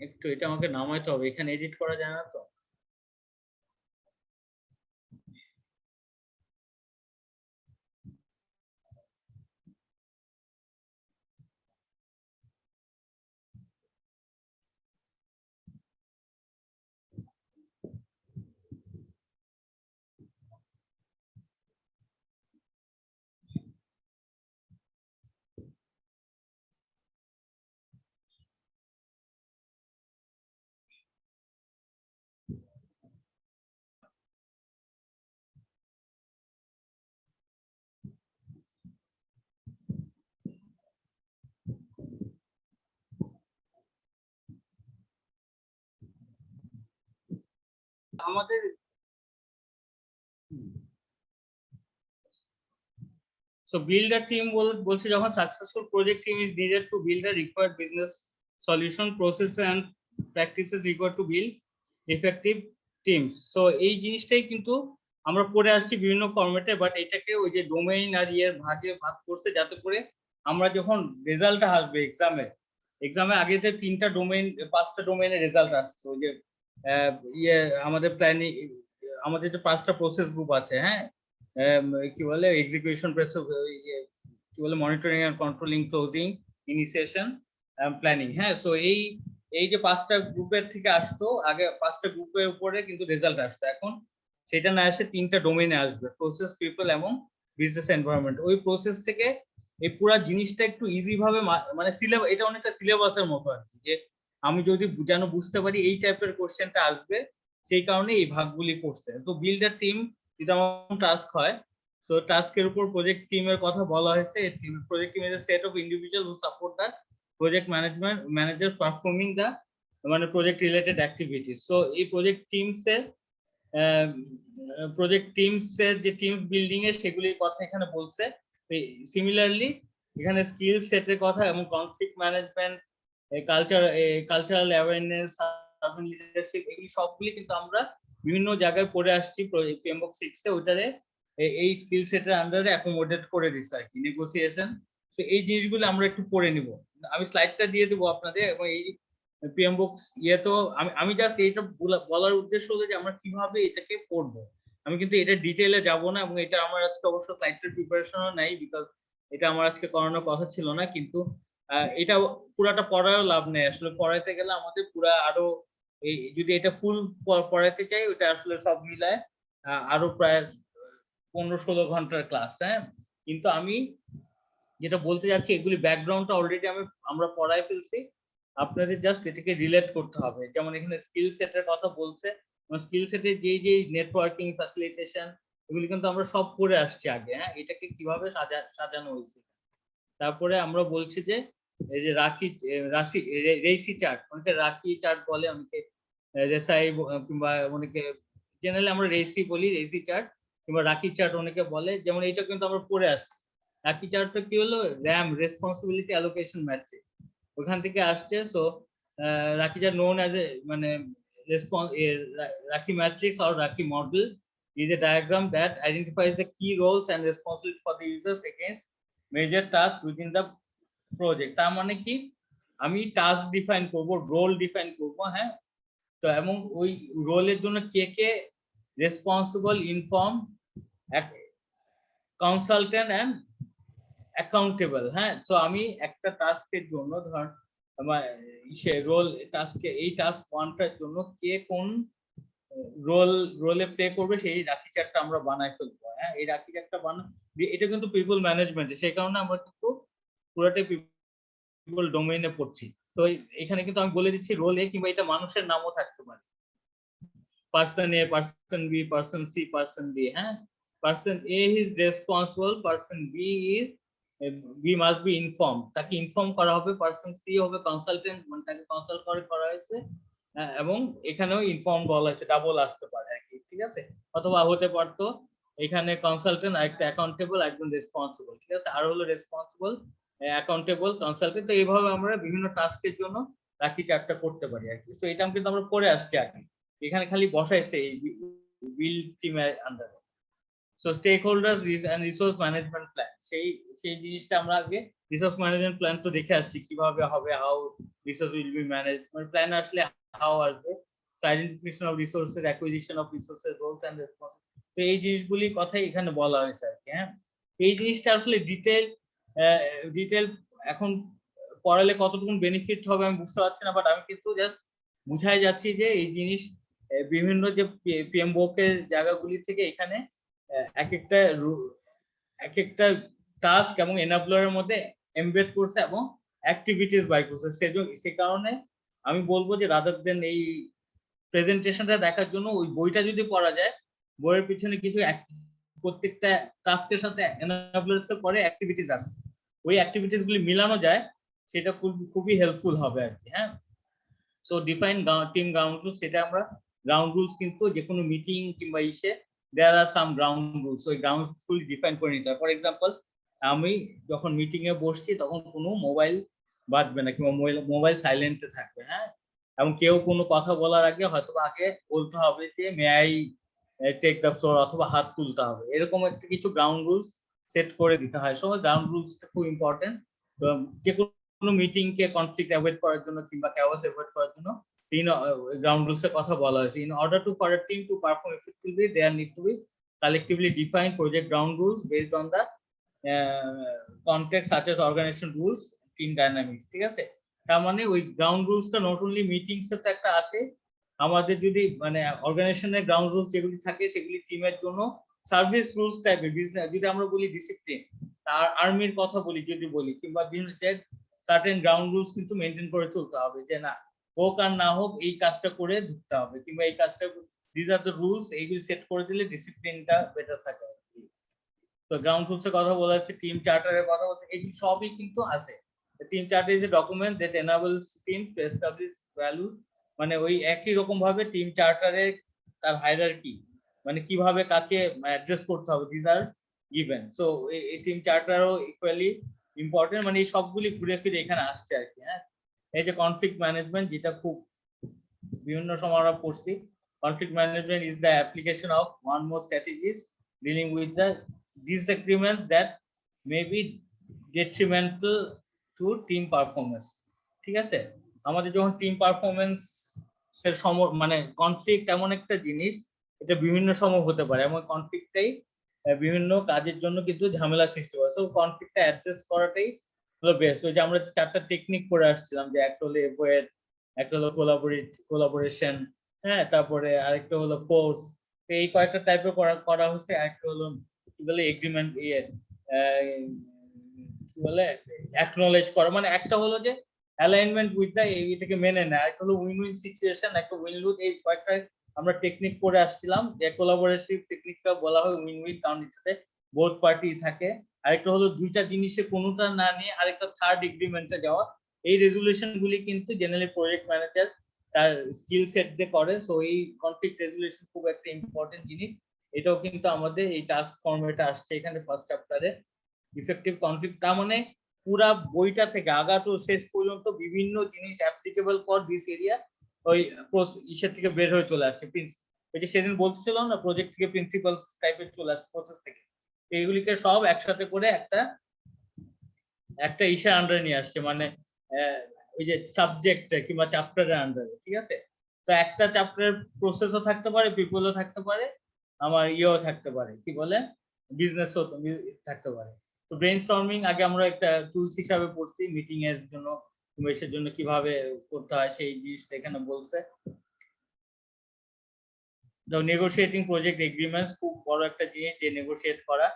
একটু এটা আমাকে নামাইতে হবে, এখানে এডিট করা যায় না তো। আমাদের So build a team বলছে যখন successful project team is needed to build a required business solution process and practices required to build effective teams. So এই জিনিসটাই কিন্তু আমরা পড়ে আসছি বিভিন্ন ফরম্যাটে, বাট এটাকে ওই যে ডোমেইন আর ইয়ের ভাগে ভাগ করছে যাতে করে আমরা যখন রেজাল্টটা আসবে এক্সামে আগে যে 3টা ডোমেইন 5টা ডোমেইনের রেজাল্ট আসছে, ওই যে ইয়ে আমাদের প্ল্যানিং, আমাদের যে 5টা প্রসেস গ্রুপ আছে, হ্যাঁ কি বলে এক্সিকিউশন কি বলে monitoring and controlling, closing, initiation, planning, হ্যাঁ। সো এই যে 5টা গ্রুপের থেকে আসতো আগে, 5টা গ্রুপের উপরে কিন্তু রেজাল্ট আসতো, এখন সেটা না এসে 3টা ডোমেইনে আসবে, প্রসেস, পিপল এবং বিজনেস এনভায়রনমেন্ট। ওই প্রসেস থেকে এই পুরো জিনিসটা একটু ইজি ভাবে মানে সিলেবাস, এটা অনেকটা সিলেবাসের মতো আর কি, যে আমি যদি যেন বুঝতে পারি এই টাইপের কোশ্চেনটা আসবে, সেই কারণে এই ভাগগুলি করছে। তো বিল্ডার টিম যদি আমার টাস্ক হয়, তো টাস্কের উপর প্রজেক্ট টিমের কথা বলা হয়েছে। Project team is a set of individual who support the project manager performing the মানে প্রজেক্ট রিলেটেড অ্যাক্টিভিটিস। সো এই প্রজেক্ট টিমসের যে টিম বিল্ডিং এর সেগুলির কথা এখানে বলছে। সিমিলারলি এখানে স্কিল সেটের কথা এবং conflict management, cultural awareness, leadership, এগুলি সবগুলি কিন্তু আমরা বিভিন্ন জায়গায় পড়ে আসছি পিএমবক 6 এ। ওইটারে এই স্কিল সেটের আন্ডারে অ্যাকোমোডেট করে দিছে আর কি, নেগোসিয়েশন। তো এই জিনিসগুলো আমরা একটু পড়ে নিব, আমি স্লাইডটা দিয়ে দেবো আপনাদের। এবং এই পিএমবক ইয়ে তো আমি জাস্ট এইটা বলার উদ্দেশ্য হলো যে আমরা কিভাবে এটাকে পড়বো, আমি কিন্তু এটা ডিটেইলে যাব না। এবং এটা আমার আজকে অবশ্য স্লাইডটার প্রিপারেশনও নাই, বিকজ এটা আমার আজকে করানোর কথা ছিল না। কিন্তু এটা পুরাটা পড়ারও লাভ নেই আসলে, পড়াইতে গেলে আমাদের পুরা আরো এই যদি এটা ফুল পড়াইতে চাই, ওটা আসলে সব মিলায় আরো প্রায় 15-16 ঘন্টার ক্লাস, হ্যাঁ। কিন্তু আমি যেটা বলতে যাচ্ছি, এগুলি ব্যাকগ্রাউন্ডটা অলরেডি আমরা পড়াই ফেলছি, আপনাদের জাস্ট এটাকে রিলেট করতে হবে। যেমন এখানে স্কিল সেটের কথা বলছে, স্কিল সেটে যে নেটওয়ার্কিং, ফ্যাসিলিটেশন, এগুলি কিন্তু আমরা সব পড়ে আসছি আগে, হ্যাঁ। এটাকে কিভাবে সাজানো হয়েছে। তারপরে আমরা বলছি যে এই যে রেসি চার্ট, অনেকে রাখি চার্ট বলে, অনেকে রেসাই, কিংবা অনেকে জেনারেলি আমরা রেসি বলি, রেসি চার্ট কিংবা রাখি চার্ট অনেকে বলে। যেমন এটা কিন্তু আমরা পড়ে আসছি। রাখি চার্টটা কি হলো, র্যাম, রেসপন্সিবিলিটি অ্যালোকেশন ম্যাট্রিক্স, ওখান থেকে আসছে। সো রাখি চার্ট নোন অ্যাজ এ মানে রাখি ম্যাট্রিক্স or রাখি model is a diagram that identifies the key roles and responsibilities for the users against major tasks within the project। তার মানে কি, আমি টাস্ক ডিফাইন করব, রোল ডিফাইন করব, হ্যাঁ। তো এবং ওই রোলের জন্য কে কে responsible, inform, consultant and accountable, হ্যাঁ। তো আমি একটা টাস্কের জন্য ধর রোল টাস্কে, এই টাস্ক ওয়ানটার জন্য কে কোন রোলে প্লে করবে, সেই রাখি চার্টটা আমরা বানাই ফেলবো, হ্যাঁ। এই রাখি চার্টটা এটা কিন্তু পিপল ম্যানেজমেন্ট, সেই কারণে আমরা কিন্তু পুরোটাই পিপল ডোমেইনে পড়ছি। তো এখানে কিন্তু আমি বলে দিচ্ছি রোল এ, কিংবা এটা মানুষের নামও থাকতে পারে, person A, person B, person C, person D, হ্যাঁ। Person A is responsible, person B must be inform, তাকে ইনফর্ম করা হবে। পার্সন সি হবে কনসালটেন্ট, মানে তাকে কনসাল্ট করা হয়েছে, এবং এখানেও ইনফর্ম বলা হয়েছে, ডাবল আসতে পারে আর কি, ঠিক আছে। অথবা হতে পারতো এখানে কনসালটেন্ট আর একটা অ্যাকাউন্টেবল, একজন রেসপন্সিবল, ঠিক আছে, আর হলো রেসপন্সিবল, অ্যাকাউন্টেবল, কনসালটেন্ট। তো এইভাবে আমরা বিভিন্ন টাস্কের জন্য রাখি চার্টটা করতে পারি আর কি। তো এটা কিন্তু আমরা করে আসছি আগে, এখানে খালি বসাইছে এই বিল টিমের আন্ডারে। So stake holders and resource management plan, সেই জিনিসটা আমরা আগে রিসোর্স ম্যানেজমেন্ট প্ল্যান তো দেখে আসছি কিভাবে হবে, how resource will be manage, মানে প্ল্যান আসলে হাউ আসবে, identification of resources, acquisition of resources, roles and responsibility. তো এই জিনিসগুলির কথাই এখানে বলা হয়েছে আর কি। হ্যাঁ, এই জিনিসটা আসলে ডিটেল এখন পড়ালে কতটুকু বেনিফিট হবে আমি বুঝতে পারছি না, বাট আমি কিন্তু জাস্ট বুঝাই যাচ্ছি যে এই জিনিস বিভিন্ন যে পিএমওক এর জায়গাগুলি থেকে এখানে এক একটা টাস্ক এবং এনাবলারের মধ্যে এমবেড করছে এবং অ্যাক্টিভিটিস বাই করছে। সে কারণে আমি বলবো যে রাদার দেন এই প্রেজেন্টেশনটা দেখার জন্য ওই বইটা যদি পড়া যায়, বইয়ের পিছনে কিছু প্রত্যেকটা টাস্কের সাথে এনাবলার্স এর পরে অ্যাক্টিভিটিস আছে, ওই অ্যাক্টিভিটিস গুলি মিলানো যায়, সেটা খুবই হেল্পফুল হবে আর কি। হ্যাঁ, so define team ground rules, সেটা আমরা গ্রাউন্ড রুলস কিন্তু যে কোনো মিটিং কিংবা ইসে দেয়ার আর সাম গ্রাউন্ড রুলস, ওই গ্রাউন্ড রুলস গুলি ডিফাইন করে নিতে হয়। ফর এক্সাম্পল, আমি যখন মিটিং এ বসছি তখন কোনো মোবাইল বাজবে না কিংবা মোবাইল সাইলেন্টে থাকবে। হ্যাঁ, এবং কেউ কোনো কথা বলার আগে হয়তো আগে বলতে হবে যে may I take the floor, অথবা হাত তুলতে হবে, এরকম একটা কিছু গ্রাউন্ড রুলস সেট করে দিতে হয়। সো গ্রাউন্ড রুলসটা খুব ইম্পর্টেন্ট। যে কোনো মিটিং কে কনফ্লিক্ট অ্যাভয়েড করার জন্য কিংবা chaos অ্যাভয়েড করার জন্য গ্রাউন্ড রুলস এর কথা বলা হয়েছে। In order to for a team to perform effectively there need to be collectively defined project ground rules based on the context such as organization rules, team dynamics, ঠিক আছে। তার মানে ওই গ্রাউন্ড রুলসটা নট অনলি মিটিংস এর তো একটা আছে, আমাদের যদি মানে অর্গানাইজেশনের গ্রাউন্ড রুলস যেগুলি থাকে সেগুলি টিমের জন্য সার্ভিস রুলস টাইপের, বিজনেস যদি আমরা বলি ডিসিপ্লিন, আর আর্মির কথা যদি বলি কিংবা সার্টেন গ্রাউন্ড রুলস কিন্তু মেনটেন করে চলতে হবে, যে না হোক আর না হোক এই কাজটা করে ঢুকতে হবে কিংবা এই কাজটা, দিস আর দ্য রুলস, এইগুলি সেট করে দিলে ডিসিপ্লিনটা বেটার থাকে। তো গ্রাউন্ড রুলস এর কথা বলা হচ্ছে, টিম চার্টারের কথা বলছে, এগুলি সবই কিন্তু আছে। Team charter is a document that এনাবলস teams to establish values, মানে ওই একই রকম ভাবে টিম চার্টারে তার হায়ারার্কি, মানে কিভাবে কাকে অ্যাড্রেস করতে হবে, দিস আর গিভেন। সো এই টিম চার্টারও ইকুয়ালি ইম্পর্টেন্ট, মানে এই সবগুলি ঘুরে ফিরে এখানে আসছে আর কি। হ্যাঁ, এই যে কনফ্লিক্ট ম্যানেজমেন্ট, যেটা খুব বিভিন্ন সময় আমরা পড়ছি, conflict management is the application of one more strategies dealing with the disagreement that may be detrimental to team performance, ঠিক আছে। আমাদের যখন টিম পারফরমেন্স এর মানে কনফ্লিক্ট এমন একটা জিনিস, এটা বিভিন্ন সময় হতে পারে, এমন কনফ্লিক্টটাই বিভিন্ন কাজের জন্য কিন্তু ঝামেলা সৃষ্টি করে। সো কনফ্লিক্টটা অ্যাড্রেস করাটাই হলো বেস্ট। ওই যে আমরা চারটা টেকনিক করে আসছিলাম, যে একটা হলো এভয়েড, একটা হলো কোলাবোরেশন, হ্যাঁ, তারপরে আরেকটা হলো ফোর্স, এই কয়েকটা টাইপের করা হচ্ছে। আরেকটা হলো কি বলে এগ্রিমেন্ট, কি বলে অ্যাকনোলেজ করা, মানে একটা হলো যে অ্যালাইনমেন্ট উইথ দা, এটাকে মেনে নেয়, একটা হলো উইন উইন সিচুয়েশন, একটা উইন লুজ, এই কয়েকটা আমরা টেকনিক করে আসছিলাম। যে কোলাবোরেটিভ টেকনিকটা বলা হয় উইন উইন, কারণ এটাতে বোথ পার্টি থাকে। আরেকটা হলো দুইটা জিনিসে কোনোটা না নিয়ে আরেকটা থার্ড এগ্রিমেন্টে যাওয়া। এই রেজুলেশন গুলি কিন্তু জেনারেলি প্রজেক্ট ম্যানেজার তার স্কিল সেট দিয়ে করে। সো এই কনফ্লিক্ট রেজুলেশন খুব একটা ইম্পর্টেন্ট জিনিস, এটাও কিন্তু আমাদের এই টাস্ক ফর্মেটে আসছে এখানে ফার্স্ট চ্যাপ্টারে। ইফেক্টিভ কনফ্লিক্ট, তার মানে পুরা বইটা থেকে আগা টু শেষ পর্যন্ত বিভিন্ন জিনিস অ্যাপ্লিকেবল ফর দিস এরিয়া ওই ইসের থেকে বের হয়ে চলে আসছে। ওই যে সেদিন বলছিলাম না, প্রজেক্ট থেকে প্রিন্সিপালস টাইপের চলে আসছে প্রসেস থেকে, এইগুলিকে সব একসাথে করে একটা ইসের আন্ডারে নিয়ে আসছে, মানে ওই যে সাবজেক্ট কিংবা চ্যাপ্টারের আন্ডারে, ঠিক আছে। তো একটা চ্যাপ্টারের প্রসেসও থাকতে পারে, পিপলও থাকতে পারে, আমার ইয়েও থাকতে পারে, কি বলে বিজনেসও থাকতে পারে। তো ব্রেইনস্টর্মিং আগে আমরা একটা টুলস হিসাবে পড়ছি মিটিং এর জন্য, এর জন্য কিভাবে করতে হয় সেই জিনিসটা এখানে বলছে। তো নেগোশিয়েটিং প্রজেক্ট এগ্রিমেন্টস খুব বড় একটা জিনিস, যে নেগোশিয়েট করা,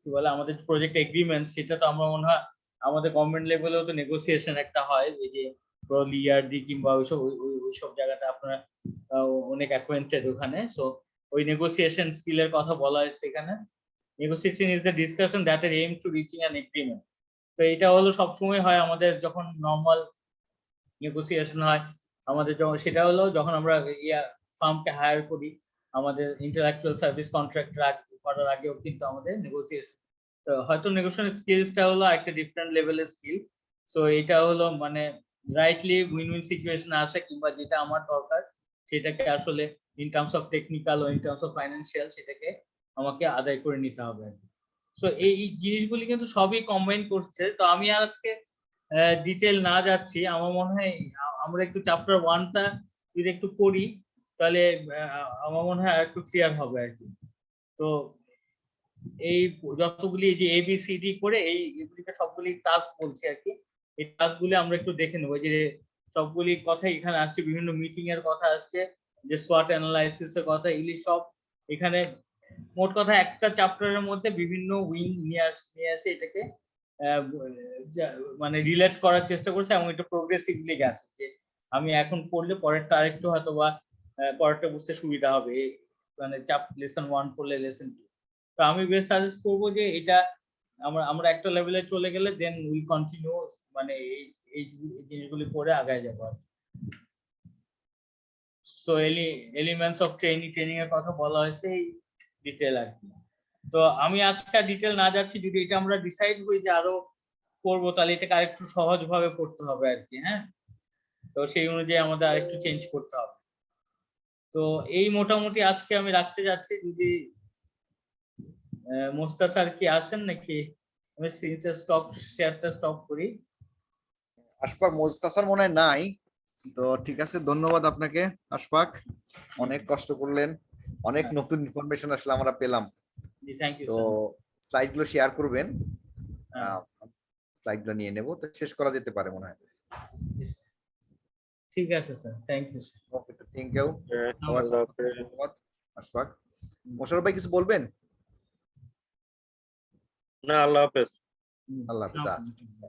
কি বলে আমাদের প্রজেক্ট এগ্রিমেন্ট, সেটা তো আমরা মনে হয় আমাদের গভর্নমেন্ট লেভেলেও তো নেগোসিয়েশন একটা হয়, এই যে লিআরডি কিংবা ওইসব জায়গাটা আপনারা অনেক অ্যাকোয়েন্টেড ওখানে। সো ওই নেগোসিয়েশন স্কিলের কথা বলা হয়েছে এখানে। Negotiation is the discussion that are aim to reaching an agreement. তো এটা হলো সবসময় হয় আমাদের যখন নর্মাল নেগোসিয়েশন হয় আমাদের, যখন সেটা হলো যখন আমরা ফার্মকে হায়ার করি, আমাদের ইন্টালেকচুয়াল সার্ভিস কন্ট্রাক্ট করার আগেও কিন্তু আমাদের নেগোসিয়েশন, তো হয়তো নেগোসিয়েশন স্কিলসটা হলো একটা ডিফারেন্ট লেভেলের স্কিল। সো এটা হলো মানে রাইটলি উইন উইন সিচুয়েশন আসে, কিংবা যেটা আমার দরকার সেটাকে আসলে ইন টার্মস অফ টেকনিক্যাল ও ইন টার্মস অফ ফাইন্যান্সিয়াল সেটাকে আমাকে আদায় করে নিতে হবে। সো এই জিনিসগুলি কিন্তু সবই কম্বাইন করছে। তো আমি আর আজকে ডিটেল না যাচ্ছি, আমার মনে হয় আমরা একটু চ্যাপ্টার 1টা যদি একটু পড়ি তাহলে আমার মনে হয় একটু ক্লিয়ার হবে আর কি। তো এই যতগুলি যে ABCD করে এইগুলিকে সবগুলি টাস্ক বলছি আর কি, এই টাস্কগুলি আমরা একটু দেখে নেবো যে সবগুলি কথাই এখানে আসছে, বিভিন্ন মিটিং এর কথা আসছে, যে SWOT অ্যানালাইসিস এর কথা, এগুলি সব এখানে মোট কথা একটা চ্যাপ্টারের মধ্যে বিভিন্ন উইং নিয়ে আসে এটাকে মানে রিলেট করার চেষ্টা করছে, এবং এটা প্রোগ্রেসিভলি গেছে যে আমি এখন পড়লে পরেরটা আরেকটু হয়তো বা পরেরটা বুঝতে সুবিধা হবে, মানে লেসন 1 পড়লে লেসন 2। তো আমি বেশ সাজেস্ট করবো যে এটা আমরা একটা লেভেলে চলে গেলে দেন উইল কন্টিনিউ, মানে এই জিনিসগুলি পড়ে আগায় যাবো। সো এলিমেন্টস অফ ট্রেনিং এর কথা বলা হয়েছে এই ডিটেল আর কি। তো আমি আজকে ডিটেল না যাচ্ছি, যদি এটা আমরা ডিসাইড করি যে আরো করবো তাহলে এটাকে আরেকটু সহজ ভাবে পড়তে হবে আর কি। হ্যাঁ, তো সেই অনুযায়ী আমাদের আরেকটু চেঞ্জ করতে হবে। তো এই মোটামুটি আজকে আমি রাখতে যাচ্ছি, যদি মোস্তা স্যার কি আসেন নাকি আমি শেয়ারটা স্টপ করি। আশফাক মোস্তাসার মনে হয় নাই, তো ঠিক আছে, ধন্যবাদ আপনাকে আশফাক, অনেক কষ্ট করলেন, অনেক নতুন ইনফরমেশন আসলে আমরা পেলাম। জি থ্যাংক ইউ তো স্যার। স্লাইড গুলো শেয়ার করবেন, হ্যাঁ। স্লাইড গুলো নিয়ে নেব, তো শেষ করা যেতে পারে মনে হয়। ঠিক আছে sir, thank you sir. Okay, thank you আল্লাহ হাফেজ। ধন্যবাদ আশফাক। মোশাররফ ভাই কিছু বলবেন? না, আল্লাহ হাফেজ। আল্লাহ হাফেজ। আচ্ছা।